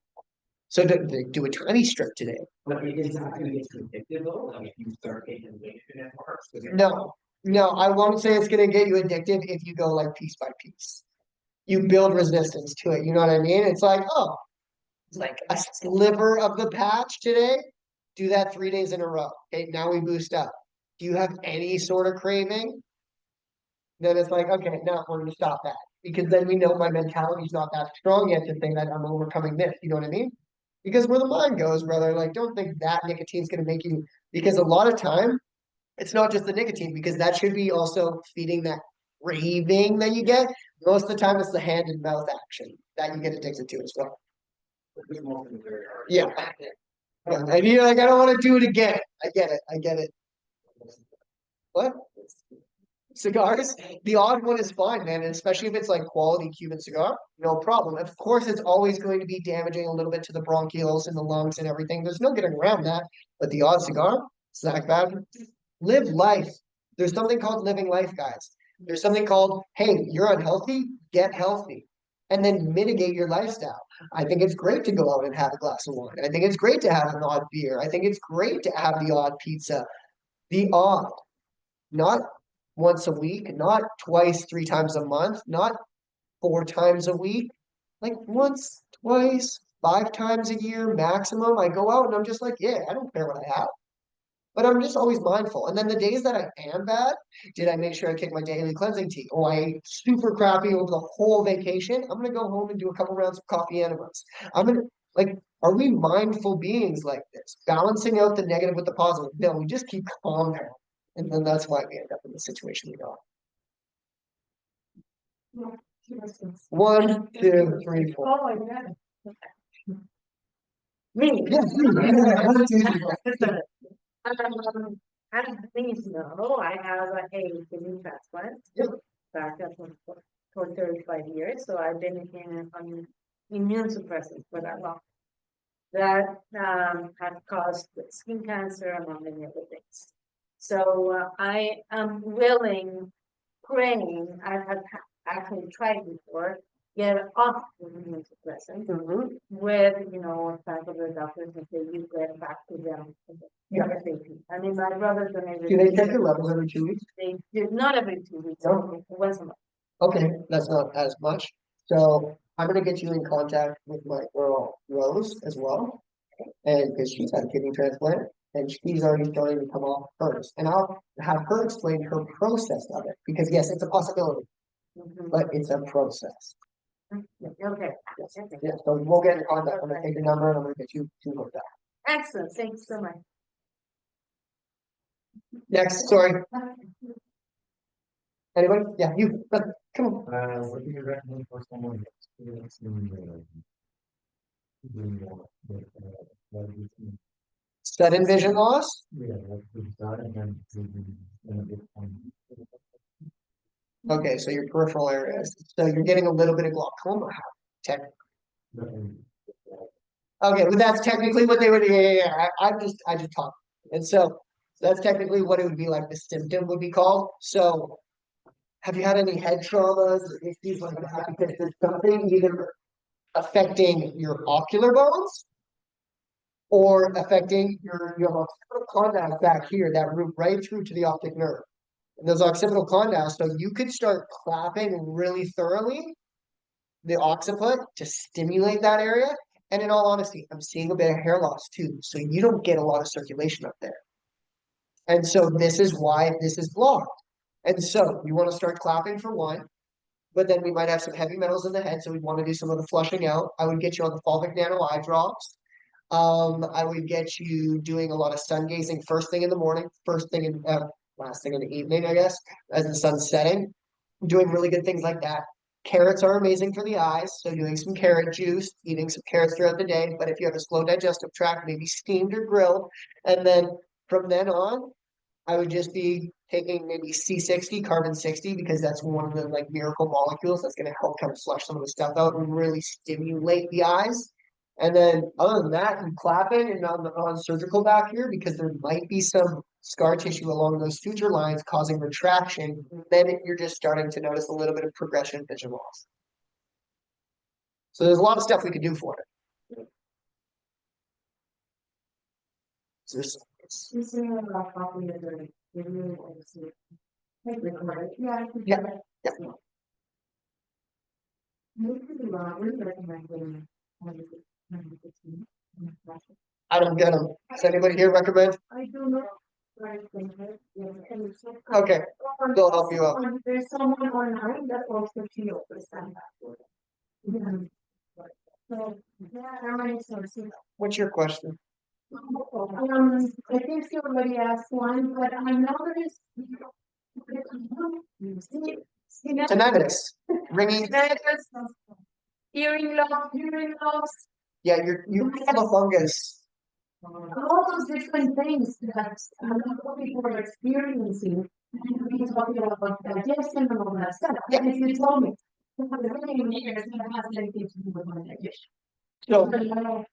So do a tiny strip today.
But it is not gonna get too addictive though, like if you start taking weight and it works.
No, no, I won't say it's gonna get you addictive if you go like piece by piece. You build resistance to it. You know what I mean? It's like, oh, it's like a sliver of the patch today. Do that 3 days in a row. Okay, now we boost up. Do you have any sort of craving? Then it's like, okay, now we're gonna stop that. Because then we know my mentality's not that strong yet to think that I'm overcoming this. You know what I mean? Because where the mind goes, brother, like don't think that nicotine's gonna make you, because a lot of time it's not just the nicotine, because that should be also feeding that craving that you get. Most of the time it's the hand and mouth action that you get addicted to as well.
It's mostly very hard.
Yeah. And you're like, I don't want to do it again. I get it. I get it. What? Cigars? The odd one is fine, man. And especially if it's like quality Cuban cigar, no problem. Of course, it's always going to be damaging a little bit to the bronchioles and the lungs and everything. There's no getting around that. But the odd cigar, it's not bad. Live life. There's something called living life, guys. There's something called, hey, you're unhealthy, get healthy. And then mitigate your lifestyle. I think it's great to go out and have a glass of wine. I think it's great to have an odd beer. I think it's great to have the odd pizza. The odd, not once a week, not twice, 3 times a month, not 4 times a week, like once, twice, 5 times a year maximum. I go out and I'm just like, yeah, I don't care what I have. But I'm just always mindful. And then the days that I am bad, did I make sure I take my daily cleansing tea? Oh, I ate super crappy over the whole vacation. I'm gonna go home and do a couple rounds of coffee enemas. I'm gonna like, are we mindful beings like this? Balancing out the negative with the positive. No, we just keep calm down. And then that's why we end up in the situation we are. 1, 2, 3, 4.
Oh, my God.
Me, yes, me. 1, 2, 3, 4.
As things know, I have a kidney transplant.
Yep.
Back up for 35 years, so I've been on immune suppressants for that long. That have caused skin cancer, among many other things. So I am willing, praying, I have actually tried before, get off the immune suppressant
Mhm.
with, type of the doctors and say you get back to them.
Yeah.
ASAP. I mean, my brothers and
Do they check
everything,
your levels every 2 weeks?
they did not every 2 weeks,
No.
once a month.
Okay, that's not as much. So I'm gonna get you in contact with my girl Rose as well. And because she's had a kidney transplant and she's already starting to come off hers. And I'll have her explain her process of it. Because yes, it's a possibility,
Mhm.
but it's a process.
Okay.
Yes.
Okay.
Yeah, so we'll get in contact. I'm gonna take the number and I'm gonna get you to hooked up.
Excellent, thanks so much.
Next, sorry. Anybody? Yeah, you. Come on.
What do you recommend for someone that's experiencing, doing what do you think?
Sudden vision loss.
Yeah, like the starting and a bit
Okay, so your peripheral areas. So you're getting a little bit of glaucoma. Tech. Okay, well, that's technically what they would. Yeah. I just talk, and so that's technically what it would be like. The symptom would be called. So, have you had any head traumas or issues like that? Because there's something either affecting your ocular bones or affecting your occipital condyles back here that root right through to the optic nerve. And those occipital condyles, so you could start clapping really thoroughly the occiput to stimulate that area. And in all honesty, I'm seeing a bit of hair loss too. So you don't get a lot of circulation up there. And so this is why this is blocked. And so you want to start clapping for one, but then we might have some heavy metals in the head. So we want to do some of the flushing out. I would get you on the fulvic nano eye drops. I would get you doing a lot of sun gazing first thing in the morning, first thing in last thing in the evening, I guess, as the sun's setting. Doing really good things like that. Carrots are amazing for the eyes, so doing some carrot juice, eating some carrots throughout the day. But if you have a slow digestive tract, maybe steamed or grilled. And then from then on, I would just be taking maybe C60, carbon 60, because that's one of the like miracle molecules that's going to help kind of flush some of the stuff out and really stimulate the eyes. And then other than that, I'm clapping and on surgical back here because there might be some scar tissue along those suture lines causing retraction, then you're just starting to notice a little bit of progression of vision loss. So there's a lot of stuff we could do for it. So there's,
Is there a copy of the video or is it? Yeah, I think
Yeah,
that-
yeah.
Maybe we're recommending.
I don't get them. Does anybody here recommend?
I do not. Right, thank you. Yeah, and it's so-
Okay, they'll help you out.
There's someone online that also feels the same. So, yeah, I might sort of see.
What's your question?
I think somebody asked one, but I know there is.
Tinnitus, ringing.
Hearing loss,
Yeah, you have a fungus.
all those different things that a lot of people are experiencing. And we talking about digestion and all that stuff.
Yeah.
If you told me, for the many years, it has anything to do with my digestion.
So,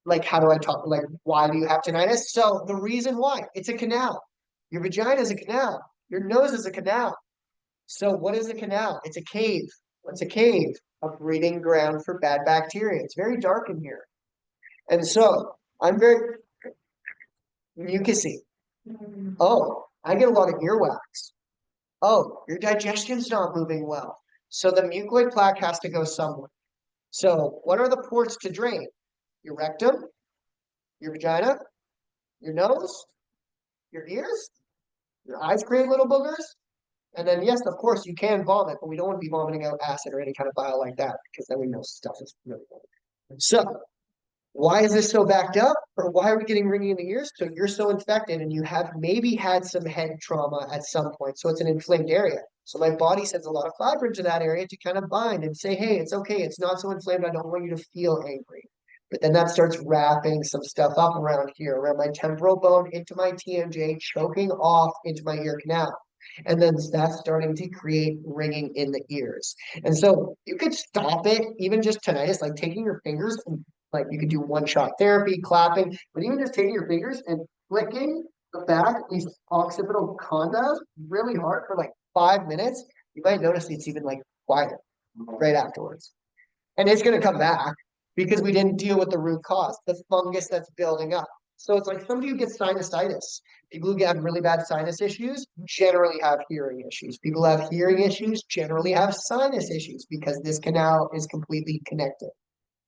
like, how do I talk? Like, why do you have tinnitus? So the reason why, it's a canal. Your vagina is a canal. Your nose is a canal. So what is a canal? It's a cave. What's a cave? A breeding ground for bad bacteria. It's very dark in here. And so I'm very mucusy. Oh, I get a lot of earwax. Oh, your digestion's not moving well. So the mucoid plaque has to go somewhere. So what are the ports to drain? Your rectum, your vagina, your nose, your ears, your eyes create little boogers. And then, yes, of course, you can vomit, but we don't want to be vomiting out acid or any kind of bile like that, because then we know stuff is really bad. So, why is this so backed up? Or why are we getting ringing in the ears? So you're so infected and you have maybe had some head trauma at some point. So it's an inflamed area. So my body sends a lot of fibrin to that area to kind of bind and say, hey, it's okay. It's not so inflamed. I don't want you to feel angry. But then that starts wrapping some stuff up around here, around my temporal bone, into my TMJ, choking off into my ear canal. And then that's starting to create ringing in the ears. And so you could stop it, even just tinnitus, like taking your fingers and like you could do one-shot therapy, clapping, but even just taking your fingers and flicking the back, these occipital condyles really hard for like 5 minutes, you might notice it's even like quieter right afterwards. And it's going to come back because we didn't deal with the root cause, the fungus that's building up. So it's like somebody who gets sinusitis. People who have really bad sinus issues generally have hearing issues. People who have hearing issues generally have sinus issues because this canal is completely connected.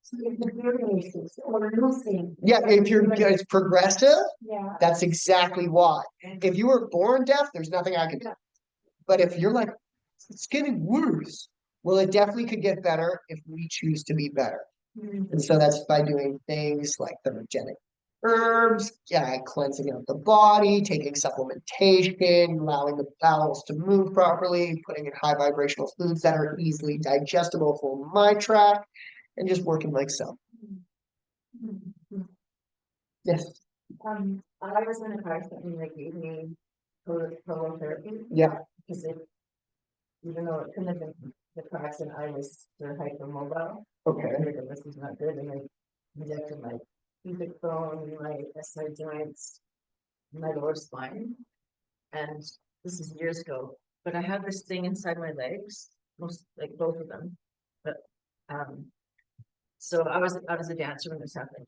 So if the hearing issues or losing.
Yeah, if it's progressive,
Yeah.
that's exactly why. If you were born deaf, there's nothing I can do. But if you're like, it's getting worse, well, it definitely could get better if we choose to be better. And so that's by doing things like thermogenic herbs, cleansing out the body, taking supplementation, allowing the bowels to move properly, putting in high vibrational foods that are easily digestible for my tract, and just working like so. Yes.
I was in a car accident that gave me prolotherapy.
Yeah.
Because even though it couldn't have been the car accident, I was hypermobile.
Okay.
I figured this is not good, and I injected my pubic bone, my SI joints, my lower spine, and this is years ago. But I had this thing inside my legs, most like both of them. But so I was a dancer when this happened.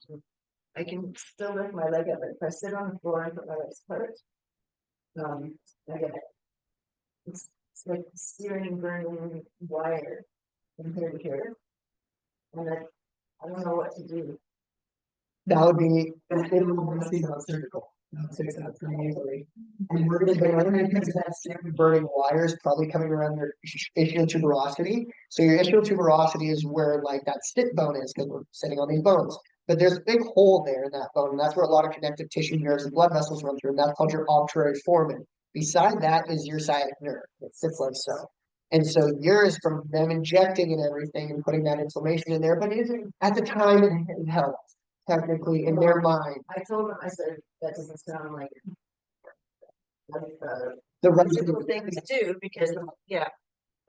I can still lift my leg up, but if I sit on the floor and put my legs apart, I get it. It's like searing, burning wire from here to here. And I don't know what to do.
That would be surgical. That pretty easily. And we're going to go in because that same burning wire is probably coming around your ischial tuberosity. So your ischial tuberosity is where like that sit bone is because we're sitting on these bones. But there's a big hole there in that bone, and that's where a lot of connective tissue, nerves, and blood vessels run through, and that's called your obturator foramen. Beside that is your sciatic nerve. It sits like so. And so yours from them injecting and everything and putting that inflammation in there, but at the time it helped. Technically, in their mind,
I told them, I said, that doesn't sound like
the right
physical things to do because, yeah.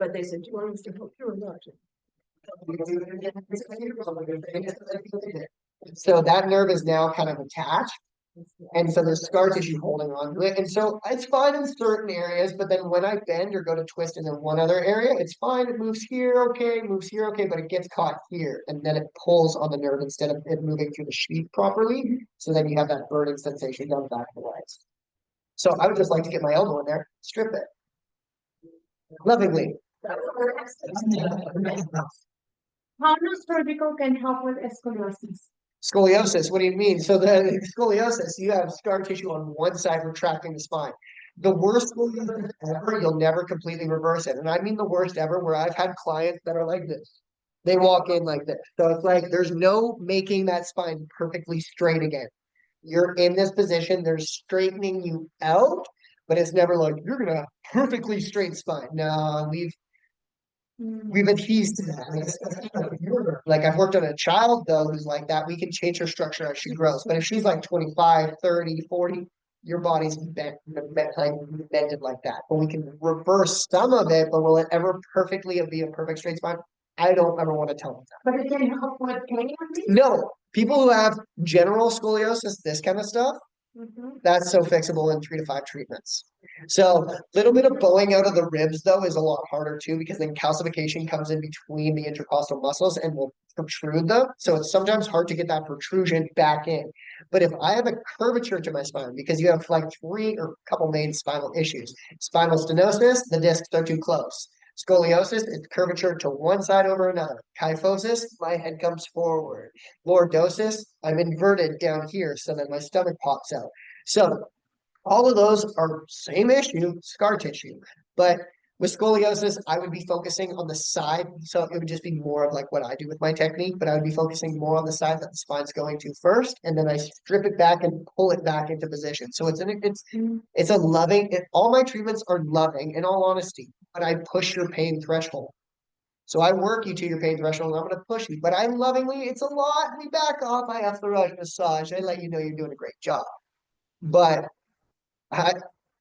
But they said, do you want us to help you or not?
So that nerve is now kind of attached. And so there's scar tissue holding on to it. And so it's fine in certain areas, but then when I bend or go to twist in one other area, it's fine. It moves here, okay, moves here, okay, but it gets caught here. And then it pulls on the nerve instead of it moving through the sheath properly. So then you have that burning sensation down the back of the legs. So I would just like to get my elbow in there, strip it. Lovingly.
How does cervical can help with scoliosis?
Scoliosis, what do you mean? So the scoliosis, you have scar tissue on one side retracting the spine. The worst scoliosis ever, you'll never completely reverse it. And I mean the worst ever, where I've had clients that are like this. They walk in like this. So it's like there's no making that spine perfectly straight again. You're in this position, they're straightening you out, but it's never like you're gonna perfectly straight spine. No, we've adhesed to that. Like I've worked on a child though who's like that. We can change her structure as she grows. But if she's like 25, 30, 40, your body's like bended like that. But we can reverse some of it, but will it ever perfectly be a perfect straight spine? I don't ever want to tell them that.
But it can help with pain.
No, people who have general scoliosis, this kind of stuff, that's so fixable in 3 to 5 treatments. So a little bit of bowing out of the ribs though is a lot harder too, because then calcification comes in between the intercostal muscles and will protrude them. So it's sometimes hard to get that protrusion back in. But if I have a curvature to my spine, because you have like 3 or a couple main spinal issues, spinal stenosis, the discs are too close. Scoliosis is curvature to one side over another. Kyphosis, my head comes forward. Lordosis, I'm inverted down here so that my stomach pops out. So all of those are same issue, scar tissue. But with scoliosis, I would be focusing on the side. So it would just be more of like what I do with my technique, but I would be focusing more on the side that the spine's going to first, and then I strip it back and pull it back into position. So it's a loving, all my treatments are loving, in all honesty, but I push your pain threshold. So I work you to your pain threshold, and I'm going to push you, but I lovingly, it's a lot. We back off. I have the right massage. I let you know you're doing a great job. But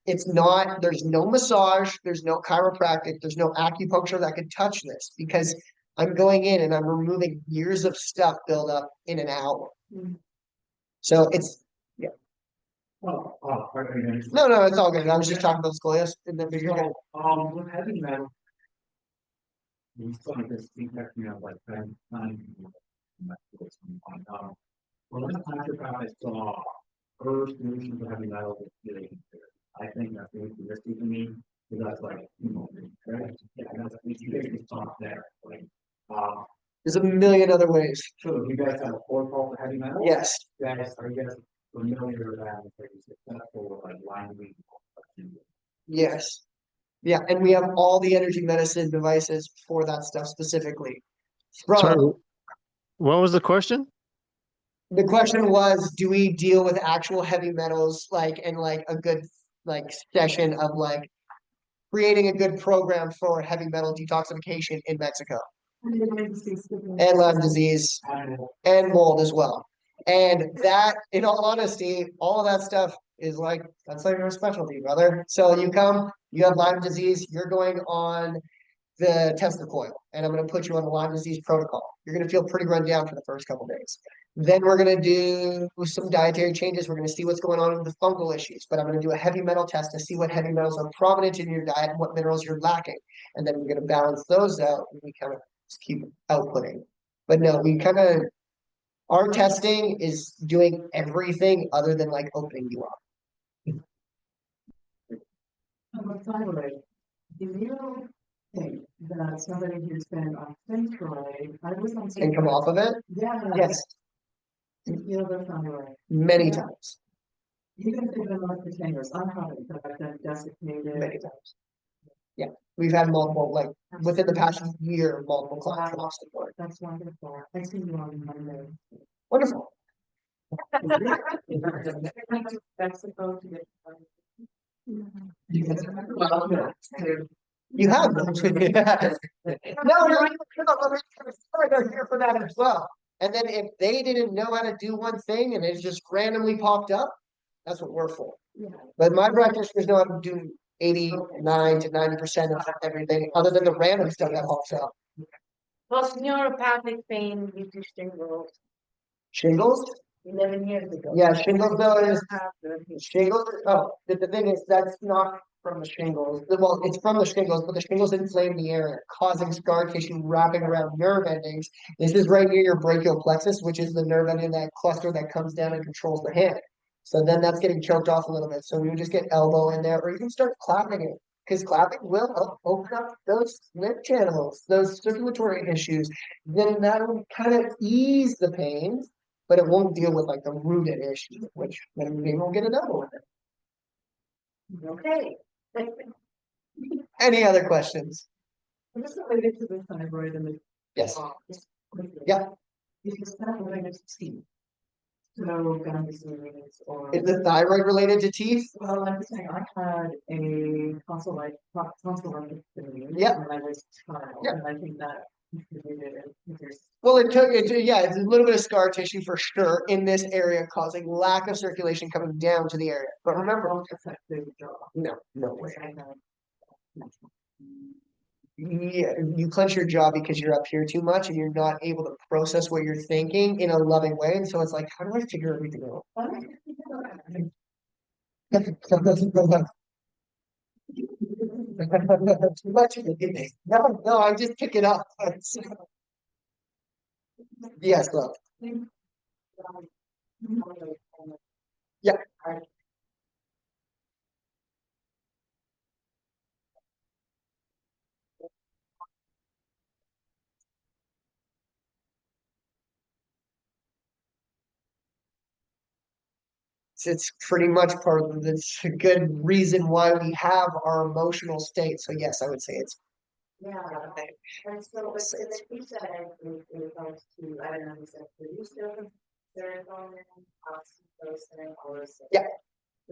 it's not, there's no massage, there's no chiropractic, there's no acupuncture that could touch this, because I'm going in and I'm removing years of stuff built up in an hour. So it's,
Oh, pardon me.
no, it's all good. I was just talking about scoliosis and then you're gonna,
With heavy metal, we still have this thing that, like, well, last time I saw her solution for heavy metal was really good. I think that's really risky to me, because that's like, right? Yeah, that's, you guys can stop there, like,
there's a million other ways.
so you guys have a protocol for heavy metal?
Yes,
Guys, are you guys familiar with that, like, successful, like, line week?
yes. Yeah, and we have all the energy medicine devices for that stuff specifically.
Sorry,
From
what was the question?
the question was, do we deal with actual heavy metals, like, and like a good like session of like creating a good program for heavy metal detoxification in Mexico and Lyme disease and mold as well. And that, in all honesty, all of that stuff is like, that's like your specialty, brother. So you come, you have Lyme disease, you're going on the Tesla coil, and I'm going to put you on the Lyme disease protocol. You're going to feel pretty run down for the first couple days. Then we're going to do some dietary changes. We're going to see what's going on with the fungal issues, but I'm going to do a heavy metal test to see what heavy metals are prominent in your diet and what minerals you're lacking. And then we're going to balance those out, and we kind of just keep outputting. But no, we kind of, our testing is doing everything other than like opening you up.
Do you think that somebody who's been on Centroid, I was on
And come off of it?
Yeah.
Yes,
To heal their thyroid,
many times.
even if they've been on for 10 years, I haven't, but I've been desiccated.
Many times. Yeah, we've had multiple, like, within the past year, multiple clients across the board.
That's wonderful. I see you on Monday.
Wonderful.
Mexico to get.
You have them. Yeah. No, they're here for that as well. And then if they didn't know how to do one thing and it just randomly popped up, that's what we're for.
Yeah.
But my practitioners know how to do 89 to 90% of everything, other than the random stuff that pops up.
Plus neuropathic pain due to shingles.
Shingles?
11 years ago.
Yeah, shingles though is
After.
shingles. Oh, the thing is, that's not from the shingles. Well, it's from the shingles, but the shingles inflame the area, causing scar tissue wrapping around nerve endings. This is right near your brachial plexus, which is the nerve ending, that cluster that comes down and controls the hand. So then that's getting choked off a little bit. So you just get elbow in there, or you can start clapping it, because clapping will help open up those lymph channels, those circulatory issues. Then that will kind of ease the pain, but it won't deal with like the rooted issue, which then we won't get another one.
Okay.
Any other questions?
Just related to the thyroid and the.
Yes.
Just quickly.
Yeah.
If it's not related to teeth. So gum disease or.
Is the thyroid related to teeth?
Well, I'm saying I had a tonsillitis.
Yeah.
When I was a child.
Yeah.
And I think that contributed.
Well, yeah, it's a little bit of scar tissue for sure in this area, causing lack of circulation coming down to the area. But remember,
Won't affect the jaw.
no way.
Which I had.
Yeah, you clench your jaw because you're up here too much and you're not able to process what you're thinking in a loving way. And so it's like, how do I figure everything out? Too much. No, I just pick it up. Yes, love. Yeah. It's pretty much part of it's a good reason why we have our emotional state. So yes, I would say it's
Yeah, and so it's you said in regards to, I don't know, you said producer, serotonin, oxytocin, all those things.
Yeah.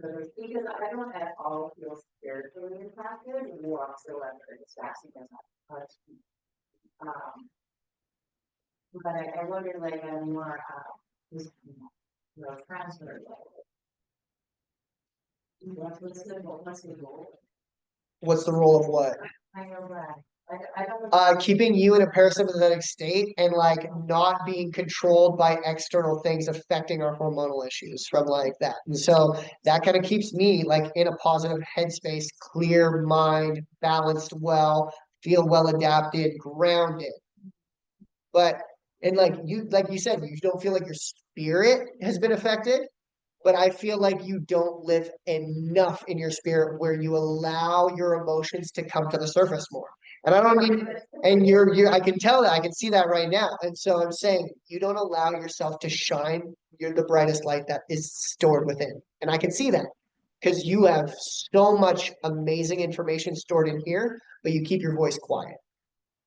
So because I don't at all feel spiritually impacted whatsoever, it's actually does not touch me. But I wonder like I'm more this transfer level. What's the goal?
what's the role of what?
I know that. I don't know.
Keeping you in a parasympathetic state and like not being controlled by external things affecting our hormonal issues from like that. And so that kind of keeps me like in a positive headspace, clear mind, balanced well, feel well adapted, grounded. But and like you said, you don't feel like your spirit has been affected. But I feel like you don't live enough in your spirit where you allow your emotions to come to the surface more. And I don't mean, and I can tell that, I can see that right now. And so I'm saying you don't allow yourself to shine. You're the brightest light that is stored within. And I can see that because you have so much amazing information stored in here, but you keep your voice quiet.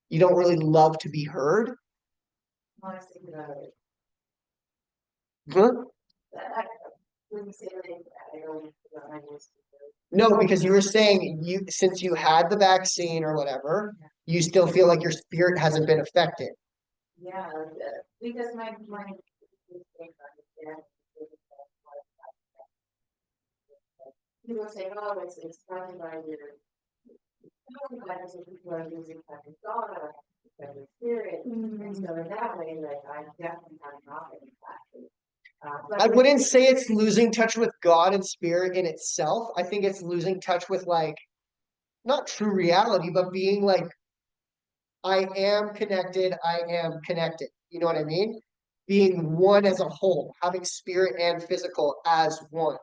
You don't really love to be heard.
Honestly,
Huh?
I wouldn't say like I don't I was.
No, because you were saying since you had the vaccine or whatever, you still feel like your spirit hasn't been affected.
Yeah, because my people say, oh, it's caused by your people are using fucking God or fucking spirit. And so in that way, like I definitely have not been impacted.
I wouldn't say it's losing touch with God and spirit in itself. I think it's losing touch with like not true reality, but being like, I am connected, I am connected. You know what I mean? Being one as a whole, having spirit and physical as one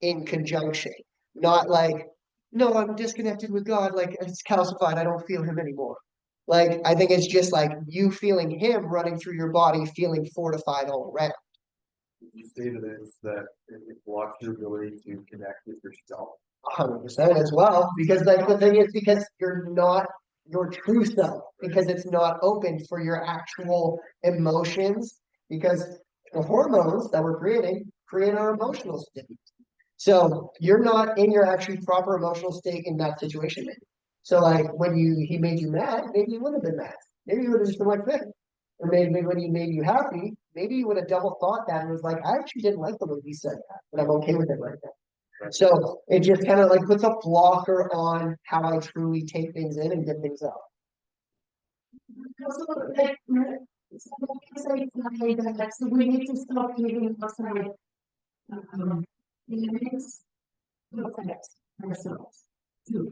in conjunction. Not like, no, I'm disconnected with God, like it's calcified, I don't feel him anymore. Like I think it's just like you feeling him running through your body, feeling fortified all around.
You say to this that it blocks your ability to connect with yourself.
100% as well, because like the thing is because you're not your true self, because it's not open for your actual emotions, because the hormones that we're create our emotional state. So you're not in your actually proper emotional state in that situation. So like when he made you mad, maybe you wouldn't have been mad. Maybe you would have just been like this. Or maybe when he made you happy, maybe you would have double thought that and was like, I actually didn't like the way he said that, but I'm okay with it right now. So it just kind of like puts a blocker on how I truly take things in and get things out.
So we need to stop giving outside. Limits. Ourselves.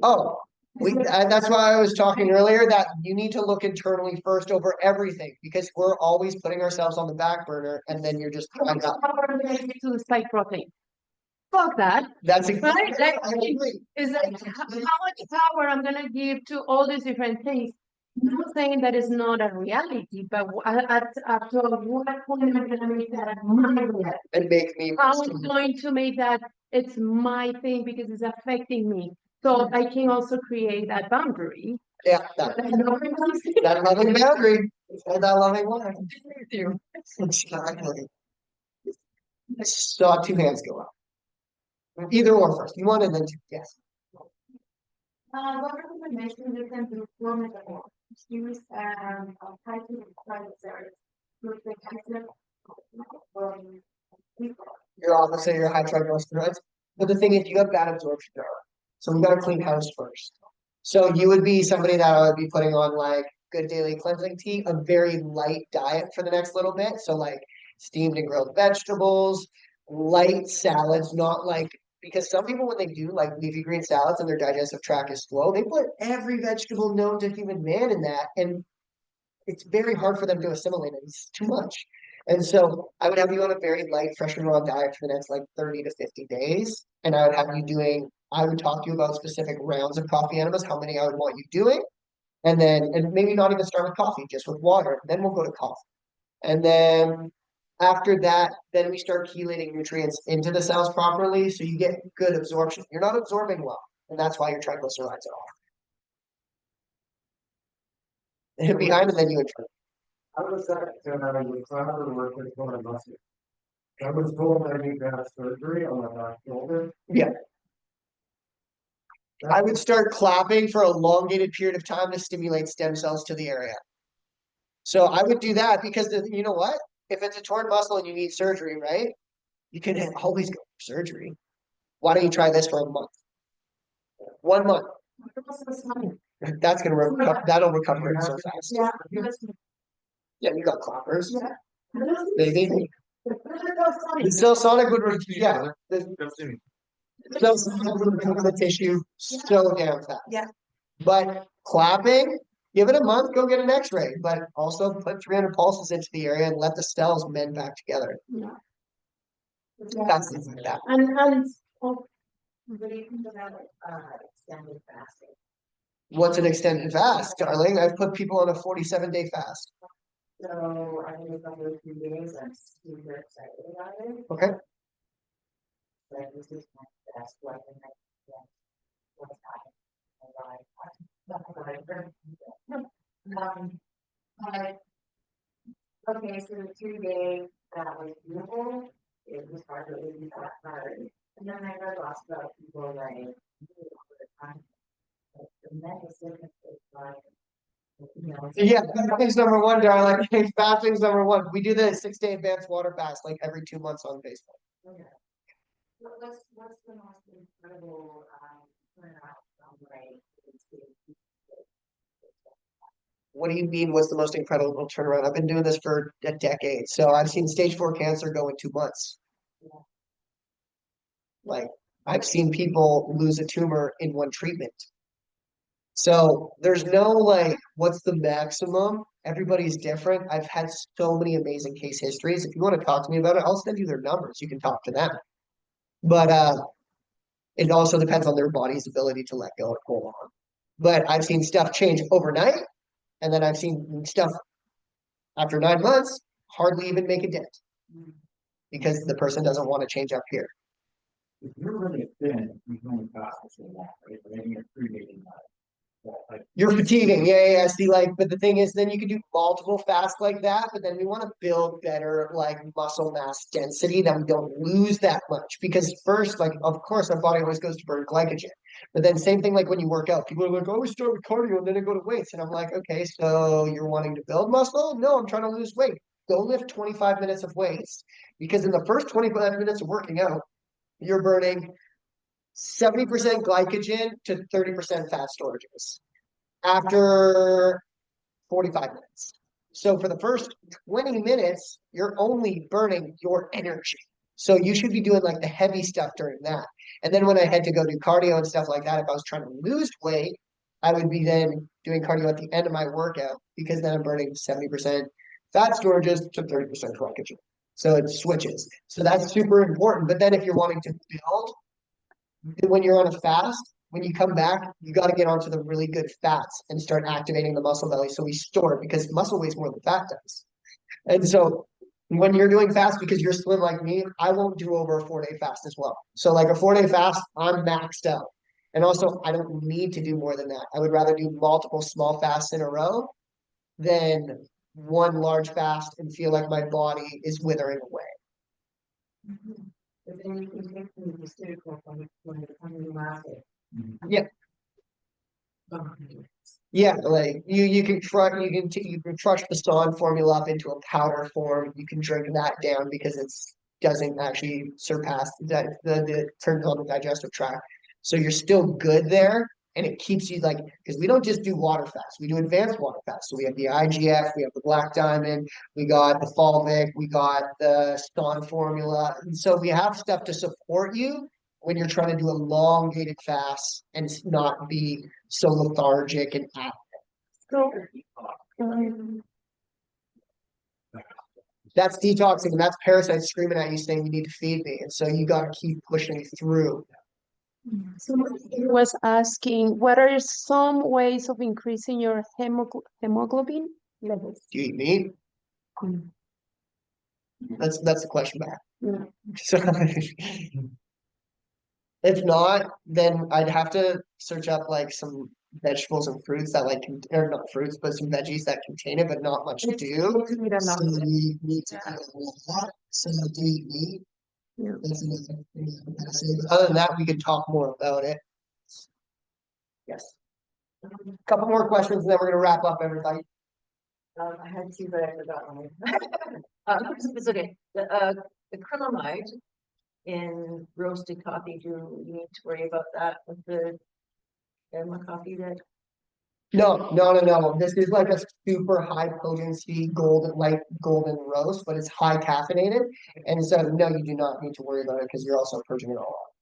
Oh, that's why I was talking earlier that you need to look internally first over everything because we're always putting ourselves on the back burner and then you're just trying to.
To the spike protein. Fuck that.
That's
Right?
exactly.
Like,
I agree.
is like how much power I'm gonna give to all these different things. I'm not saying that is not a reality, but at what point am I gonna make that my reality?
And make me.
How I'm going to make that it's my thing because it's affecting me. So I can also create that boundary.
Yeah, that loving boundary. It's called that loving line. Exactly. Saw two hands go up. Either or first. You want and then two. Yes.
What recommendations you can do for metabolic use and try to private areas with the kind of
You're obviously your high triglycerides. But the thing is, you have bad absorption error. So we got to clean house first. So you would be somebody that I would be putting on like good daily cleansing tea, a very light diet for the next little bit. So like steamed and grilled vegetables, light salads, not like because some people when they do like leafy green salads and their digestive tract is slow, they put every vegetable known to human man in that, and it's very hard for them to assimilate it. It's too much. And so I would have you on a very light, fresh and raw diet for the next like 30 to 50 days. And I would have you doing, I would talk to you about specific rounds of coffee enemas, how many I would want you doing. And then, and maybe not even start with coffee, just with water. Then we'll go to coffee. And then after that, then we start chelating nutrients into the cells properly. So you get good absorption. You're not absorbing well. And that's why your triglycerides are off. And behind, and then you intern.
How was that, with cloud work with one muscle? I was told I need to have surgery on my back shoulder.
Yeah. I would start clapping for a elongated period of time to stimulate stem cells to the area. So I would do that because you know what? If it's a torn muscle and you need surgery, right? You can always go for surgery. Why don't you try this for a month? 1 month. That's gonna recover. That'll recover it so fast.
Yeah.
Yeah, you got clappers.
Yeah.
Maybe. The cell sonic would yeah. So recover the tissue so damn fast.
Yeah.
But clapping, give it a month, go get an x-ray, but also put 300 pulses into the area and let the cells mend back together.
Yeah.
That's things like that.
And what do you think about extended fasting?
What's an extended fast, darling? I've put people on a 47-day fast.
So I think over a few days, I'm super excited about it.
Okay.
Like this is my best weapon. What's okay, so the 2 days that was beautiful. It was hard to leave that hard. And then I read lots about people like the mental sickness is like, you know,
Yeah, fasting's number one, darling. Fasting's number one. We do the 6-day advanced water fast like every 2 months on Facebook.
okay. What's the most incredible turnout from like
What do you mean? What's the most incredible turnaround? I've been doing this for a decade. So I've seen stage 4 cancer go in 2 months. Like I've seen people lose a tumor in one treatment. So there's no like, what's the maximum? Everybody's different. I've had so many amazing case histories. If you want to talk to me about it, I'll send you their numbers. You can talk to them. But it also depends on their body's ability to let go and hold on. But I've seen stuff change overnight, and then I've seen stuff after 9 months hardly even make a dent because the person doesn't want to change up here.
If you're really thin, you can only fast for so long, right? But then you're pre-making that. Like,
You're fatiguing, yeah. See, like, but the thing is, then you can do multiple fasts like that, but then we want to build better, like, muscle mass density that we don't lose that much. Because first, like, of course, our body always goes to burn glycogen. But then same thing like when you work out, people are like, oh, we start with cardio and then I go to weights. And I'm like, okay, so you're wanting to build muscle? No, I'm trying to lose weight. Go lift 25 minutes of weights. Because in the first 25 minutes of working out, you're burning 70% glycogen to 30% fat storages after 45 minutes. So for the first 20 minutes, you're only burning your energy. So you should be doing like the heavy stuff during that. And then when I had to go do cardio and stuff like that, if I was trying to lose weight, I would be then doing cardio at the end of my workout because then I'm burning 70% fat storages to 30% glycogen. So it switches. So that's super important. But then if you're wanting to build, when you're on a fast, when you come back, you got to get onto the really good fats and start activating the muscle belly. So we store it because muscle weighs more than fat does. And so when you're doing fast, because you're slim like me, I won't do over a 4-day fast as well. So like a 4-day fast, I'm maxed out. And also I don't need to do more than that. I would rather do multiple small fasts in a row than one large fast and feel like my body is withering away.
But then you can take the nutraceutical when it comes to market.
Yeah. Yeah, like you can crush the Ston formula up into a powder form. You can drink that down because it's doesn't actually surpass that the turns on the digestive tract. So you're still good there, and it keeps you like because we don't just do water fast, we do advanced water fast. So we have the IGF, we have the Black Diamond, we got the Fulvic, we got the Ston formula, and so we have stuff to support you when you're trying to do a elongated fast and not be so lethargic and active.
So,
That's detoxing, and that's parasites screaming at you saying you need to feed me. And so you got to keep pushing through.
Somebody was asking, what are some ways of increasing your hemoglobin levels?
Do you eat meat?
Mm.
That's the question back.
Yeah.
So if not, then I'd have to search up like some vegetables and fruits that like or not fruits, but some veggies that contain it, but not much do.
We don't know.
So you need to kind of lot. So do you eat meat?
Yeah.
That's another thing I'm gonna say. Other than that, we could talk more about it. Yes. Couple more questions, and then we're gonna wrap up, everybody.
I had two, but I forgot one. It's okay. The acrylamide in roasted coffee, do you need to worry about that with the coffee that?
No. This is like a super high potency light golden roast, but it's high caffeinated. And so no, you do not need to worry about it because you're also purging it all off.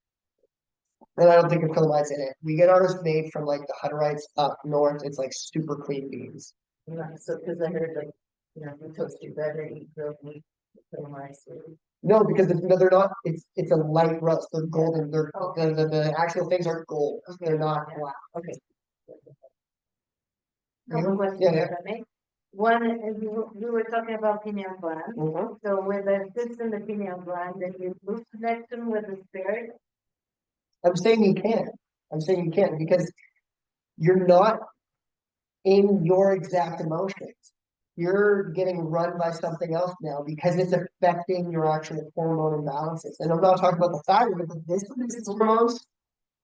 And I don't think acrylamide's in it. We get ours made from like the Hutterites up north. It's like super clean beans.
Yeah, so because I heard like, you toast your bread or eat grilled meat, acrylamide.
No, because no, they're not. It's a light roast. They're golden. They're the actual things are gold. They're not black.
Okay.
couple questions,
Yeah, yeah.
if I may. One, you were talking about pineal gland.
Mhm.
So with the cyst in the pineal gland, then you lose connection with the spirit.
I'm saying you can. I'm saying you can because you're not in your exact emotions. You're getting run by something else now because it's affecting your actual hormone imbalances. And I'm not talking about the thyroid, but this is hormones.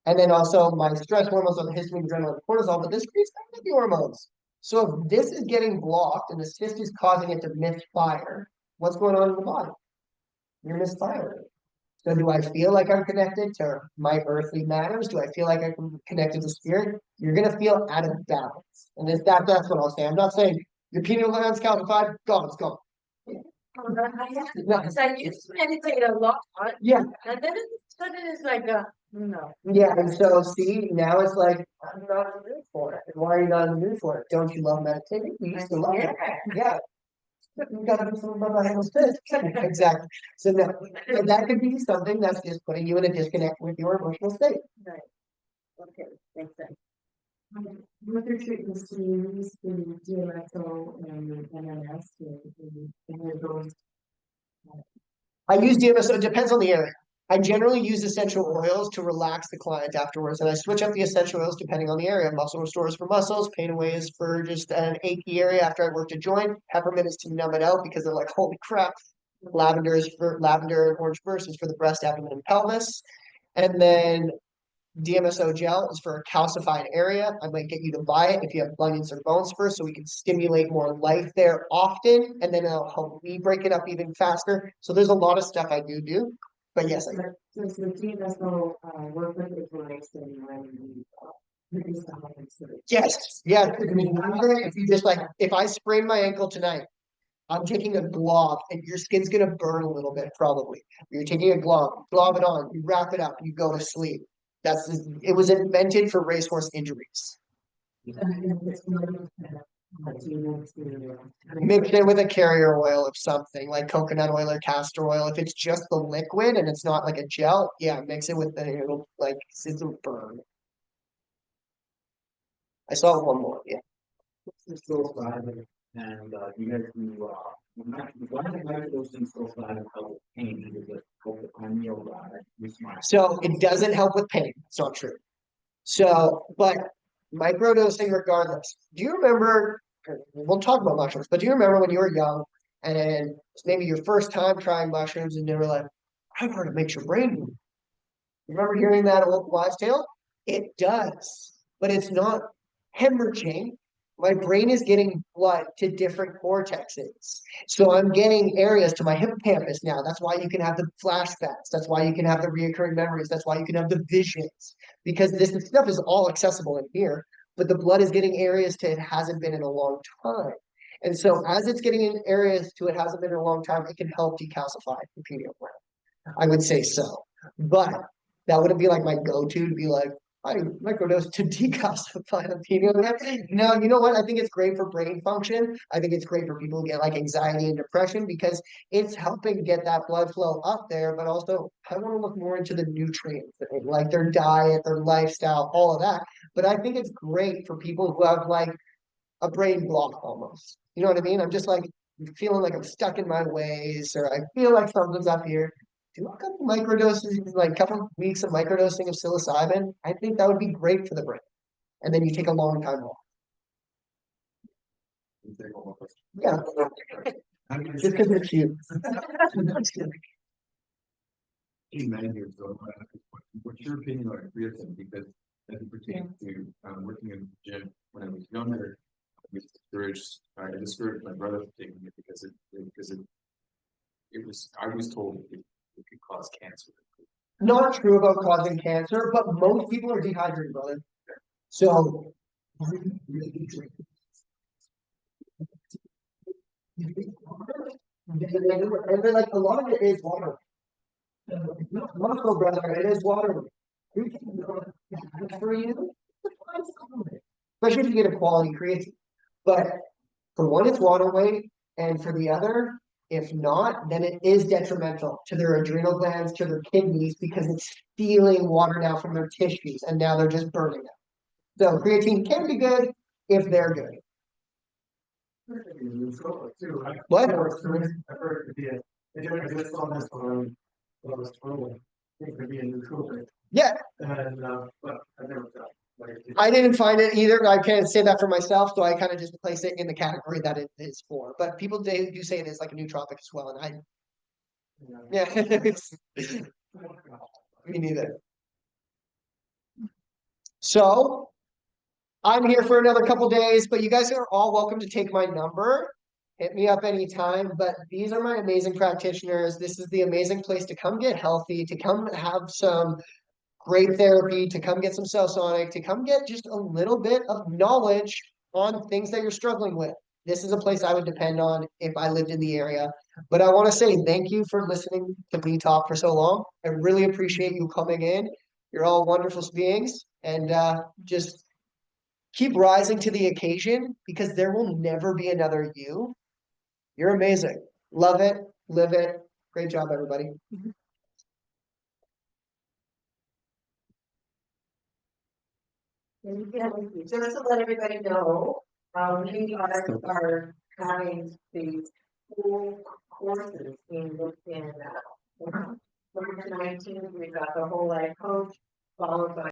And then also my stress hormones are the histamine, adrenaline, cortisol, but this creates the hormones. So if this is getting blocked and the cyst is causing it to misfire, what's going on in the body? You're misfiring. So do I feel like I'm connected to my earthly matters? Do I feel like I'm connected to spirit? You're gonna feel out of balance. And that's what I'll say. I'm not saying your pineal gland's calcified, gone, it's gone.
Because I used to meditate a lot,
Yeah,
and then suddenly it's like no.
yeah, and so see, now it's like, I'm not in the mood for it. And why are you not in the mood for it? Don't you love meditating? You used to love it. Yeah. You gotta do something about my this. Exactly. So no, and that could be something that's just putting you in a disconnect with your emotional state.
Right. Okay, makes sense.
What are treatments do you use in DMSO and MMS in those?
I use DMSO, it depends on the area. I generally use essential oils to relax the client afterwards, and I switch up the essential oils depending on the area. Muscle restores for muscles, pain away is for just an achy area after I worked a joint. Peppermint is to numb it out because they're like, holy crap. Lavender and orange burst is for the breast, abdomen, and pelvis. And then DMSO gel is for a calcified area. I might get you to buy it if you have bunions or bone spurs so we can stimulate more life there often, and then it'll help me break it up even faster. So there's a lot of stuff I do, but yes, I do.
Does the DMSO work with inflammation when
Yes, yes. I mean, if you just like, if I sprain my ankle tonight, I'm taking a glove and your skin's gonna burn a little bit, probably. You're taking a glove it on, you wrap it up, you go to sleep. It was invented for racehorse injuries. Mix it with a carrier oil of something, like coconut oil or castor oil. If it's just the liquid and it's not like a gel, yeah, mix it with it'll like it'll burn. I saw one more, yeah.
And you guys do one of the microdosing psilocybin help with pain because it helps with pineal
So it doesn't help with pain. It's not true. So, but microdosing regardless. Do you remember? We'll talk about mushrooms, but do you remember when you were young and it's maybe your first time trying mushrooms and you were like, I've heard it makes your brain move. Remember hearing that old wives' tale? It does, but it's not hemorrhaging. My brain is getting blood to different cortexes. So I'm getting areas to my hippocampus now. That's why you can have the flashbacks. That's why you can have the reoccurring memories. That's why you can have the visions. Because this stuff is all accessible in here, but the blood is getting areas to it hasn't been in a long time. And so as it's getting in areas to it hasn't been in a long time, it can help decalcify the pineal gland. I would say so. But that wouldn't be like my go-to to be like, I microdose to decalcify the pineal gland. No, you know what? I think it's great for brain function. I think it's great for people who get like anxiety and depression because it's helping get that blood flow up there. But also, I want to look more into the nutrients, like their diet, their lifestyle, all of that. But I think it's great for people who have like a brain block almost. You know what I mean? I'm just like feeling like I'm stuck in my ways, or I feel like something's up here. Do a couple microdoses, like a couple weeks of microdosing of psilocybin. I think that would be great for the brain. And then you take a long time off. Yeah, just because it's you.
What's your opinion on creatine? Because as it pertains to working in the gym when I was younger, I discouraged my brother from taking it because I was told it could cause cancer.
Not true about causing cancer, but most people are dehydrated, brother. So and then like a lot of it is water. Muscle, brother, it is water. Good for you. Especially if you get a quality creatine. But for one, it's water weight, and for the other, if not, then it is detrimental to their adrenal glands, to their kidneys, because it's stealing water now from their tissues, and now they're just burning it. So creatine can be good if they're good. What? Yeah. I didn't find it either. I can't say that for myself, so I kind of just place it in the category that it is for. But people do say it is like a nootropic as well, and yeah, me neither. So I'm here for another couple days, but you guys are all welcome to take my number. Hit me up anytime. But these are my amazing practitioners. This is the amazing place to come get healthy, to come have some great therapy, to come get some Cellsonic, to come get just a little bit of knowledge on things that you're struggling with. This is a place I would depend on if I lived in the area. But I want to say thank you for listening to me talk for so long. I really appreciate you coming in. You're all wonderful beings. And just keep rising to the occasion because there will never be another you. You're amazing. Love it. Live it. Great job, everybody.
So just to let everybody know, we are having these full courses in November 19th. We've got the whole life coach followed by